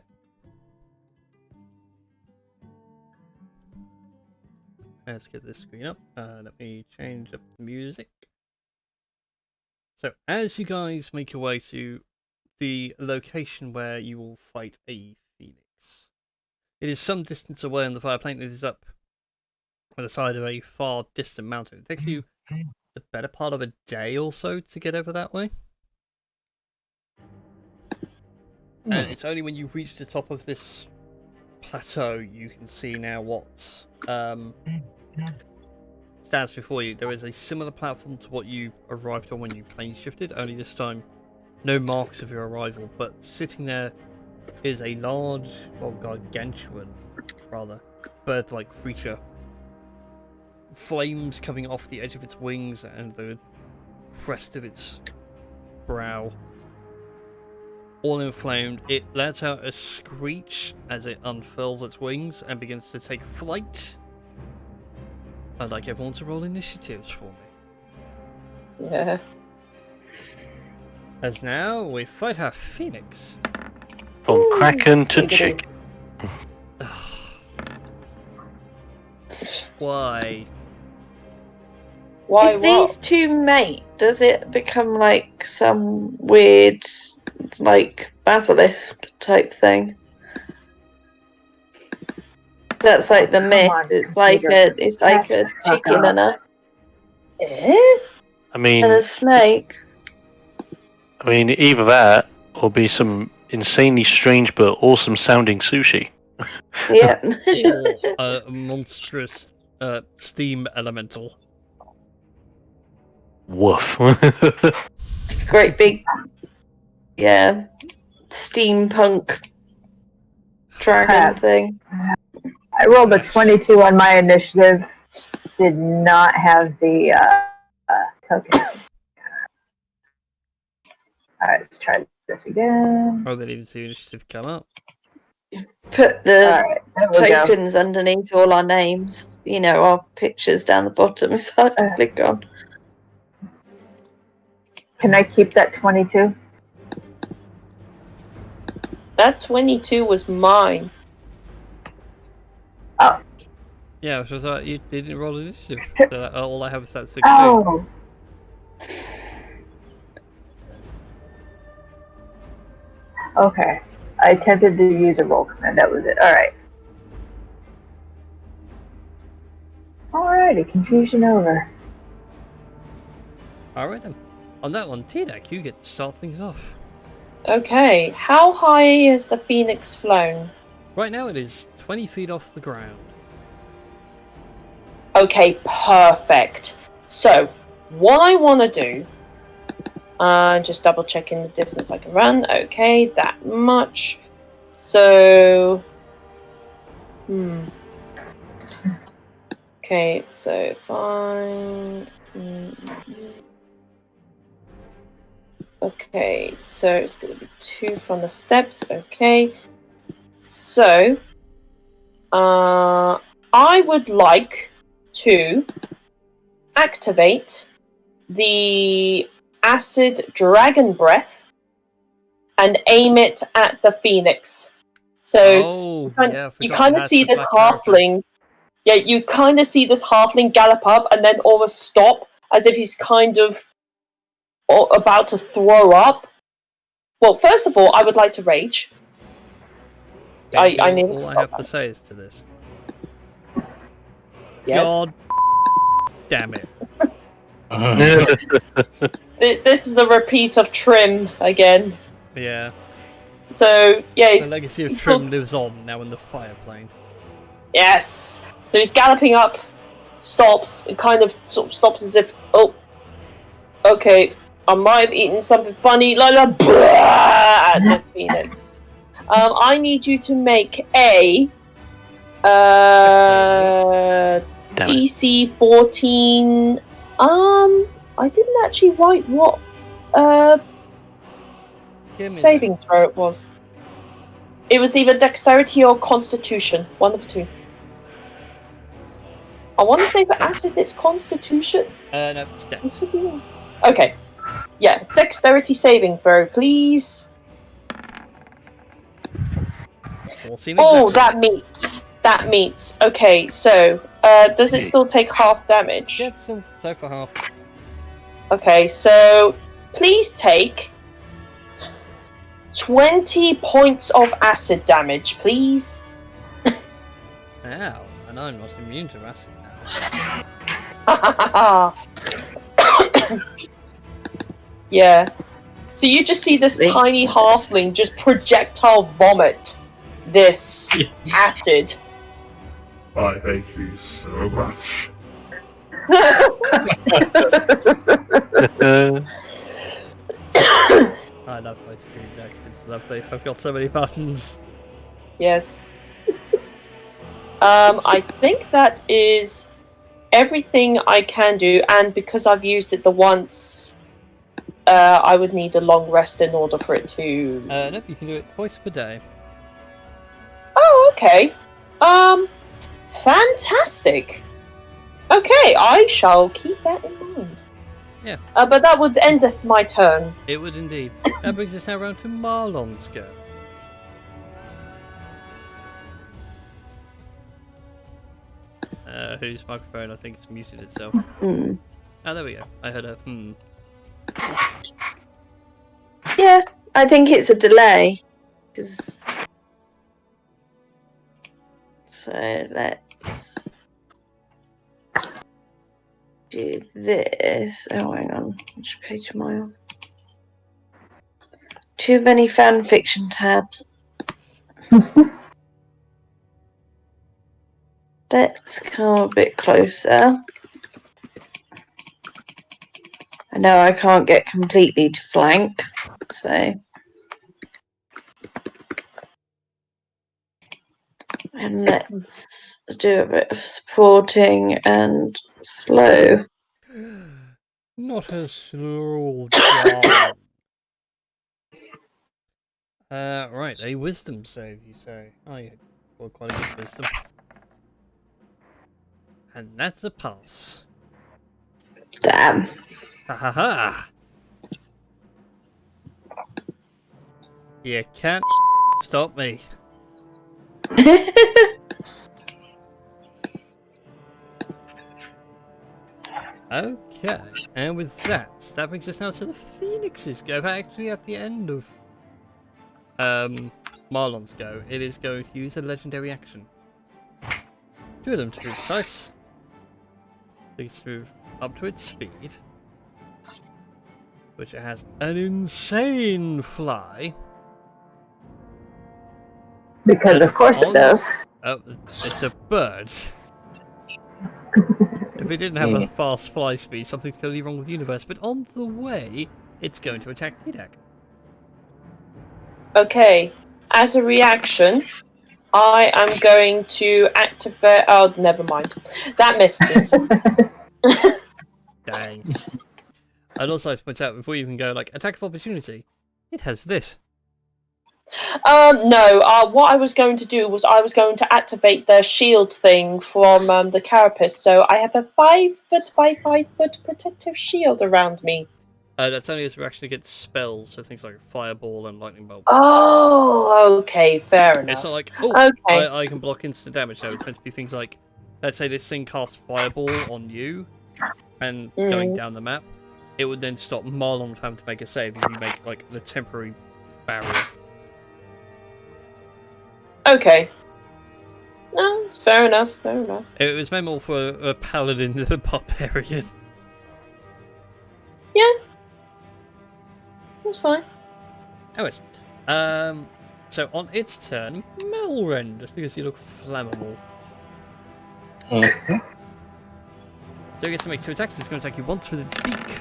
[SPEAKER 2] let's get this screen up. Let me change up the music. So, as you guys make your way to the location where you will fight a phoenix, it is some distance away on the fire plane. It is up on the side of a far distant mountain. It takes you the better part of a day or so to get over that way. And it's only when you reach the top of this plateau you can see now what stands before you. There is a similar platform to what you arrived on when you plane shifted, only this time no marks of your arrival, but sitting there is a large, or gargantuan rather, bird-like creature. Flames coming off the edge of its wings and the crest of its brow. All inflamed, it lets out a screech as it unfurls its wings and begins to take flight. I'd like everyone to roll initiatives for me.
[SPEAKER 7] Yeah.
[SPEAKER 2] As now, we fight our phoenix.
[SPEAKER 3] From Kraken to chicken.
[SPEAKER 2] Why?
[SPEAKER 7] Why
[SPEAKER 8] If these two mate, does it become like some weird, like basilisk type thing? That's like the myth.
[SPEAKER 4] on,
[SPEAKER 8] It's like a chicken and a
[SPEAKER 3] I mean,
[SPEAKER 8] and a snake.
[SPEAKER 3] either that or be some insanely strange but awesome sounding sushi.
[SPEAKER 8] Yeah.
[SPEAKER 2] Or a monstrous steam elemental.
[SPEAKER 3] Woof.
[SPEAKER 8] Great big, yeah, steampunk dragon thing.
[SPEAKER 4] I rolled a 22 on my initiative. Did not have the token. Alright, let's try this again.
[SPEAKER 2] Oh, they didn't even see initiative come up.
[SPEAKER 8] Put the
[SPEAKER 4] Alright, there we go.
[SPEAKER 8] tokens underneath all our names. You know, our pictures down the bottom. It's hard to click on.
[SPEAKER 4] Can I keep that 22?
[SPEAKER 7] That 22 was mine.
[SPEAKER 4] Oh.
[SPEAKER 2] Yeah, so I thought you didn't roll initiative. So all I have is that 16.
[SPEAKER 4] Oh. Okay. I attempted to use a roll command. That was it. Alright. Alrighty, confusion over.
[SPEAKER 2] Alright then. On that one, T-Deck, you get to start things off.
[SPEAKER 7] Okay, how high is the phoenix flown?
[SPEAKER 2] Right now it is 20 feet off the ground.
[SPEAKER 7] Okay, perfect. So, what I want to do, just double checking the distance I can run. Okay, that much. So, okay, so fine. Okay, so it's going to be 2 from the steps. Okay, so I would like to activate the acid dragon breath and aim it at the phoenix. So you kind of see this halfling. Yeah, you kind of see this halfling gallop up and then almost stop as if he's kind of about to throw up. Well, first of all, I would like to rage. I need.
[SPEAKER 2] All I have to say is to this.
[SPEAKER 7] Yes.
[SPEAKER 2] God damn it.
[SPEAKER 7] This is the repeat of Trim again.
[SPEAKER 2] Yeah.
[SPEAKER 7] So, yeah.
[SPEAKER 2] The legacy of Trim lives on now in the fire plane.
[SPEAKER 7] Yes. So he's galloping up, stops, and kind of sort of stops as if, oh, okay, I might have eaten something funny, like at this phoenix. I need you to make a DC 14. I didn't actually write what saving throw it was. It was either dexterity or constitution, one of the two. I want to say for acid it's constitution.
[SPEAKER 2] No, it's dex.
[SPEAKER 7] Okay. Yeah, dexterity saving throw, please.
[SPEAKER 2] 14
[SPEAKER 7] Oh,
[SPEAKER 2] exactly.
[SPEAKER 7] that meets. That meets. Okay, so does it still take half damage?
[SPEAKER 2] Yeah, so for half.
[SPEAKER 7] Okay, so please take 20 points of acid damage, please.
[SPEAKER 2] Ow, and I'm not immune to acid now.
[SPEAKER 7] Yeah. So you just see this tiny halfling just projectile vomit this acid.
[SPEAKER 5] I hate you so much.
[SPEAKER 2] I love my Steam Deck, it's lovely. I've got so many buttons.
[SPEAKER 7] Yes. I think that is everything I can do, and because I've used it the once, I would need a long rest in order for it to...
[SPEAKER 2] Nope, you can do it twice per day.
[SPEAKER 7] Oh, okay. Fantastic. Okay, I shall keep that in mind.
[SPEAKER 2] Yeah.
[SPEAKER 7] But that would endeth my turn.
[SPEAKER 2] It would indeed. That brings us now round to Marlon's go. Whose microphone I think has muted itself.
[SPEAKER 8] Hmm.
[SPEAKER 2] Oh, there we go. I heard a
[SPEAKER 8] Yeah, I think it's a delay. So let's do this. Oh, hang on. Which page am I on? Too many fan fiction tabs. Let's come a bit closer. I know I can't get completely to flank, so. And let's do a bit of supporting and slow.
[SPEAKER 2] Not as slow down. Right, a wisdom save, you say. Oh, yeah. Well, quite a good wisdom. And that's a pass.
[SPEAKER 8] Damn.
[SPEAKER 2] Ha ha ha! You can't stop me. Okay, and with that brings us now to the Phoenix's go. Actually, at the end of Marlon's go, it is going to use a legendary action. Two of them to be precise. Please move up to its speed, which it has an insane fly.
[SPEAKER 4] Because of course it does.
[SPEAKER 2] Oh, it's a bird. If it didn't have a fast fly speed, something's totally wrong with the universe. But on the way, it's going to attack Kidak.
[SPEAKER 7] Okay, as a reaction, I am going to activate... Oh, never mind. That misses.
[SPEAKER 2] Dang. I'd also like to point out, before you even go, like, attack of opportunity, it has this.
[SPEAKER 7] No, what I was going to do was I was going to activate the shield thing from the carapace, so I have a 5 foot by 5 foot protective shield around me.
[SPEAKER 2] That's only as a reaction against spells, so things like Fireball and Lightning Bolt.
[SPEAKER 7] Oh, okay, fair enough.
[SPEAKER 2] It's not like, oh,
[SPEAKER 7] okay.
[SPEAKER 2] I can block instant damage, so it's meant to be things like, let's say this thing casts Fireball on you, and going down the map, it would then stop Marlon from having to make a save if you make, like, the temporary barrier.
[SPEAKER 7] Okay. No, it's fair enough, fair enough.
[SPEAKER 2] It was meant more for a paladin than a barbarian.
[SPEAKER 7] Yeah. That's fine.
[SPEAKER 2] Anyways, so on its turn, Melren, just because you look flammable.
[SPEAKER 1] Mm-hmm.
[SPEAKER 2] So it gets to make 2 attacks. It's going to attack you once with its beak.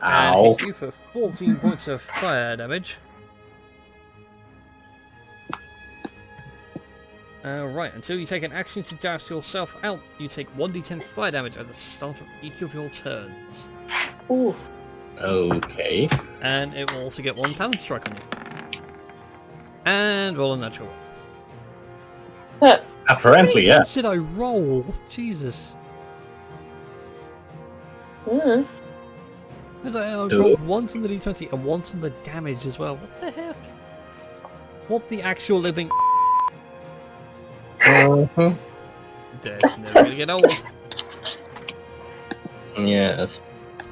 [SPEAKER 1] Ow.
[SPEAKER 2] And hit you for 14 points of fire damage. Right, until you take an action to douse yourself out, you take 1d10 fire damage at the start of each of your turns.
[SPEAKER 7] Ooh.
[SPEAKER 1] Okay.
[SPEAKER 2] And it will also get 1 talent strike on you. And roll a natural.
[SPEAKER 1] Apparently, yeah.
[SPEAKER 2] What did I roll? Jesus.
[SPEAKER 7] Mm.
[SPEAKER 2] I rolled once on the d20 and once on the damage as well. What the heck? What the actual living?
[SPEAKER 1] Mhm.
[SPEAKER 2] That's never gonna get old.
[SPEAKER 1] Yes.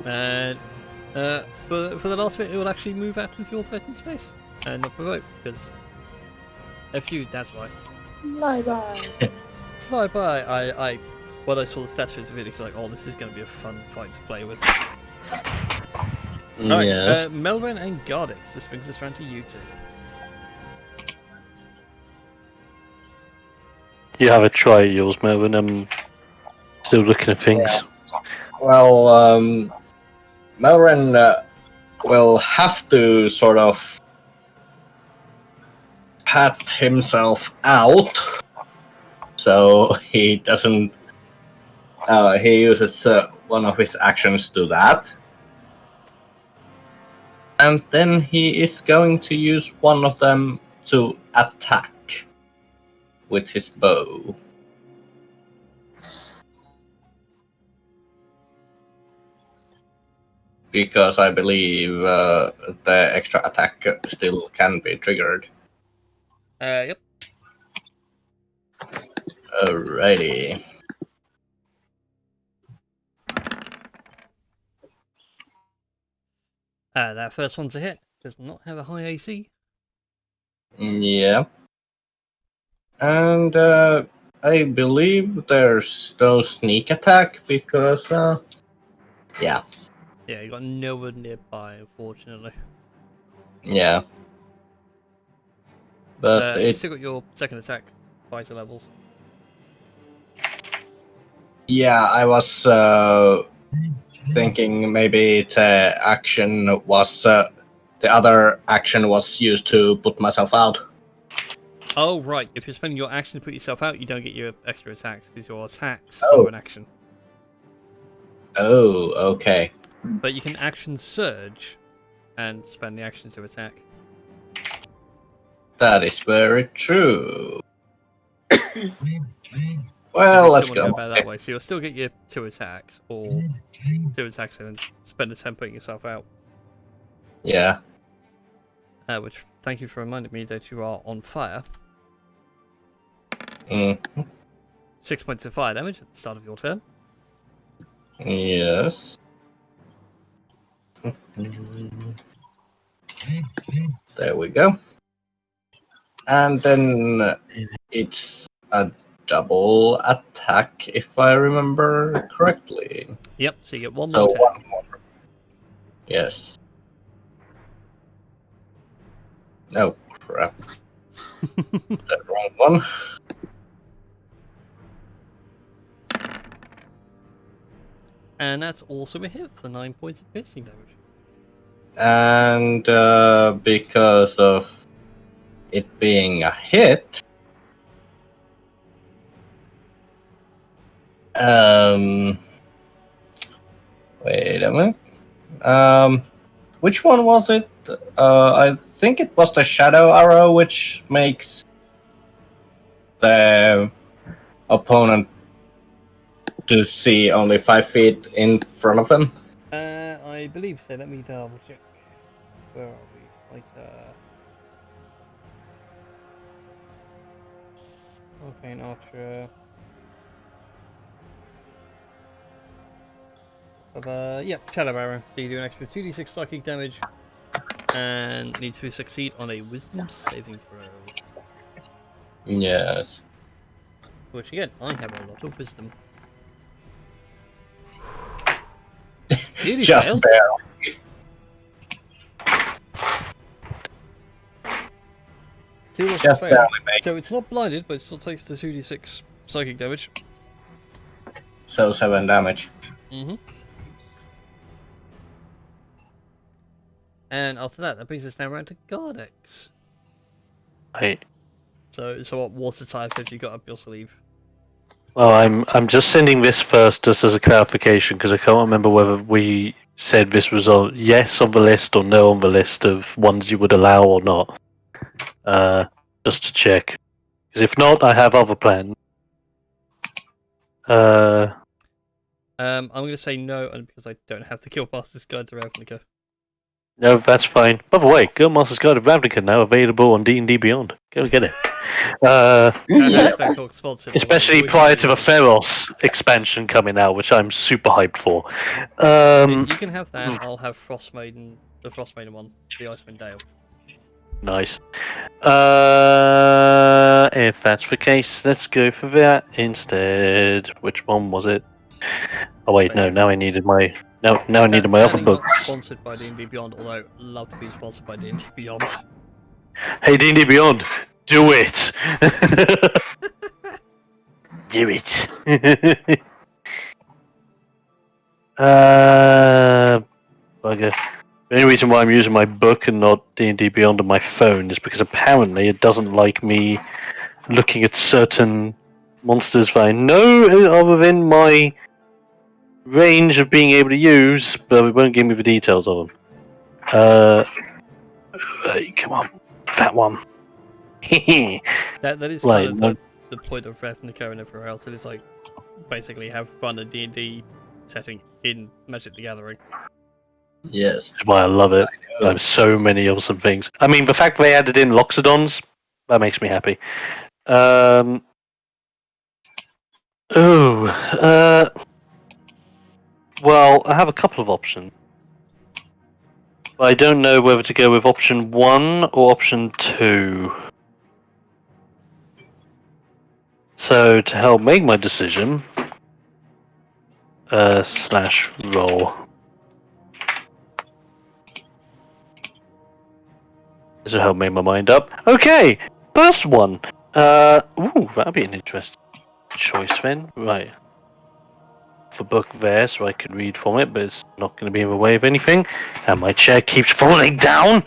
[SPEAKER 2] And for the last bit, it will actually move out of your threatened space and not provoke because FU. That's why.
[SPEAKER 7] Bye bye.
[SPEAKER 2] Fly by. When I saw the stats for it, it's like, oh, this is going to be a fun fight to play with. Alright,
[SPEAKER 1] Yes.
[SPEAKER 2] Melvin and Gardix. This brings us round to you two.
[SPEAKER 3] You have a try at yours, Melvin. I'm still looking at things.
[SPEAKER 1] Well, Melren will have to sort of pat himself out, so he doesn't. He uses one of his actions to that, and then he is going to use one of them to attack with his bow. Because I believe the extra attack still can be triggered.
[SPEAKER 2] Yep.
[SPEAKER 1] Alrighty.
[SPEAKER 2] That first one's a hit. Does not have a high AC.
[SPEAKER 1] Yeah. And I believe there's no sneak attack because, yeah.
[SPEAKER 2] Yeah, you got no one nearby, unfortunately.
[SPEAKER 1] Yeah. But
[SPEAKER 2] You
[SPEAKER 1] it,
[SPEAKER 2] still got your second attack, fighter levels.
[SPEAKER 1] yeah, I was thinking maybe the action was, the other action was used to put myself out.
[SPEAKER 2] Oh, right. If you're spending your action to put yourself out, you don't get your extra attacks because your attacks
[SPEAKER 1] Oh.
[SPEAKER 2] are an action.
[SPEAKER 1] Oh, okay.
[SPEAKER 2] But you can action surge and spend the action to attack.
[SPEAKER 1] That is very true.
[SPEAKER 2] So
[SPEAKER 1] Well,
[SPEAKER 2] if you
[SPEAKER 1] let's
[SPEAKER 2] still want to
[SPEAKER 1] go.
[SPEAKER 2] go about that way. So you'll still get your 2 attacks, or 2 attacks and then spend a 10 putting yourself out.
[SPEAKER 1] Yeah.
[SPEAKER 2] Which, thank you for reminding me that you are on fire.
[SPEAKER 1] Mm,
[SPEAKER 2] 6 points of fire damage at the start of your turn.
[SPEAKER 1] yes. There we go. And then it's a double attack, if I remember correctly.
[SPEAKER 2] Yep, so you get one
[SPEAKER 1] So
[SPEAKER 2] more attack.
[SPEAKER 1] one more. Yes. Oh, crap. The wrong one.
[SPEAKER 2] And that's also a hit for 9 points of piercing damage.
[SPEAKER 1] And because of it being a hit, wait a minute. Which one was it? I think it was the shadow arrow, which makes the opponent to see only 5 feet in front of them.
[SPEAKER 2] I believe so. Let me double check. Where are we? Okay, an archer. Yep, shadow arrow. So you do an extra 2d6 psychic damage, and need to succeed on a wisdom saving throw.
[SPEAKER 1] Yes.
[SPEAKER 2] Which again, I have a lot of wisdom. Nearly
[SPEAKER 1] Just
[SPEAKER 2] failed.
[SPEAKER 1] barely. Just
[SPEAKER 2] Fail.
[SPEAKER 1] barely make.
[SPEAKER 2] So it's not blinded, but it still takes the 2d6 psychic damage.
[SPEAKER 1] So 7 damage.
[SPEAKER 2] Mm-hmm. And after that, that brings us now around to Gardex.
[SPEAKER 3] Right.
[SPEAKER 2] So what water type have you got up your sleeve?
[SPEAKER 3] Well, I'm just sending this first just as a clarification because I can't remember whether we said this was a yes on the list or no on the list of ones you would allow or not. Just to check. Because if not, I have other plans.
[SPEAKER 2] I'm going to say no, and because I don't have the kill past this guide to Ravnica.
[SPEAKER 3] No, that's fine. By the way, Go Master's Guide of Ravnica now available on D&D Beyond. Go get it.
[SPEAKER 2] Hashtag not sponsored. although
[SPEAKER 3] Especially
[SPEAKER 2] would
[SPEAKER 3] prior
[SPEAKER 2] you
[SPEAKER 3] to the
[SPEAKER 2] like-
[SPEAKER 3] Feros expansion coming out, which I'm super hyped for.
[SPEAKER 2] You can have that. I'll have Frost Maiden, the Frost Maiden one, the Icewind Dale.
[SPEAKER 3] Nice. If that's the case, let's go for that instead. Which one was it? Oh wait,
[SPEAKER 2] But
[SPEAKER 3] no.
[SPEAKER 2] yeah.
[SPEAKER 3] Now I needed my now I needed my other
[SPEAKER 2] Sadly
[SPEAKER 3] book.
[SPEAKER 2] not sponsored by D&D Beyond, although love to be sponsored by D&D Beyond.
[SPEAKER 3] Hey D&D Beyond, do it. Do it. Bugger. The only reason why I'm using my book and not D&D Beyond on my phone is because apparently it doesn't like me looking at certain monsters that I know are within my range of being able to use, but it won't give me the details of them. Come on, that one.
[SPEAKER 2] That is
[SPEAKER 3] Right,
[SPEAKER 2] kind of the point of Ravnica and everywhere else. It is like basically have fun at D&D setting in Magic the Gathering.
[SPEAKER 1] Yes.
[SPEAKER 3] That's why I love it. I have so many awesome things. I mean, the fact they added in Loxodons, that makes me happy. Well, I have a couple of options. But I don't know whether to go with option 1 or option 2. So, to help make my decision, slash roll. This will help make my mind up. Okay, first one. Ooh, that'd be an interesting choice then. Right. The book there, so I could read from it, but it's not going to be in the way of anything. And my chair keeps falling down.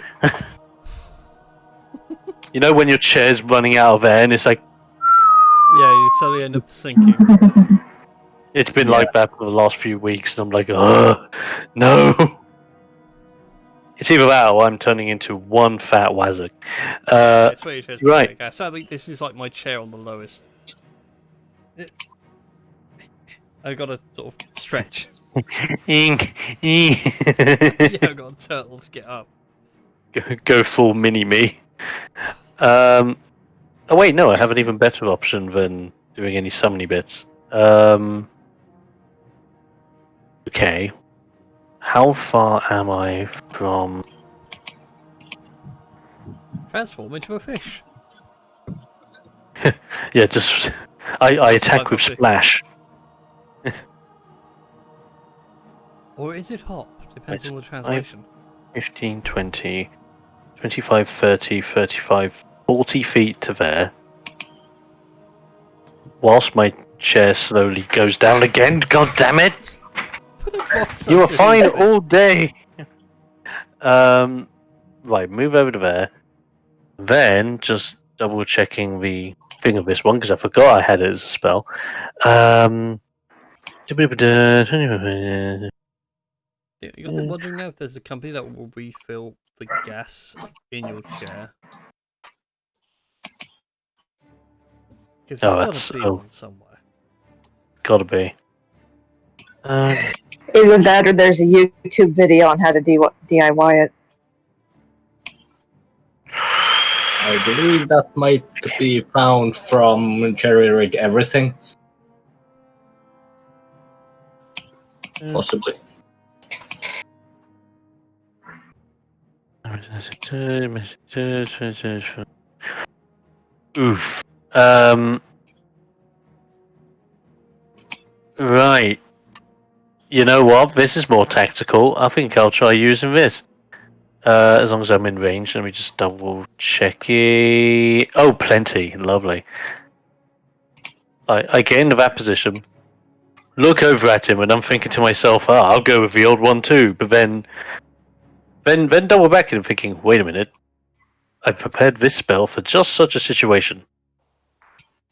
[SPEAKER 3] You know when your chair's running out of air, and it's like
[SPEAKER 2] Yeah, you suddenly end up sinking.
[SPEAKER 3] it's been like that for the last few weeks, and I'm like, no. It's either that or I'm turning into one fat wazzock.
[SPEAKER 2] It's where your chair's
[SPEAKER 3] right.
[SPEAKER 2] pathetic. Sadly, this is like my chair on the lowest. I gotta sort of stretch. Yeah, I got a turtle to get up.
[SPEAKER 3] Go full mini me. Oh wait, no, I have an even better option than doing any summony bits. Okay. How far am I from...
[SPEAKER 2] Transform into a fish.
[SPEAKER 3] Yeah, just... I attack with
[SPEAKER 2] 550.
[SPEAKER 3] splash.
[SPEAKER 2] Or is it hop? Depends on the translation.
[SPEAKER 3] 15, 20, 25, 30, 35, 40 feet to there. Whilst my chair slowly goes down again. God damn it!
[SPEAKER 2] Put a box
[SPEAKER 3] You were fine
[SPEAKER 2] underneath it.
[SPEAKER 3] all day! Right, move over to there. Then, just double checking the thing of this one, because I forgot I had it as a spell.
[SPEAKER 2] Yeah, you got me wondering now if there's a company that will refill the gas in your chair. Because there's got to be one somewhere.
[SPEAKER 3] Gotta be.
[SPEAKER 4] Either that or there's a YouTube video on how to DIY it.
[SPEAKER 1] I believe that might be found from Jerry Rig Everything. Possibly.
[SPEAKER 3] Oof. Right. You know what? This is more tactical. I think I'll try using this. As long as I'm in range. Let me just double check it. Oh, plenty. Lovely. I get into that position. Look over at him, and I'm thinking to myself, I'll go with the old one too. But then double back and thinking, wait a minute. I prepared this spell for just such a situation.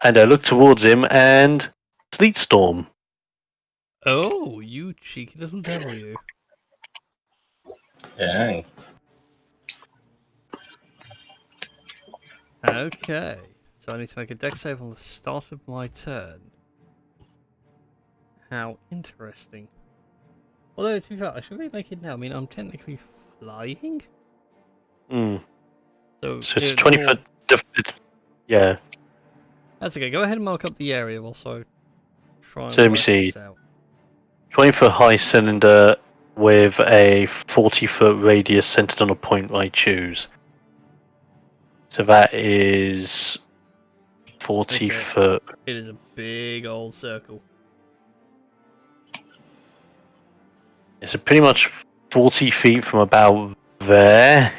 [SPEAKER 3] And I look towards him, and Sleet Storm.
[SPEAKER 2] Oh, you cheeky little devil, you.
[SPEAKER 1] Yeah.
[SPEAKER 2] Okay. So I need to make a dex save on the start of my turn. How interesting. Although, to be fair, I should really make it now. I mean, I'm technically flying.
[SPEAKER 3] Hmm.
[SPEAKER 2] So
[SPEAKER 3] So it's
[SPEAKER 2] the
[SPEAKER 3] 20
[SPEAKER 2] more-
[SPEAKER 3] foot. Yeah.
[SPEAKER 2] That's okay. Go ahead and mark up the area whilst I try
[SPEAKER 3] So
[SPEAKER 2] and
[SPEAKER 3] let me
[SPEAKER 2] work
[SPEAKER 3] see.
[SPEAKER 2] this out.
[SPEAKER 3] 20-foot high cylinder with a 40-foot radius centered on a point I choose. So that is 40
[SPEAKER 2] That's it.
[SPEAKER 3] foot.
[SPEAKER 2] It is a big old circle.
[SPEAKER 3] It's pretty much 40 feet from about there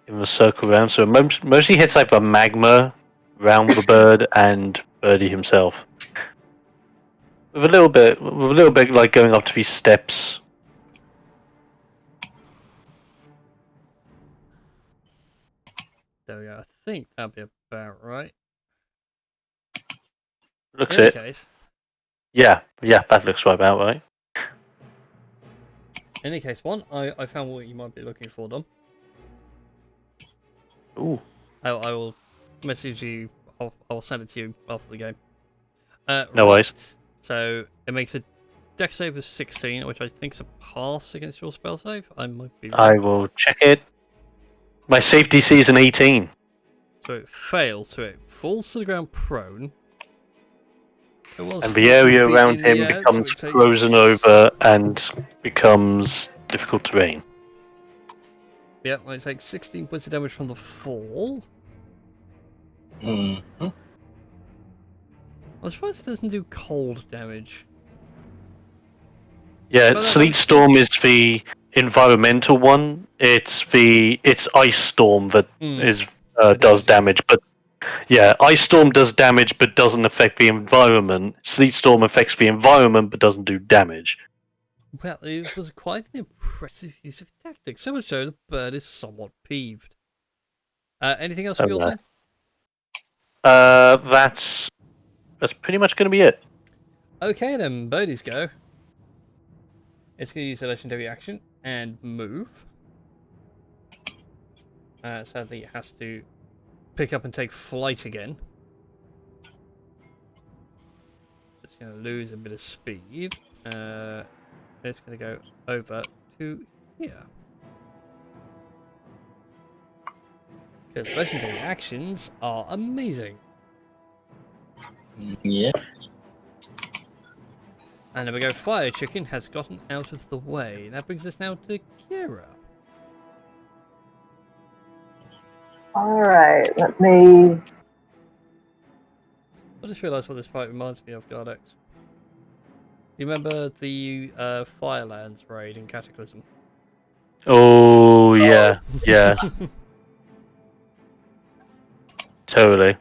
[SPEAKER 3] in the circle round. So it mostly hits like the magma around the bird and Birdie himself. With a little bit like going up to these steps.
[SPEAKER 2] There we go. I think that'd be about right.
[SPEAKER 3] Looks
[SPEAKER 2] In any
[SPEAKER 3] it.
[SPEAKER 2] case,
[SPEAKER 3] Yeah, that looks right about right.
[SPEAKER 2] one, I found what you might be looking for, Dom.
[SPEAKER 3] Ooh.
[SPEAKER 2] I will message you. I'll send it to you after the game.
[SPEAKER 3] No worries.
[SPEAKER 2] So it makes a dex save of 16, which I think's a pass against your spell save. I might be
[SPEAKER 3] I
[SPEAKER 2] wrong.
[SPEAKER 3] will check it. My save DC is an 18.
[SPEAKER 2] So it fails, so it falls to the ground prone. It was
[SPEAKER 3] And the
[SPEAKER 2] 40
[SPEAKER 3] area
[SPEAKER 2] feet
[SPEAKER 3] around
[SPEAKER 2] in the
[SPEAKER 3] him
[SPEAKER 2] air,
[SPEAKER 3] becomes
[SPEAKER 2] so it takes...
[SPEAKER 3] frozen over and becomes difficult terrain.
[SPEAKER 2] Yeah, well, it takes 16 points of damage from the fall.
[SPEAKER 1] Mm-hmm.
[SPEAKER 2] I'm surprised it doesn't do cold damage.
[SPEAKER 3] Yeah,
[SPEAKER 2] But
[SPEAKER 3] Sleet Storm is the environmental one. It's Ice Storm that is does damage, but yeah, Ice Storm does damage but doesn't affect the environment. Sleet Storm affects the environment but doesn't do damage.
[SPEAKER 2] Well, it was quite an impressive use of tactics, so much so the bird is somewhat peeved. Anything else from your
[SPEAKER 3] Okay.
[SPEAKER 2] turn?
[SPEAKER 3] That's pretty much going to be it.
[SPEAKER 2] Okay then, birdies go. It's going to use a legendary action and move. Sadly, it has to pick up and take flight again. It's going to lose a bit of speed. It's going to go over to here. Because legendary actions are amazing.
[SPEAKER 1] Yeah.
[SPEAKER 2] And there we go, Fire Chicken has gotten out of the way. That brings us now to Kira.
[SPEAKER 4] Alright, let me.
[SPEAKER 2] I just realised what this fight reminds me of, Gardex. You remember the Firelands raid in Cataclysm?
[SPEAKER 3] Oh yeah, yeah, totally.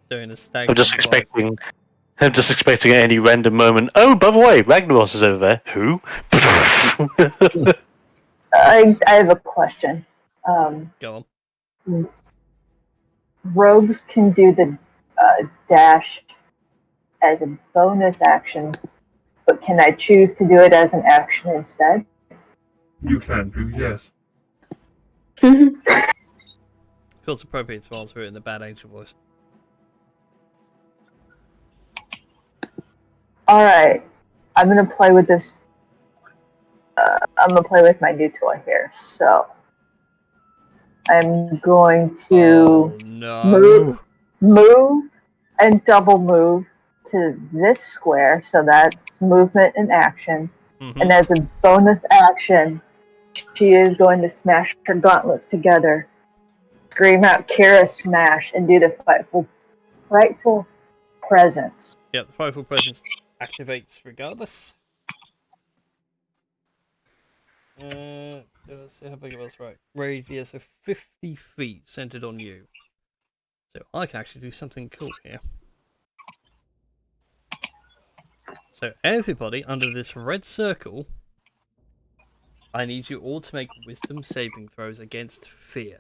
[SPEAKER 2] Doing a stag
[SPEAKER 3] I'm just
[SPEAKER 2] hunt fight.
[SPEAKER 3] expecting at any random moment. Oh, by the way, Ragnaros is over there. Who?
[SPEAKER 4] I have a question.
[SPEAKER 2] Go on.
[SPEAKER 4] Rogues can do the dash as a bonus action, but can I choose to do it as an action instead?
[SPEAKER 5] You can do, yes.
[SPEAKER 2] Feels appropriate to answer it in the Bad Angel voice.
[SPEAKER 4] Alright, I'm gonna play with this. I'm gonna play with my new toy here. So I'm going to
[SPEAKER 2] Oh no!
[SPEAKER 4] move and double move to this square. So that's movement and action.
[SPEAKER 2] Mm-hmm.
[SPEAKER 4] And as a bonus action, she is going to smash her gauntlets together, scream out Kira smash, and do the frightful presence.
[SPEAKER 2] Yep, the frightful presence activates regardless. Let's see how big it was. Right, radius of 50 feet centered on you. So I can actually do something cool here. So everybody under this red circle, I need you all to make wisdom saving throws against fear.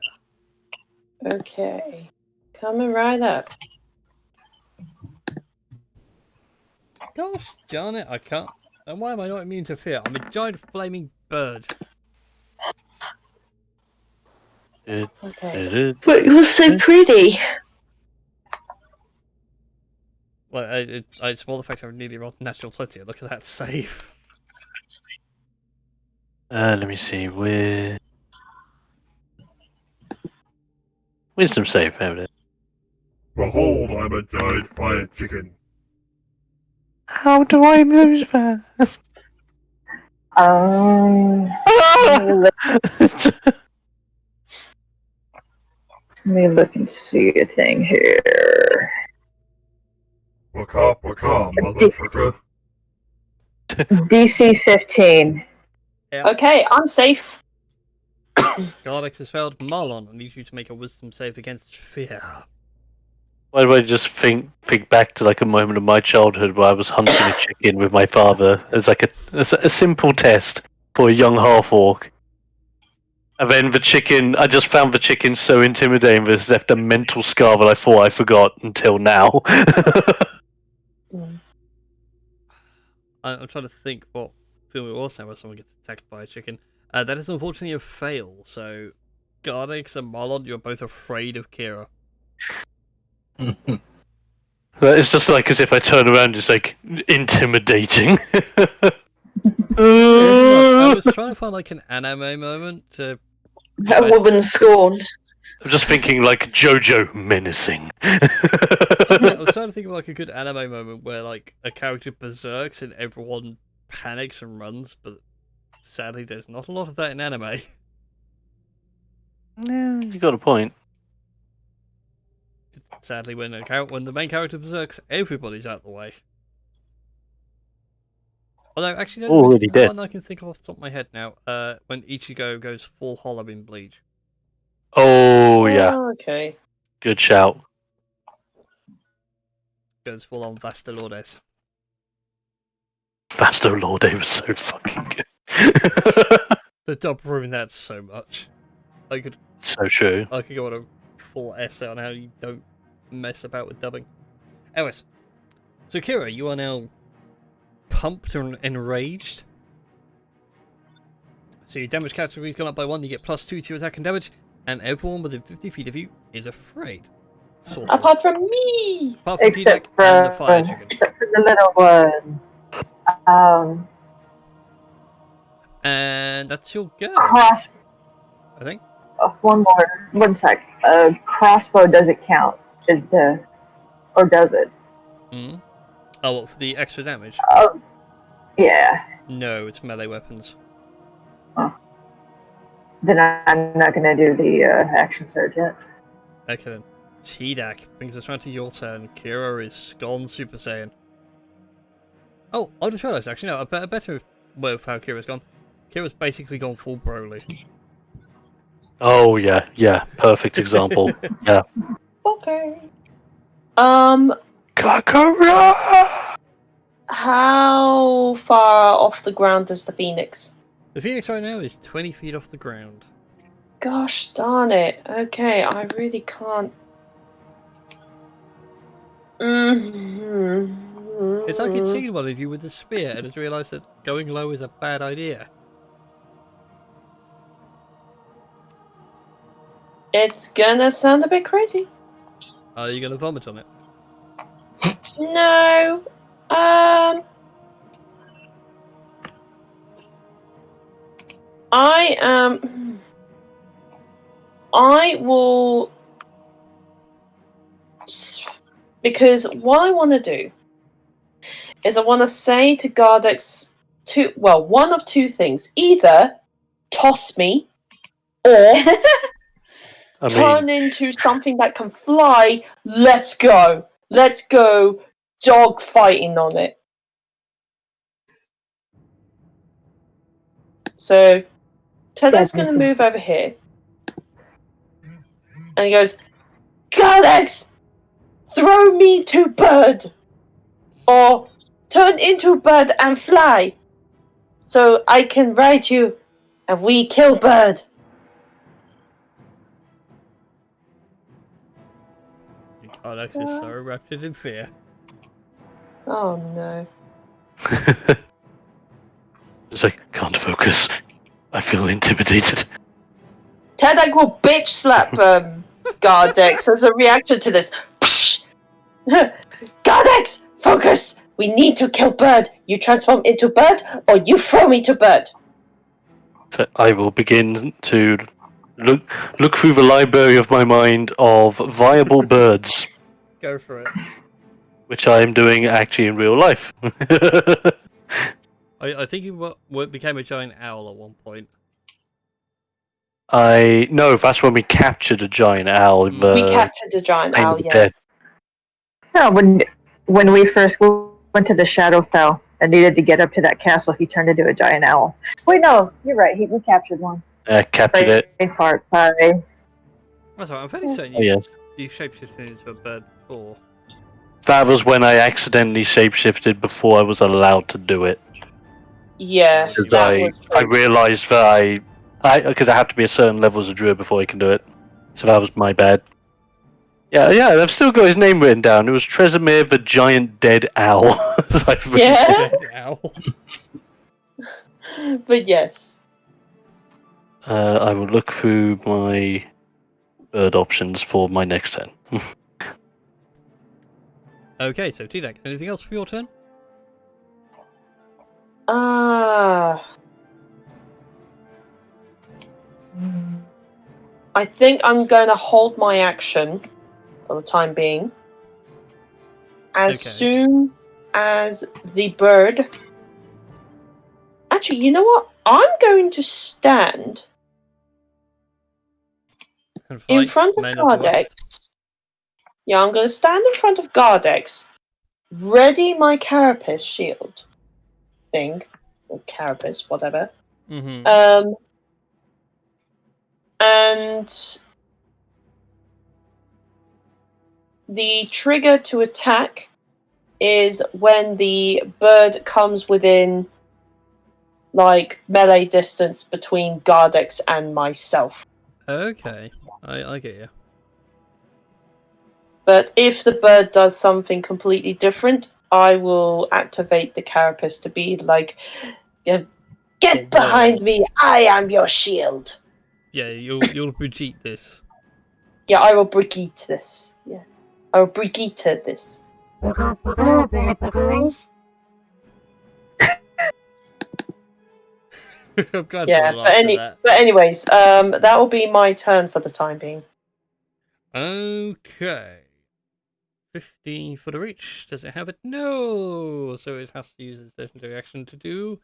[SPEAKER 7] Okay. Coming right up.
[SPEAKER 2] Gosh darn it, I can't. And why am I not immune to fear? I'm a giant flaming bird.
[SPEAKER 7] Okay.
[SPEAKER 8] But you're so pretty.
[SPEAKER 2] Well, it's more the fact I nearly rolled natural 20. Look at that save.
[SPEAKER 3] Let me see. With Wisdom save, there it is.
[SPEAKER 5] Behold, I'm a giant fire chicken.
[SPEAKER 3] How do I lose that?
[SPEAKER 4] Let me look and see a thing here.
[SPEAKER 5] Waka, motherfucker.
[SPEAKER 4] DC 15.
[SPEAKER 7] Okay, I'm safe.
[SPEAKER 2] Gardex has failed. Marlon, I need you to make a wisdom save against fear.
[SPEAKER 3] Why do I just think back to like a moment of my childhood where I was hunting a chicken with my father as like a simple test for a young half-orc. And then I just found the chicken so intimidating that it's left a mental scar that I thought I forgot until now.
[SPEAKER 2] I'm trying to think what film it was now where someone gets attacked by a chicken. That is unfortunately a fail, so Gardex and Marlon, you're both afraid of Kira.
[SPEAKER 3] It's just like as if I turn around, it's like intimidating.
[SPEAKER 2] I was trying to find like an anime moment to...
[SPEAKER 8] That woman scorned.
[SPEAKER 3] I'm just thinking like JoJo menacing.
[SPEAKER 2] I was trying to think of like a good anime moment where like a character berserks and everyone panics and runs, but sadly there's not a lot of that in anime.
[SPEAKER 3] Yeah, you got a point.
[SPEAKER 2] Sadly, when the main character berserks, everybody's out the way. Although, actually, no,
[SPEAKER 3] Already
[SPEAKER 2] there's
[SPEAKER 3] dead.
[SPEAKER 2] one I can think of off the top of my head now. When Ichigo goes full hollow in Bleach.
[SPEAKER 3] Oh yeah,
[SPEAKER 7] Okay.
[SPEAKER 3] good shout.
[SPEAKER 2] Goes full on Vastalordes.
[SPEAKER 3] Vasto Lorde was so fucking good.
[SPEAKER 2] The dub ruined that so much. I could
[SPEAKER 3] So true.
[SPEAKER 2] go on a full essay on how you don't mess about with dubbing. Anyways, so Kira, you are now pumped and enraged. So your damage category's gone up by 1, you get +2 to your attack and damage, and everyone within 50 feet of you is afraid. Sort of.
[SPEAKER 7] Apart from me!
[SPEAKER 2] Apart from
[SPEAKER 4] Except
[SPEAKER 2] T-Deck and the fire chicken.
[SPEAKER 4] except for the little one.
[SPEAKER 2] And that's your go,
[SPEAKER 4] Cross.
[SPEAKER 2] I think.
[SPEAKER 4] One sec. Crossbow doesn't count. Or does it?
[SPEAKER 2] Mm. Oh, what, for the extra damage?
[SPEAKER 4] Oh, yeah.
[SPEAKER 2] No, it's melee weapons.
[SPEAKER 4] Then I'm not gonna do the action surge yet.
[SPEAKER 2] Okay then. T-Deck brings us round to your turn. Kira is gone Super Saiyan. Oh, I just realised actually, no, a better way of how Kira's gone. Kira's basically gone full Broly.
[SPEAKER 3] Oh yeah, perfect example. Yeah.
[SPEAKER 7] Okay.
[SPEAKER 3] Kakara!
[SPEAKER 7] How far off the ground is the Phoenix?
[SPEAKER 2] The Phoenix right now is 20 feet off the ground.
[SPEAKER 7] Gosh darn it. Okay, I really can't.
[SPEAKER 2] It's like it's seen one of you with the spear and has realised that going low is a bad idea.
[SPEAKER 7] It's gonna sound a bit crazy.
[SPEAKER 2] Are you going to vomit on it?
[SPEAKER 7] No. I will. Because what I want to do is I want to say to Gardex one of two things. Either toss me or turn into something that can fly. Let's go dog fighting on it. So Ted's going to move over here. And he goes, Gardex, throw me to bird. Or turn into bird and fly. So I can ride you and we kill bird.
[SPEAKER 2] Gardex is so wrapped in fear.
[SPEAKER 7] Oh no.
[SPEAKER 3] It's like, can't focus. I feel intimidated.
[SPEAKER 7] Tedek will bitch slap Gardex as a reaction to this. Gardex, focus! We need to kill bird. You transform into bird or you throw me to bird.
[SPEAKER 3] So I will begin to look through the library of my mind of viable birds,
[SPEAKER 2] Go for it.
[SPEAKER 3] which I am doing actually in real life.
[SPEAKER 2] I think you became a giant owl at one point.
[SPEAKER 3] No, that's when we captured a giant owl.
[SPEAKER 2] Mm.
[SPEAKER 7] We captured a giant
[SPEAKER 3] Plain
[SPEAKER 7] owl,
[SPEAKER 3] of the
[SPEAKER 7] yeah.
[SPEAKER 3] Dead.
[SPEAKER 4] No, when we first went to the Shadowfell and needed to get up to that castle, he turned into a giant owl. Wait, no, you're right. We captured one.
[SPEAKER 3] Captured it.
[SPEAKER 4] Brain fart. Sorry.
[SPEAKER 2] That's right. I'm fairly certain
[SPEAKER 3] Oh, yes.
[SPEAKER 2] you shapeshifted into a bird before.
[SPEAKER 3] That was when I accidentally shapeshifted before I was allowed to do it.
[SPEAKER 7] Yeah,
[SPEAKER 3] Because
[SPEAKER 7] that was
[SPEAKER 3] I
[SPEAKER 7] true.
[SPEAKER 3] realised that because I have to be a certain level as a druid before I can do it. So that was my bad. Yeah, I've still got his name written down. It was Tresemir the Giant Dead Owl.
[SPEAKER 7] Yeah,
[SPEAKER 2] Dead owl.
[SPEAKER 7] but yes.
[SPEAKER 3] I will look through my bird options for my next turn.
[SPEAKER 2] Okay, so T-Deck, anything else for your turn?
[SPEAKER 7] I think I'm going to hold my action for the time being. As
[SPEAKER 2] Okay.
[SPEAKER 7] soon as the bird. Actually, you know what? I'm going to stand
[SPEAKER 2] And
[SPEAKER 7] in
[SPEAKER 2] fight
[SPEAKER 7] front of
[SPEAKER 2] men of the West.
[SPEAKER 7] Gardex. Yeah, I'm going to stand in front of Gardex, ready my carapace shield thing, or carapace, whatever.
[SPEAKER 2] Mm-hmm.
[SPEAKER 7] And the trigger to attack is when the bird comes within, like, melee distance between Gardex and myself.
[SPEAKER 2] Okay, I get you.
[SPEAKER 7] But if the bird does something completely different, I will activate the carapace to be like, get
[SPEAKER 2] The
[SPEAKER 7] behind
[SPEAKER 2] wall.
[SPEAKER 7] me, I am your shield.
[SPEAKER 2] Yeah, you'll Brigitte this.
[SPEAKER 7] Yeah, I will Brigitte this. Yeah, I will Brigitte this.
[SPEAKER 2] I'm glad
[SPEAKER 7] Yeah,
[SPEAKER 2] someone laughed at that.
[SPEAKER 7] but anyways, that will be my turn for the time being.
[SPEAKER 2] Okay. 15 for the reach. Does it have it? No! So it has to use its legendary action to do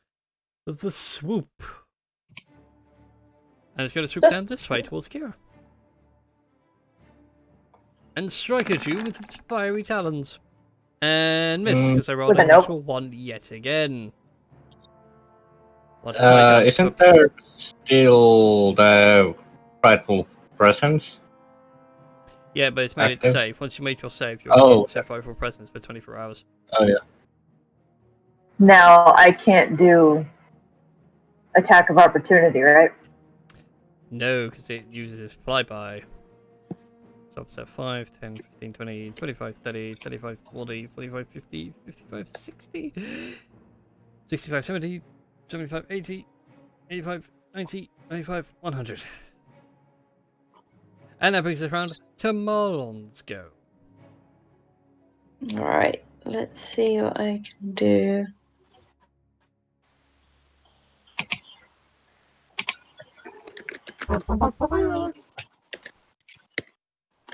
[SPEAKER 2] the swoop. And it's going to swoop down this way towards Kira. And strike at you with its fiery talons. And miss, because I rolled
[SPEAKER 4] With
[SPEAKER 2] a
[SPEAKER 4] a nope.
[SPEAKER 2] natural one yet again. Let's try
[SPEAKER 1] Isn't there still the frightful presence?
[SPEAKER 2] Yeah, but it's made it
[SPEAKER 1] active?
[SPEAKER 2] safe. Once you make your save, you're
[SPEAKER 1] Oh,
[SPEAKER 2] in survival presence for 24 hours.
[SPEAKER 1] Oh yeah.
[SPEAKER 4] Now I can't do attack of opportunity, right?
[SPEAKER 2] No, because it uses flyby. So it's at 5, 10, 15, 20, 25, 30, 35, 40, 45, 50, 55, 60, 65, 70, 75, 80, 85, 90, 95, 100. And that brings us around to Marlon's go.
[SPEAKER 8] Alright, let's see what I can do.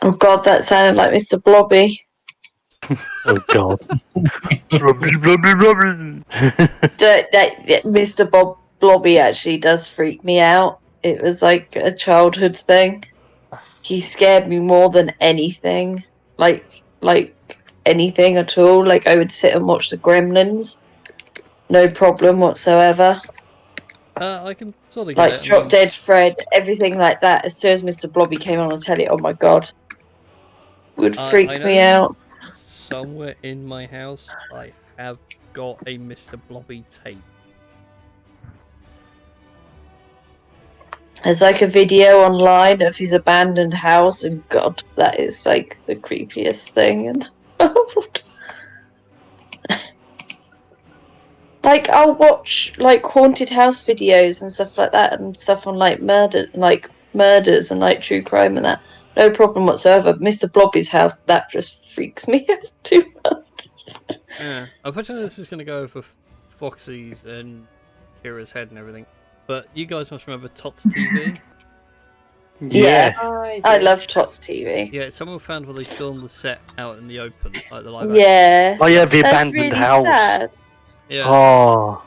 [SPEAKER 8] Oh god, that sounded like Mr. Blobby.
[SPEAKER 3] Oh god. Blobby.
[SPEAKER 8] That Mr. Blobby actually does freak me out. It was like a childhood thing. He scared me more than anything. Like anything at all. Like I would sit and watch the Gremlins. No problem whatsoever.
[SPEAKER 2] I can sort of get
[SPEAKER 8] Like
[SPEAKER 2] it.
[SPEAKER 8] Drop Dead Fred, everything like that. As soon as Mr. Blobby came on the telly, oh my god. Would freak
[SPEAKER 2] I
[SPEAKER 8] me
[SPEAKER 2] know
[SPEAKER 8] out.
[SPEAKER 2] somewhere in my house I have got a Mr. Blobby tape.
[SPEAKER 8] There's like a video online of his abandoned house, and god, that is like the creepiest thing in the world. Like I'll watch like haunted house videos and stuff like that, and stuff on like murders and like true crime and that. No problem whatsoever. Mr. Blobby's house, that just freaks me out too much.
[SPEAKER 2] Yeah, unfortunately this is going to go for Foxy's and Kira's head and everything. But you guys must remember Tots TV.
[SPEAKER 8] Yeah.
[SPEAKER 7] I
[SPEAKER 8] I
[SPEAKER 7] do.
[SPEAKER 8] love Tots TV.
[SPEAKER 2] Yeah, someone found where they filmed the set out in the open, like the live
[SPEAKER 8] Yeah.
[SPEAKER 3] Oh yeah, the
[SPEAKER 8] That's
[SPEAKER 3] abandoned
[SPEAKER 8] really
[SPEAKER 3] house.
[SPEAKER 8] sad.
[SPEAKER 2] action. Yeah.
[SPEAKER 3] Oh,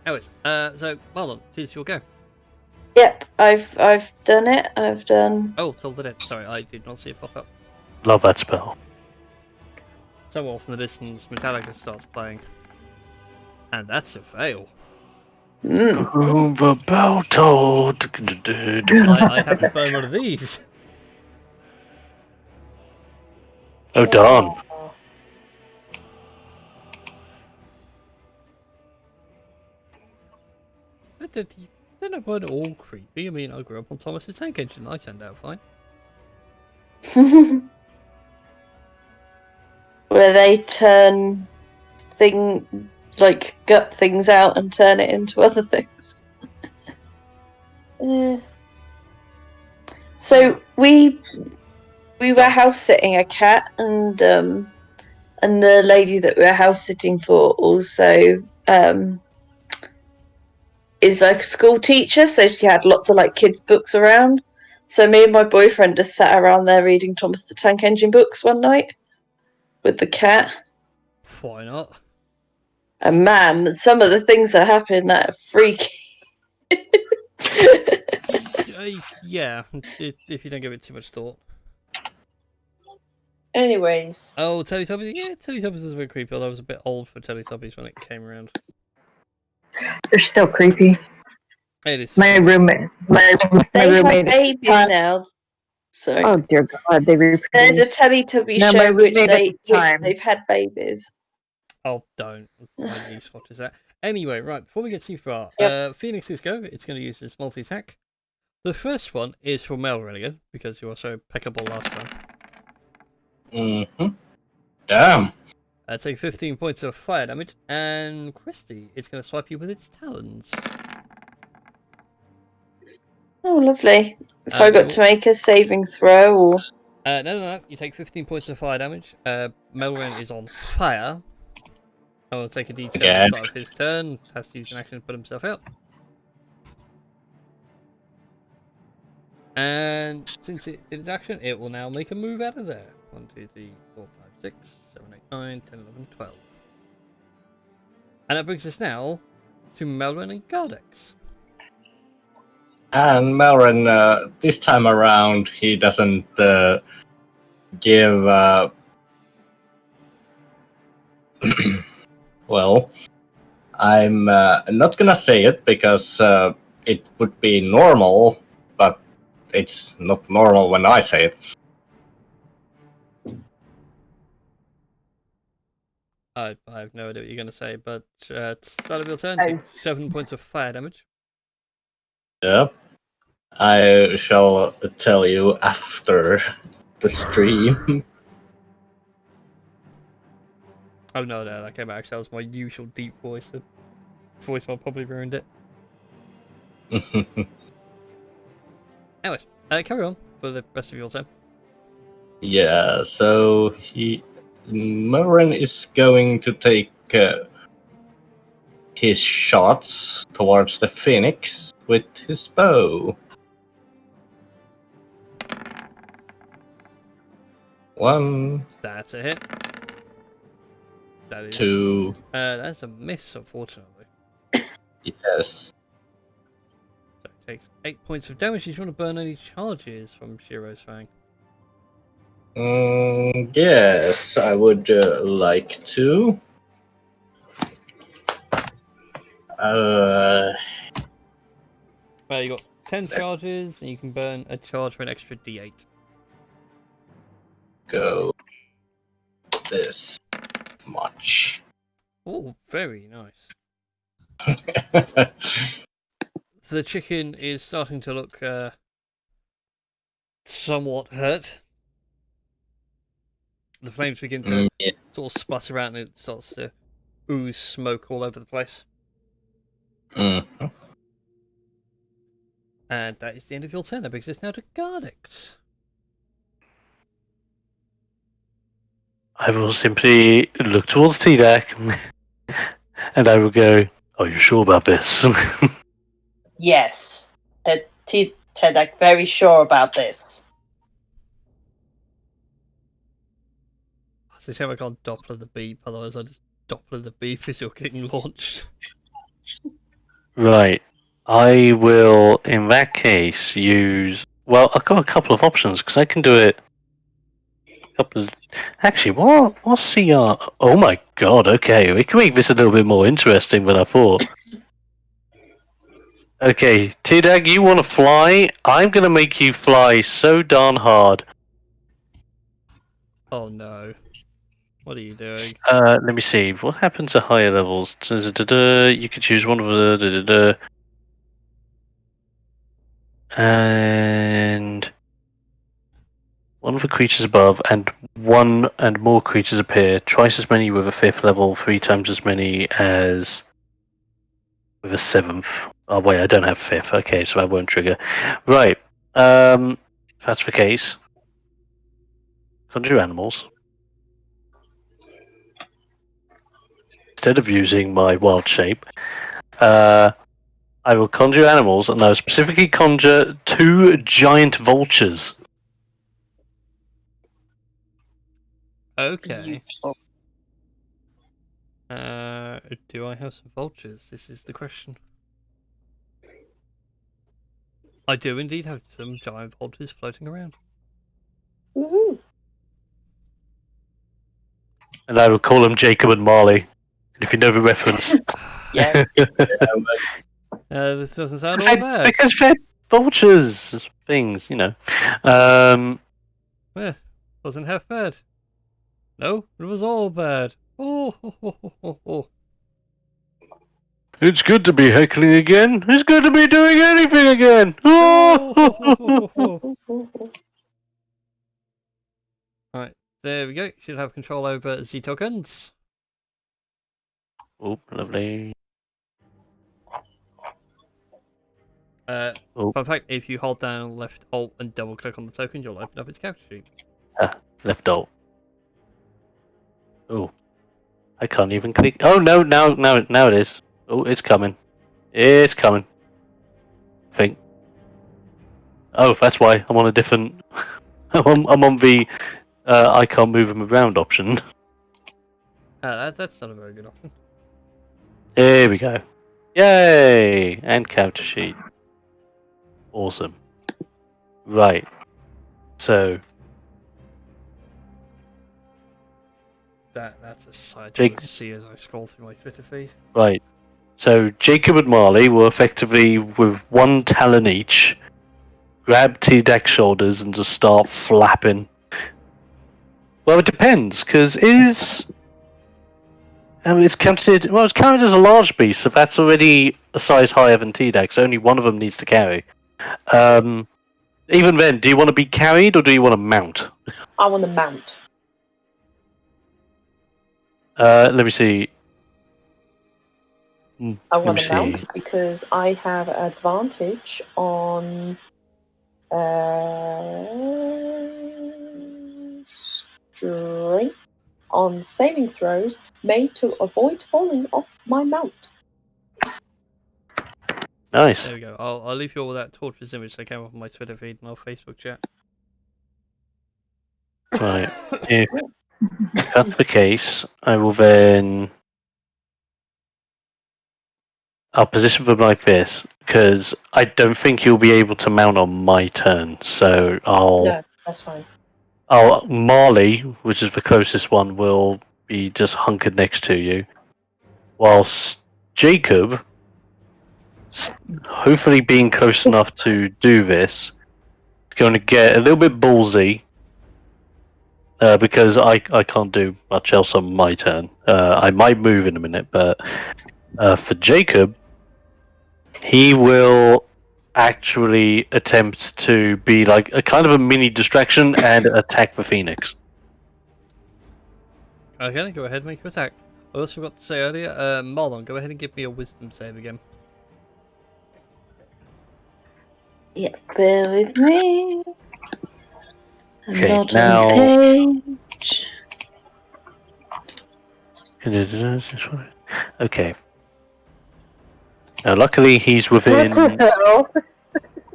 [SPEAKER 2] Anyways, so Marlon, it's your go.
[SPEAKER 8] Yep, I've done it. I've done.
[SPEAKER 2] Oh, Toll the Dead. Sorry, I did not see it pop up.
[SPEAKER 3] love that spell.
[SPEAKER 2] Somewhere off in the distance, Metallica starts playing. And that's a fail.
[SPEAKER 8] Mm.
[SPEAKER 3] The bell tolled.
[SPEAKER 2] I have to burn one of these.
[SPEAKER 3] Oh darn.
[SPEAKER 7] Oh.
[SPEAKER 2] They're not at all creepy. I mean, I grew up on Thomas the Tank Engine. I turned out fine.
[SPEAKER 8] Where they turn gut things out and turn it into other things.
[SPEAKER 7] Eh.
[SPEAKER 8] So we were house sitting a cat, and the lady that we were house sitting for also is like a school teacher, so she had lots of like kids' books around. So me and my boyfriend just sat around there reading Thomas the Tank Engine books one night with the cat.
[SPEAKER 2] Why not?
[SPEAKER 8] And man, some of the things that happen that are freaky.
[SPEAKER 2] Yeah, if you don't give it too much thought.
[SPEAKER 7] Anyways.
[SPEAKER 2] Oh, Teletubbies? Yeah, Teletubbies is a bit creepy, although I was a bit old for Teletubbies when it came around.
[SPEAKER 4] They're still creepy.
[SPEAKER 2] It is.
[SPEAKER 4] My roommate. My
[SPEAKER 8] They have
[SPEAKER 4] roommate.
[SPEAKER 8] babies now. So
[SPEAKER 4] Oh dear God, they reproduce.
[SPEAKER 8] there's a Teletubby
[SPEAKER 4] No, my
[SPEAKER 8] show which
[SPEAKER 4] roommate at the time.
[SPEAKER 8] they've had babies.
[SPEAKER 2] Oh, don't. My niece watches that. Anyway, right, before we get too far,
[SPEAKER 8] Yep.
[SPEAKER 2] Phoenix's go. It's going to use its multi-attack. The first one is for Melrin again, because you were so impeccable last time.
[SPEAKER 1] Mm-hmm. Damn.
[SPEAKER 2] Take 15 points of fire damage, and Christy, it's going to swipe you with its talons.
[SPEAKER 8] Oh, lovely. If I got to make a saving throw, or
[SPEAKER 2] No. You take 15 points of fire damage. Melrin is on fire. I will take a d10 at the
[SPEAKER 1] Again.
[SPEAKER 2] start of his turn. Has to use an action to put himself out. And since it did its action, it will now make a move out of there. 1, 2, 3, 4, 5, 6, 7, 8, 9, 10, 11, 12. And that brings us now to Melrin and Gardex.
[SPEAKER 1] And Melrin, this time around, he doesn't give. Well, I'm not gonna say it because it would be normal, but it's not normal when I say it.
[SPEAKER 2] I have no idea what you're going to say, but start of your turn,
[SPEAKER 4] Oh.
[SPEAKER 2] take 7 points of fire damage.
[SPEAKER 1] Yeah. I shall tell you after the stream.
[SPEAKER 2] Oh no, that came out. Actually, that was my usual deep voice. The voicemail probably ruined it. Anyways, carry on for the rest of your turn.
[SPEAKER 1] Yeah, so Melrin is going to take his shots towards the Phoenix with his bow. 1,
[SPEAKER 2] That's a hit. That is
[SPEAKER 1] 2,
[SPEAKER 2] that's a miss, unfortunately.
[SPEAKER 1] yes.
[SPEAKER 2] So it takes 8 points of damage. Do you want to burn any charges from Shiro's Fang?
[SPEAKER 1] Yes, I would like to.
[SPEAKER 2] Well, you got 10 charges, and you can burn a charge for an extra d8.
[SPEAKER 1] Go this much.
[SPEAKER 2] Oh, very nice. So the chicken is starting to look somewhat hurt. The flames begin to
[SPEAKER 1] Yeah.
[SPEAKER 2] sort of sputter out, and it starts to ooze smoke all over the place.
[SPEAKER 1] Mhm.
[SPEAKER 2] And that is the end of your turn. That brings us now to Gardex.
[SPEAKER 3] I will simply look towards T-Deck and I will go, are you sure about this?
[SPEAKER 7] Yes. Tedek very sure about this.
[SPEAKER 2] So I can't Doppler the beep, otherwise I just Doppler the beep as you're getting launched.
[SPEAKER 3] Right. I will, in that case, use. Well, I've got a couple of options because I can do it. Couple of... Actually, what's CR? Oh my god! Okay, we can make this a little bit more interesting than I thought. Okay, T-Dag, you want to fly? I'm gonna make you fly so darn hard.
[SPEAKER 2] Oh no. What are you doing?
[SPEAKER 3] Let me see. What happens at higher levels? You can choose one of the. And one of the creatures above, and one and more creatures appear. Twice as many with a 5th level, 3 times as many as with a 7th. Oh wait, I don't have 5th. Okay, so that won't trigger. Right. If that's the case, conjure animals. Instead of using my wild shape, I will conjure animals, and I will specifically conjure 2 giant vultures.
[SPEAKER 2] Okay. Do I have some vultures? This is the question. I do indeed have some giant vultures floating around.
[SPEAKER 7] Woohoo!
[SPEAKER 3] And I will call them Jacob and Marley. If you know the reference.
[SPEAKER 7] Yes.
[SPEAKER 2] This doesn't sound all bad.
[SPEAKER 3] Because they're vultures, things, you know.
[SPEAKER 2] Eh, wasn't half bad. No, it was all bad. Oh, ho, ho, ho, ho, ho.
[SPEAKER 3] It's good to be heckling again. It's good to be doing anything again.
[SPEAKER 2] Oh, ho, ho, ho, ho, ho. Right, there we go. Should have control over Z tokens.
[SPEAKER 3] Oh, lovely. Oh.
[SPEAKER 2] Fun fact: if you hold down left Alt and double click on the token, you'll open up its character sheet.
[SPEAKER 3] Left alt. Oh, I can't even click. Oh no! Now it is. Oh, it's coming. It's coming. I think. Oh, that's why I'm on a different. I'm on the. I can't move them around option.
[SPEAKER 2] That's not a very good option.
[SPEAKER 3] There we go. Yay! And character sheet. Awesome. Right. So.
[SPEAKER 2] That's a sight
[SPEAKER 3] Jake-
[SPEAKER 2] to see as I scroll through my Twitter feed.
[SPEAKER 3] Right. So Jacob and Marley will effectively, with one talon each, grab T-Deck's shoulders and just start flapping. Well, it depends, because it's counted. Well, it's counted as a large beast, so that's already a size higher than T-Deck. So only one of them needs to carry. Even then, do you want to be carried or do you want to mount?
[SPEAKER 7] I want to mount.
[SPEAKER 3] Let me see.
[SPEAKER 7] I
[SPEAKER 3] Let
[SPEAKER 7] want
[SPEAKER 3] me
[SPEAKER 7] to mount
[SPEAKER 3] see.
[SPEAKER 7] because I have advantage on strength on saving throws made to avoid falling off my mount.
[SPEAKER 3] Nice.
[SPEAKER 2] There we go. I'll leave you all with that torturous image that came up on my Twitter feed and our Facebook chat.
[SPEAKER 3] Right. If that's the case, I will then. I'll position them like this because I don't think you'll be able to mount on my turn. So
[SPEAKER 7] No, that's fine.
[SPEAKER 3] Marley, which is the closest one, will be just hunkered next to you, whilst Jacob, hopefully being close enough to do this, is going to get a little bit ballsy. Because I can't do much else on my turn. I might move in a minute, but for Jacob, he will actually attempt to be like a kind of a mini distraction and attack the Phoenix.
[SPEAKER 2] Okay, go ahead and make your attack. I also forgot to say earlier, Marlon, go ahead and give me a wisdom save again.
[SPEAKER 8] Yeah, bear with me. I'm
[SPEAKER 3] Okay,
[SPEAKER 8] not
[SPEAKER 3] now-
[SPEAKER 8] on page.
[SPEAKER 3] Okay. Luckily, he's
[SPEAKER 4] What
[SPEAKER 3] within.
[SPEAKER 4] the hell?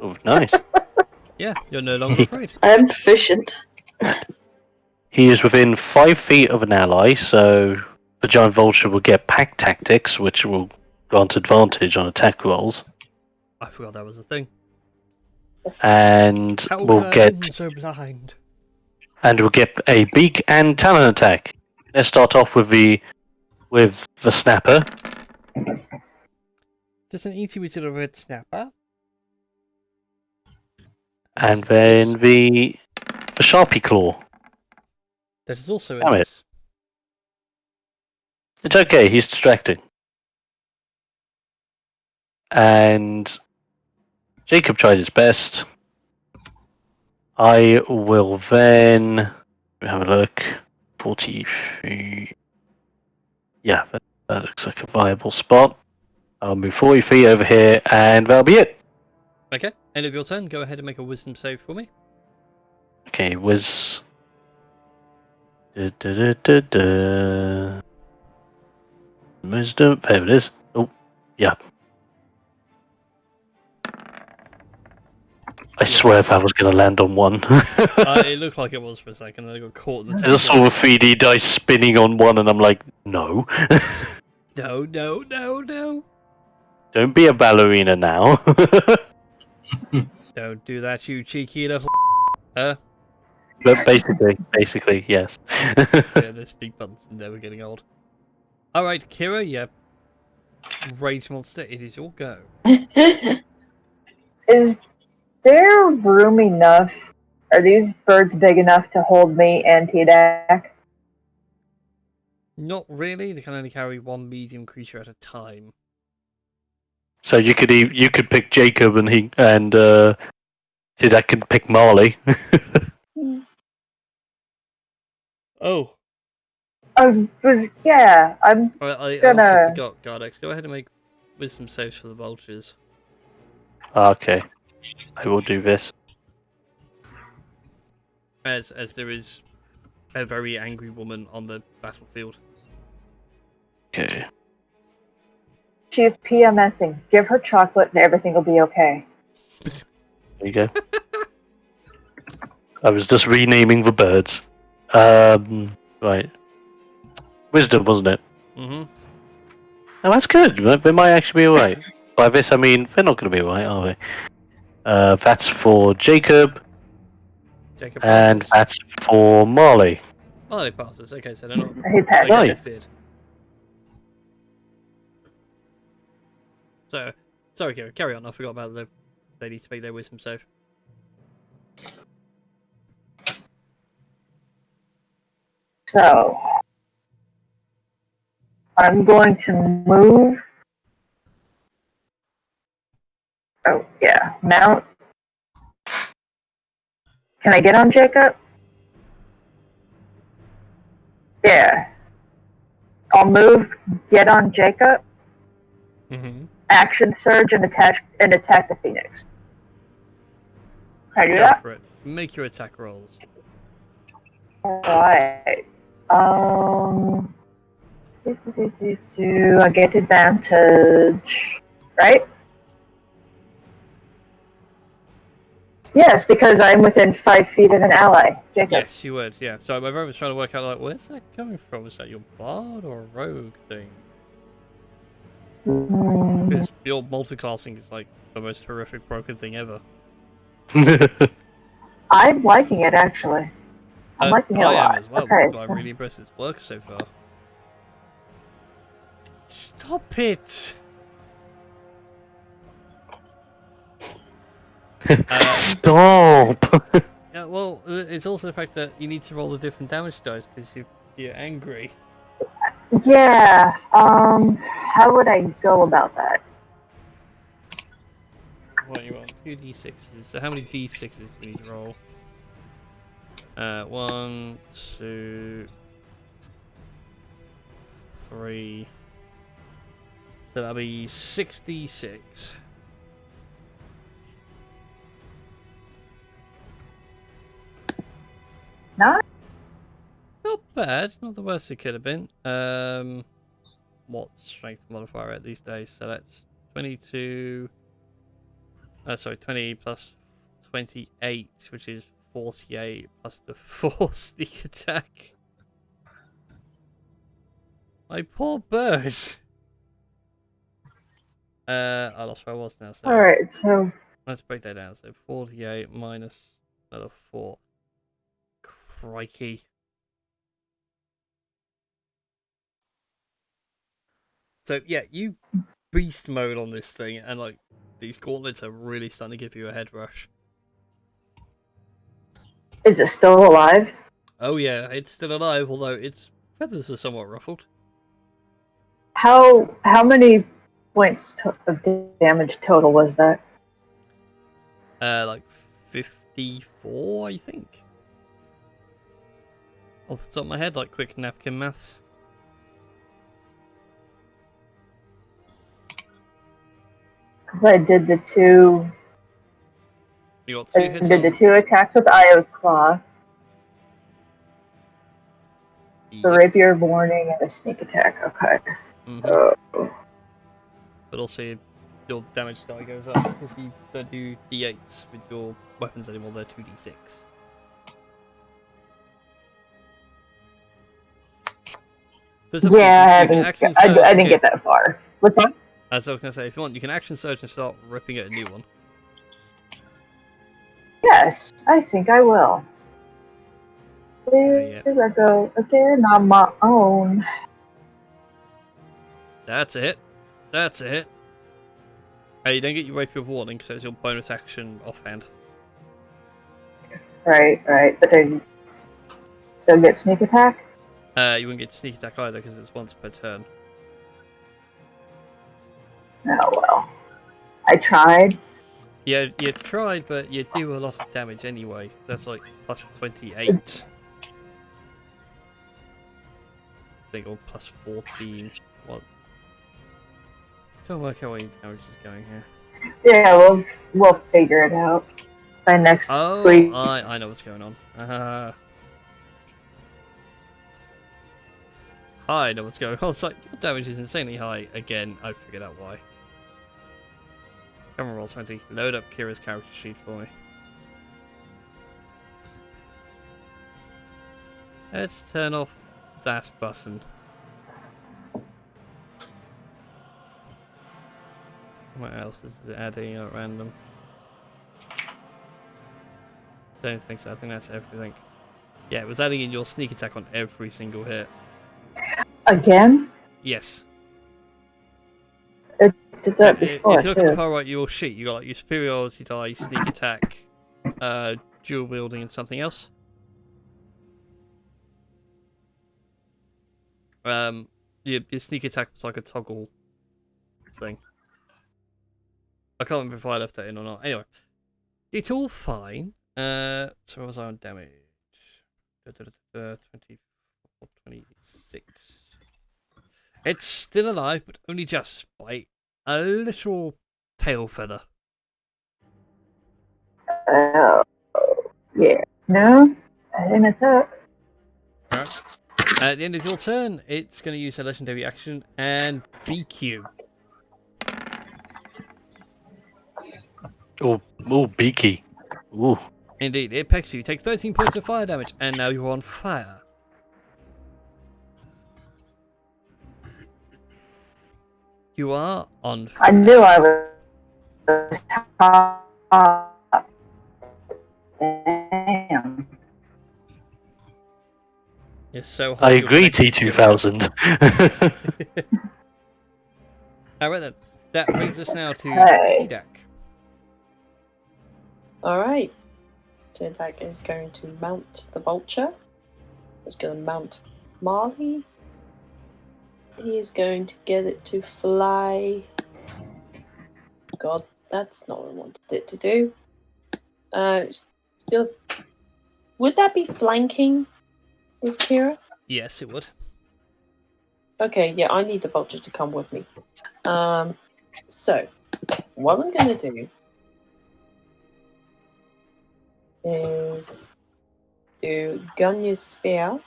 [SPEAKER 3] Oh, nice.
[SPEAKER 2] Yeah, you're no longer afraid.
[SPEAKER 8] I am proficient.
[SPEAKER 3] He is within 5 feet of an ally, so the giant vulture will get pack tactics, which will grant advantage on attack rolls,
[SPEAKER 2] I forgot that was a thing.
[SPEAKER 3] and
[SPEAKER 2] How
[SPEAKER 3] will
[SPEAKER 2] can I
[SPEAKER 3] get
[SPEAKER 2] have been so blind?
[SPEAKER 3] a beak and talon attack. Let's start off with the snapper,
[SPEAKER 2] Does an eaty with a red snapper?
[SPEAKER 3] and then the sharpie claw.
[SPEAKER 2] That is also
[SPEAKER 3] Damn
[SPEAKER 2] in
[SPEAKER 3] it.
[SPEAKER 2] this.
[SPEAKER 3] It's okay, he's distracting. And Jacob tried his best. I will then have a look. 40 feet. Yeah, that looks like a viable spot. I'll move 40 feet over here, and that'll be it.
[SPEAKER 2] Okay, end of your turn. Go ahead and make a wisdom save for me.
[SPEAKER 3] Okay, Wisdom. There it is. Oh, yeah. I swear that was going to land on one.
[SPEAKER 2] It looked like it was for a second, and I got caught in the
[SPEAKER 3] I just saw the 3D dice spinning on one, and I'm like, no.
[SPEAKER 2] No, no, no, no.
[SPEAKER 3] Don't be a ballerina now.
[SPEAKER 2] Don't do that, you cheeky little.
[SPEAKER 3] But basically, yes.
[SPEAKER 2] Yeah, this big buttons never getting old. Alright, Kira, yeah. Rage monster, it is your go.
[SPEAKER 4] Is there room enough? Are these birds big enough to hold me and T-Dac?
[SPEAKER 2] Not really, they can only carry one medium creature at a time.
[SPEAKER 3] So you could pick Jacob, and Tidak can pick Marley.
[SPEAKER 2] Oh.
[SPEAKER 4] I'm
[SPEAKER 2] Alright, I
[SPEAKER 4] gonna-
[SPEAKER 2] also forgot, Gardex. Go ahead and make wisdom saves for the vultures.
[SPEAKER 3] Okay, I will do this.
[SPEAKER 2] As there is a very angry woman on the battlefield.
[SPEAKER 3] Okay.
[SPEAKER 4] She's PMSing. Give her chocolate and everything will be okay.
[SPEAKER 3] There you go. I was just renaming the birds. Right. Wisdom, wasn't it?
[SPEAKER 2] Mm-hmm.
[SPEAKER 3] Oh, that's good. They might actually be alright. By this, I mean they're not going to be alright, are they? That's for Jacob,
[SPEAKER 2] Jacob
[SPEAKER 3] and
[SPEAKER 2] passes.
[SPEAKER 3] that's for Marley.
[SPEAKER 2] Oh, they passes. Okay, so they're not.
[SPEAKER 4] He passed.
[SPEAKER 2] Like,
[SPEAKER 3] Nice.
[SPEAKER 2] feared. So, sorry, Kira, carry on. I forgot about they need to make their wisdom save.
[SPEAKER 4] So, I'm going to move. Oh, yeah. Mount. Can I get on Jacob? Yeah. I'll move, get on Jacob,
[SPEAKER 2] Mm-hmm.
[SPEAKER 4] action surge, and attack the Phoenix. Can I do
[SPEAKER 2] Go
[SPEAKER 4] that?
[SPEAKER 2] for it. Make your attack rolls.
[SPEAKER 4] Alright. I get advantage. Right? Yes, because I'm within 5 feet of an ally. Jacob.
[SPEAKER 2] Yes, you would. Yeah. So my brain was trying to work out like, where's that coming from? Is that your bard or a rogue thing?
[SPEAKER 4] Mm,
[SPEAKER 2] Because your multiclassing is like the most horrific broken thing ever.
[SPEAKER 4] I'm liking it actually. I'm liking it a
[SPEAKER 2] I
[SPEAKER 4] lot.
[SPEAKER 2] am as well.
[SPEAKER 4] Okay.
[SPEAKER 2] I'm really impressed it's worked so far. Stop it!
[SPEAKER 3] Stop!
[SPEAKER 2] Yeah, well, it's also the fact that you need to roll the different damage dice because you're angry.
[SPEAKER 4] Yeah. How would I go about that?
[SPEAKER 2] What you want? 2 d6s. So how many d6s do you need to roll? 1, 2, 3. So that'll be 66.
[SPEAKER 4] Not.
[SPEAKER 2] Not bad. Not the worst it could have been. What strength modifier at these days? So that's 22. Sorry, 20 plus 28, which is 48 plus the 4 sneak attack. My poor bird. I lost where I was now. So
[SPEAKER 4] Alright, so
[SPEAKER 2] let's break that down. So 48 minus another 4. Crikey. So yeah, you beast mode on this thing, and like these gauntlets are really starting to give you a head rush.
[SPEAKER 4] is it still alive?
[SPEAKER 2] Oh yeah, it's still alive, although its feathers are somewhat ruffled.
[SPEAKER 4] How many points of damage total was that?
[SPEAKER 2] Like 54, I think. Off the top of my head, like quick napkin maths.
[SPEAKER 4] Because I did the two.
[SPEAKER 2] You got 2
[SPEAKER 4] I
[SPEAKER 2] hits
[SPEAKER 4] did the
[SPEAKER 2] on.
[SPEAKER 4] 2 attacks with Io's claw, the
[SPEAKER 2] Yep.
[SPEAKER 4] rapier warning, and a sneak attack. Okay.
[SPEAKER 2] Mm-hmm. But also your damage die goes up because you don't do d8s with your weapons anymore. They're 2d6. So it's up to
[SPEAKER 4] Yeah,
[SPEAKER 2] you can action
[SPEAKER 4] I
[SPEAKER 2] surge.
[SPEAKER 4] didn't get that far. What's that?
[SPEAKER 2] As I was going to say, if you want, you can action surge and start ripping at a new one.
[SPEAKER 4] Yes, I think I will.
[SPEAKER 2] Yeah.
[SPEAKER 4] Here I go again on my own.
[SPEAKER 2] That's it. That's it. Hey, you don't get your rapier of warning, so it's your bonus action offhand.
[SPEAKER 4] Right, but I still get sneak attack?
[SPEAKER 2] You wouldn't get sneak attack either because it's once per turn.
[SPEAKER 4] Oh well. I tried.
[SPEAKER 2] Yeah, you tried, but you do a lot of damage anyway. That's like plus 28. I think, or plus 14. What? Can't work out where your damage is going here.
[SPEAKER 4] Yeah, we'll figure it out by next week.
[SPEAKER 2] Oh, I know what's going on. I know what's going on. It's like, your damage is insanely high. Again, I figured out why. Come on, roll 20. Load up Kira's character sheet for me. Let's turn off that button. What else is it adding at random? Don't think so. I think that's everything. Yeah, it was adding in your sneak attack on every single hit.
[SPEAKER 4] Again?
[SPEAKER 2] Yes.
[SPEAKER 4] It did that
[SPEAKER 2] If
[SPEAKER 4] before,
[SPEAKER 2] you look at the
[SPEAKER 4] too.
[SPEAKER 2] far right of your sheet, you got like your superiority die, sneak attack, dual wielding, and something else. Your sneak attack was like a toggle thing. I can't remember if I left that in or not. Anyway, it's all fine. So what was I on damage? 24, 26. It's still alive, but only just by a little tail feather.
[SPEAKER 4] Oh, yeah. No? I think that's it.
[SPEAKER 2] Alright. At the end of your turn, it's going to use a legendary action and BQ.
[SPEAKER 3] Oh, beaky. Ooh.
[SPEAKER 2] Indeed, it pecks you. You take 13 points of fire damage, and now you're on fire. You are on fire.
[SPEAKER 4] I knew I was hot. Damn.
[SPEAKER 2] You're so hot.
[SPEAKER 3] I
[SPEAKER 2] you're
[SPEAKER 3] agree,
[SPEAKER 2] connected to
[SPEAKER 3] T2000.
[SPEAKER 2] Alright then. That brings us now to
[SPEAKER 4] Hey.
[SPEAKER 2] Hidak.
[SPEAKER 7] Alright. Hidak is going to mount the vulture. He's going to mount Marley. He is going to get it to fly. God, that's not what I wanted it to do. Would that be flanking with Kira?
[SPEAKER 2] Yes, it would.
[SPEAKER 7] Okay, yeah, I need the vulture to come with me. So, what I'm going to do is do Gunya's Spear.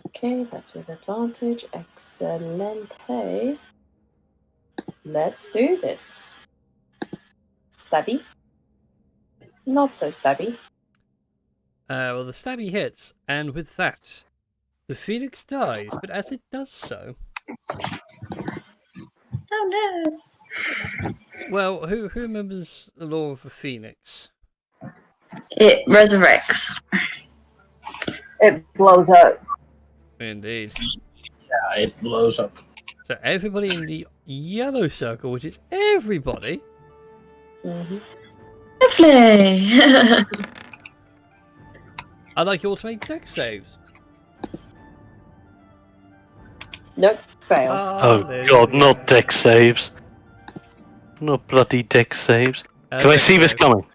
[SPEAKER 7] Okay, that's with advantage. Excellent. Hey. Let's do this. Stabby. Not so stabby.
[SPEAKER 2] Well, the stabby hits, and with that, the phoenix dies. But as it does so,
[SPEAKER 8] Oh no.
[SPEAKER 2] well, who remembers the law of the phoenix?
[SPEAKER 8] It resurrects.
[SPEAKER 4] It blows up.
[SPEAKER 2] Indeed.
[SPEAKER 1] Yeah, it blows up.
[SPEAKER 2] So everybody in the yellow circle, which is everybody,
[SPEAKER 7] Mm-hmm.
[SPEAKER 8] Lovely.
[SPEAKER 2] I'd like you all to make dex saves.
[SPEAKER 7] Nope, fail.
[SPEAKER 3] Oh
[SPEAKER 2] there
[SPEAKER 3] god,
[SPEAKER 2] we
[SPEAKER 3] not
[SPEAKER 2] go.
[SPEAKER 3] deck saves. Not bloody deck saves. Can I
[SPEAKER 2] Dex
[SPEAKER 3] see this
[SPEAKER 2] save.
[SPEAKER 3] coming?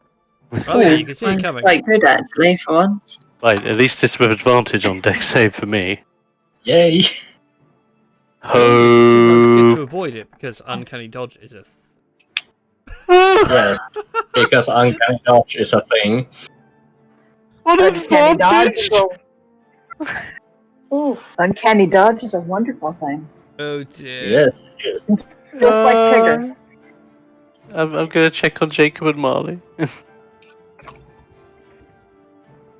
[SPEAKER 2] Oh yeah, you can see it
[SPEAKER 8] Mine's
[SPEAKER 2] coming.
[SPEAKER 8] quite good actually for once.
[SPEAKER 3] Right, at least it's with advantage on deck save for me.
[SPEAKER 1] Yay!
[SPEAKER 2] Sometimes get
[SPEAKER 3] Ho!
[SPEAKER 2] to avoid it because uncanny dodge is a.
[SPEAKER 1] Yes, because uncanny dodge is a thing.
[SPEAKER 3] What
[SPEAKER 4] Uncanny dodge.
[SPEAKER 3] advantage!
[SPEAKER 7] Oof.
[SPEAKER 4] Uncanny dodge is a wonderful thing.
[SPEAKER 2] Oh dear.
[SPEAKER 1] Yes, yes.
[SPEAKER 4] Just like Tigger's.
[SPEAKER 3] I'm gonna check on Jacob and Marley.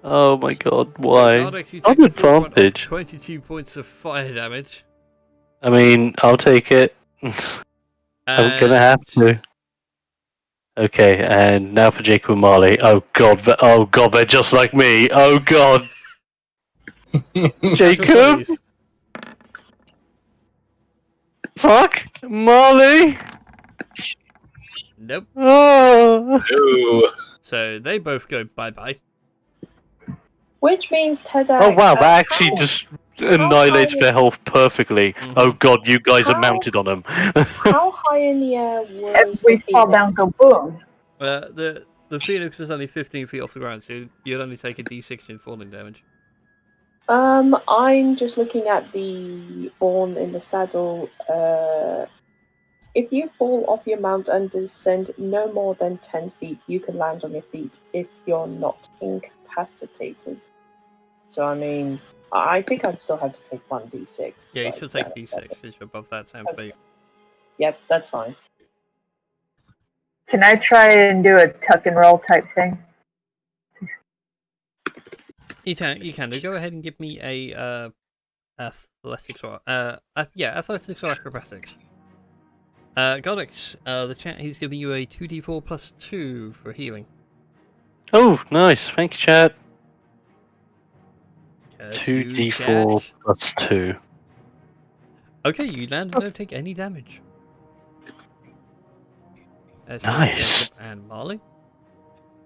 [SPEAKER 3] Oh my god, why?
[SPEAKER 2] So, Gardex, you
[SPEAKER 3] I'm
[SPEAKER 2] take the full brunt of
[SPEAKER 3] advantage.
[SPEAKER 2] 22 points of fire damage.
[SPEAKER 3] I mean, I'll take it. I'm gonna have to. Okay, and now for Jacob and Marley. Oh god, they're just like me. Oh god, Jacob, fuck, Marley.
[SPEAKER 2] Nope.
[SPEAKER 3] Oh.
[SPEAKER 1] Ooh.
[SPEAKER 2] So they both go bye-bye.
[SPEAKER 7] Which means Ted.
[SPEAKER 3] Oh wow, that actually just annihilates their health perfectly.
[SPEAKER 2] Mhm.
[SPEAKER 3] Oh god, you guys are
[SPEAKER 7] How-
[SPEAKER 3] mounted on them.
[SPEAKER 7] How high in the air
[SPEAKER 4] If
[SPEAKER 7] was
[SPEAKER 4] we
[SPEAKER 7] the
[SPEAKER 4] fall down,
[SPEAKER 7] phoenix?
[SPEAKER 4] go boom.
[SPEAKER 2] The phoenix is only 15 feet off the ground, so you'd only take a d6 in falling damage.
[SPEAKER 7] I'm just looking at the born in the saddle. If you fall off your mount and descend no more than 10 feet, you can land on your feet if you're not incapacitated. So, I mean, I think I'd still have to take 1d6.
[SPEAKER 2] Yeah, you
[SPEAKER 7] like,
[SPEAKER 2] still take a d6 if you're above that 10 feet.
[SPEAKER 7] Yep, that's fine.
[SPEAKER 4] Can I try and do a tuck and roll type thing?
[SPEAKER 2] You can do. Go ahead and give me a athletics or athletics or acrobatics. Godix, the chat, he's giving you a 2d4 plus 2 for healing.
[SPEAKER 3] Oh, nice. Thank you, chat. 2d4
[SPEAKER 2] chat.
[SPEAKER 3] plus 2.
[SPEAKER 2] Okay, you land and don't take any damage. There's
[SPEAKER 3] Nice.
[SPEAKER 2] Jacob and Marley.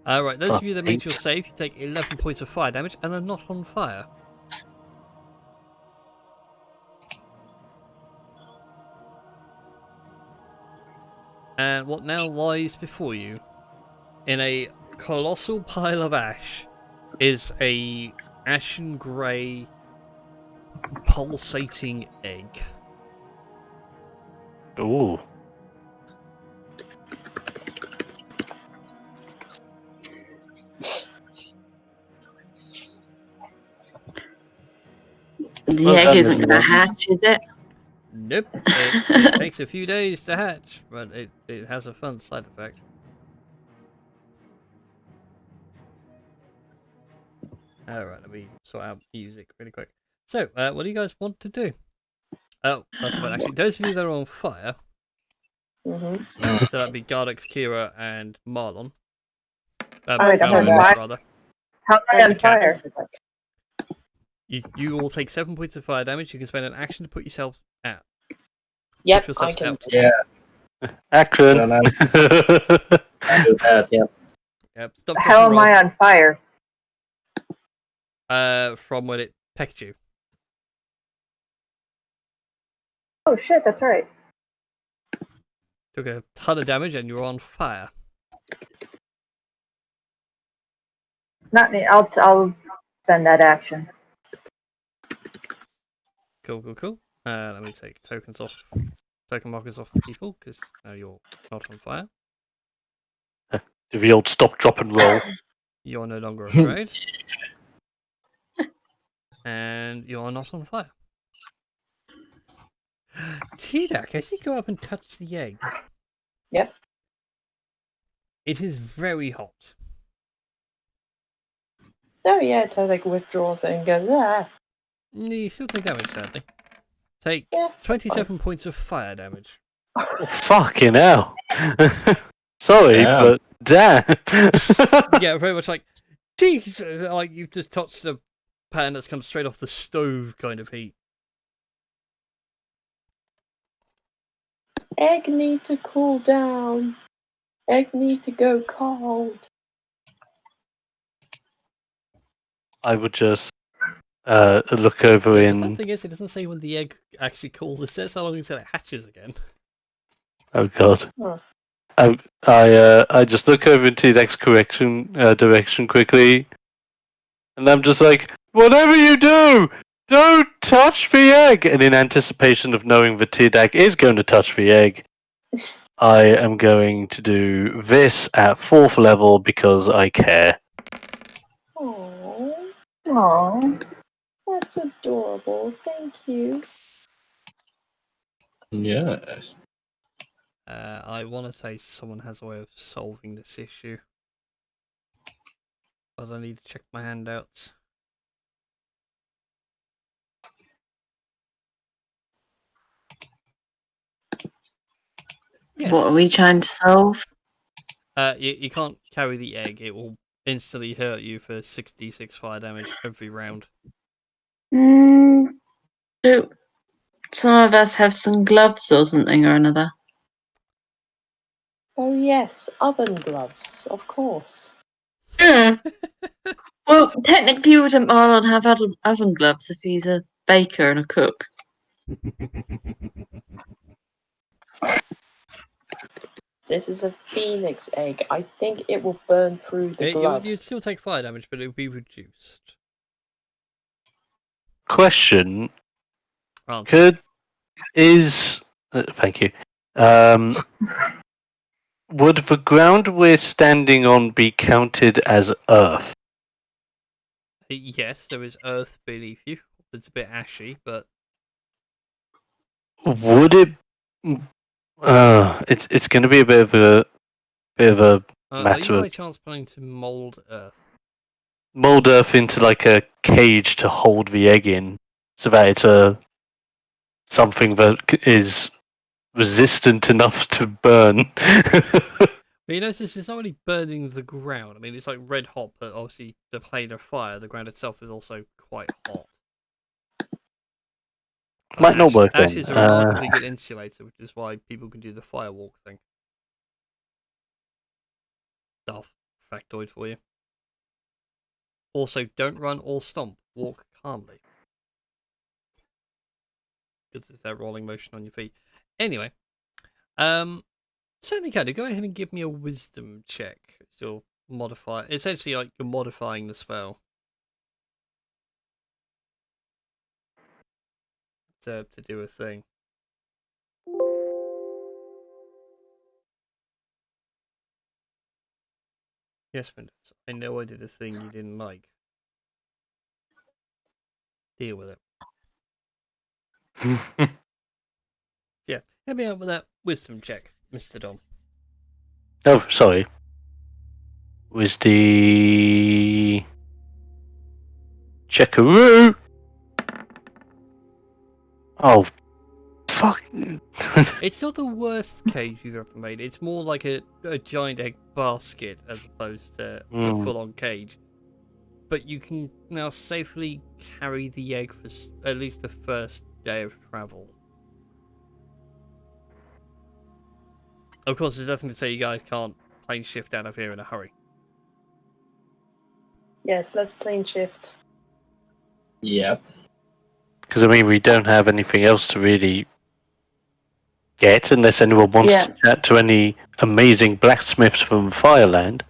[SPEAKER 2] Right, those of you that made your
[SPEAKER 3] Eight.
[SPEAKER 2] save, you take 11 points of fire damage and are not on fire. And what now lies before you, in a colossal pile of ash, is a ashen grey, pulsating egg.
[SPEAKER 3] Ooh.
[SPEAKER 8] The
[SPEAKER 3] Well
[SPEAKER 8] egg
[SPEAKER 3] done,
[SPEAKER 8] isn't going to
[SPEAKER 3] everyone.
[SPEAKER 8] hatch, is it?
[SPEAKER 2] Nope, it takes a few days to hatch, but it has a fun side effect. Alright, let me sort out music really quick. So, what do you guys want to do? Oh, that's fine. Actually, those of you that are on fire,
[SPEAKER 7] Mm-hmm.
[SPEAKER 2] so that'd be Gardex, Kira, and Marlon.
[SPEAKER 4] Alright, I'm on
[SPEAKER 2] Marlon,
[SPEAKER 4] fire.
[SPEAKER 2] rather.
[SPEAKER 4] How am I on
[SPEAKER 2] Okay.
[SPEAKER 4] fire?
[SPEAKER 2] You all take 7 points of fire damage. You can spend an action to put yourself out.
[SPEAKER 7] Yep,
[SPEAKER 2] Push yourself
[SPEAKER 7] I can.
[SPEAKER 2] out.
[SPEAKER 1] Yeah,
[SPEAKER 3] Akron.
[SPEAKER 1] then I do that, yeah.
[SPEAKER 2] Yep. Stop.
[SPEAKER 4] How am I on fire?
[SPEAKER 2] From when it pecked you.
[SPEAKER 4] Oh shit, that's right.
[SPEAKER 2] Took a ton of damage and you're on fire.
[SPEAKER 4] Not me. I'll spend that action.
[SPEAKER 2] Cool. Let me take token markers off people because now you're not on fire.
[SPEAKER 3] Do the old stop, drop, and roll.
[SPEAKER 2] You're no longer afraid. And you're not on fire. Tidak, as you go up and touch the egg.
[SPEAKER 7] Yep.
[SPEAKER 2] It is very hot.
[SPEAKER 7] Oh yeah, Tadek withdraws it and goes, ah.
[SPEAKER 2] You still take damage, sadly. Take
[SPEAKER 7] Yeah,
[SPEAKER 2] 27 points of fire damage.
[SPEAKER 3] Fucking hell. Sorry,
[SPEAKER 1] Damn.
[SPEAKER 3] but damn.
[SPEAKER 2] Yeah, very much like, Jesus! Like you've just touched a pan that's come straight off the stove kind of heat.
[SPEAKER 7] Egg need to cool down. Egg need to go cold.
[SPEAKER 3] I would just look over
[SPEAKER 2] The fun
[SPEAKER 3] in.
[SPEAKER 2] thing is, it doesn't say when the egg actually cools, it says how long until it hatches again.
[SPEAKER 3] Oh god.
[SPEAKER 7] Huh.
[SPEAKER 3] I just look over into the next direction quickly, and I'm just like, whatever you do, don't touch the egg. And in anticipation of knowing that Tidak is going to touch the egg, I am going to do this at 4th level because I care.
[SPEAKER 7] Aww,
[SPEAKER 4] Aww.
[SPEAKER 7] that's adorable. Thank you.
[SPEAKER 1] Yes.
[SPEAKER 2] I want to say someone has a way of solving this issue. But I need to check my handouts. Yes.
[SPEAKER 8] What are we trying to solve?
[SPEAKER 2] You can't carry the egg. It will instantly hurt you for 66 fire damage every round.
[SPEAKER 8] Do some of us have some gloves or something or another?
[SPEAKER 7] Oh yes, oven gloves, of course.
[SPEAKER 8] Yeah. Well, technically, wouldn't Marlon have oven gloves if he's a baker and a cook?
[SPEAKER 7] This is a phoenix egg. I think it will burn through the gloves.
[SPEAKER 2] You'd still take fire damage, but it would be reduced.
[SPEAKER 3] Question:
[SPEAKER 2] Answer.
[SPEAKER 3] Thank you. Would the ground we're standing on be counted as Earth?
[SPEAKER 2] Yes, there is earth beneath you. It's a bit ashy, but
[SPEAKER 3] Would it? It's going to be a bit of a
[SPEAKER 2] are
[SPEAKER 3] matter
[SPEAKER 2] you
[SPEAKER 3] of
[SPEAKER 2] by chance planning to mold earth?
[SPEAKER 3] mold Earth into like a cage to hold the egg in, so that it's something that is resistant enough to burn.
[SPEAKER 2] But you notice it's not only burning the ground. I mean, it's like red hot, but obviously the plane of fire, the ground itself is also quite hot.
[SPEAKER 3] Might not work
[SPEAKER 2] Ash
[SPEAKER 3] then.
[SPEAKER 2] is a remarkably good insulator, which is why people can do the firewalk thing. Daft factoid for you. Also, don't run or stomp. Walk calmly. Because it's that rolling motion on your feet. Anyway, certainly can do. Go ahead and give me a wisdom check. So modify. Essentially, like you're modifying the spell to do a thing. Yes, Vince. I know I did a thing you didn't like. Deal with it. Yeah, help me out with that wisdom check, Mr. Dom.
[SPEAKER 3] Oh, sorry. Was the checkaroo? Oh, fuck!
[SPEAKER 2] It's not the worst cage you've ever made. It's more like a giant egg basket as opposed to a full-on cage. But you can now safely carry the egg for at least the first day of travel. Of course, there's nothing to say you guys can't plane shift out of here in a hurry.
[SPEAKER 7] Yes, let's plane shift.
[SPEAKER 1] Yep.
[SPEAKER 3] Because I mean, we don't have anything else to really get unless anyone wants to chat to any amazing blacksmiths from Fireland.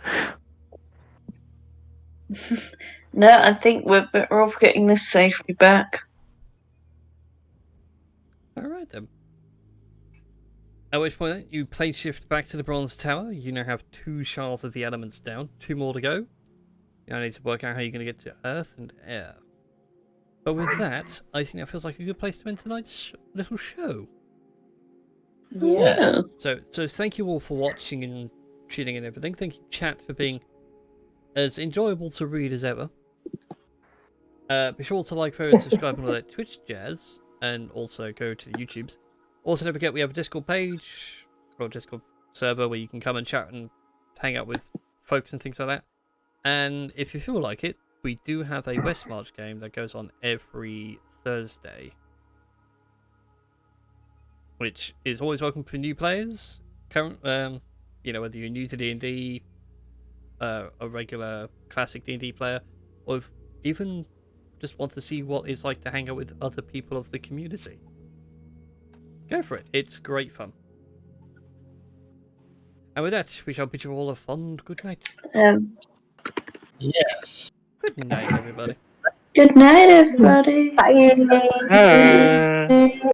[SPEAKER 8] No, I think we're better off getting this safely back.
[SPEAKER 2] Alright then. At which point, you plane shift back to the Bronze Tower. You now have 2 shards of the elements down. 2 more to go. You now need to work out how you're going to get to Earth and Air. But with that, I think that feels like a good place to end tonight's little show.
[SPEAKER 7] Yeah.
[SPEAKER 2] So thank you all for watching and tuning in and everything. Thank you, chat, for being as enjoyable to read as ever. Be sure to like, follow, and subscribe and all that Twitch jazz, and also go to the YouTubes. Also, don't forget we have a Discord page or Discord server where you can come and chat and hang out with folks and things like that. And if you feel like it, we do have a West March game that goes on every Thursday, which is always welcome for new players. Whether you're new to D&D, a regular classic D&D player, or even just want to see what it's like to hang out with other people of the community. Go for it. It's great fun. And with that, we shall bid you all a fond good night.
[SPEAKER 1] Yes.
[SPEAKER 2] Good night, everybody.
[SPEAKER 8] Good night, everybody.
[SPEAKER 4] Bye.
[SPEAKER 3] Uh,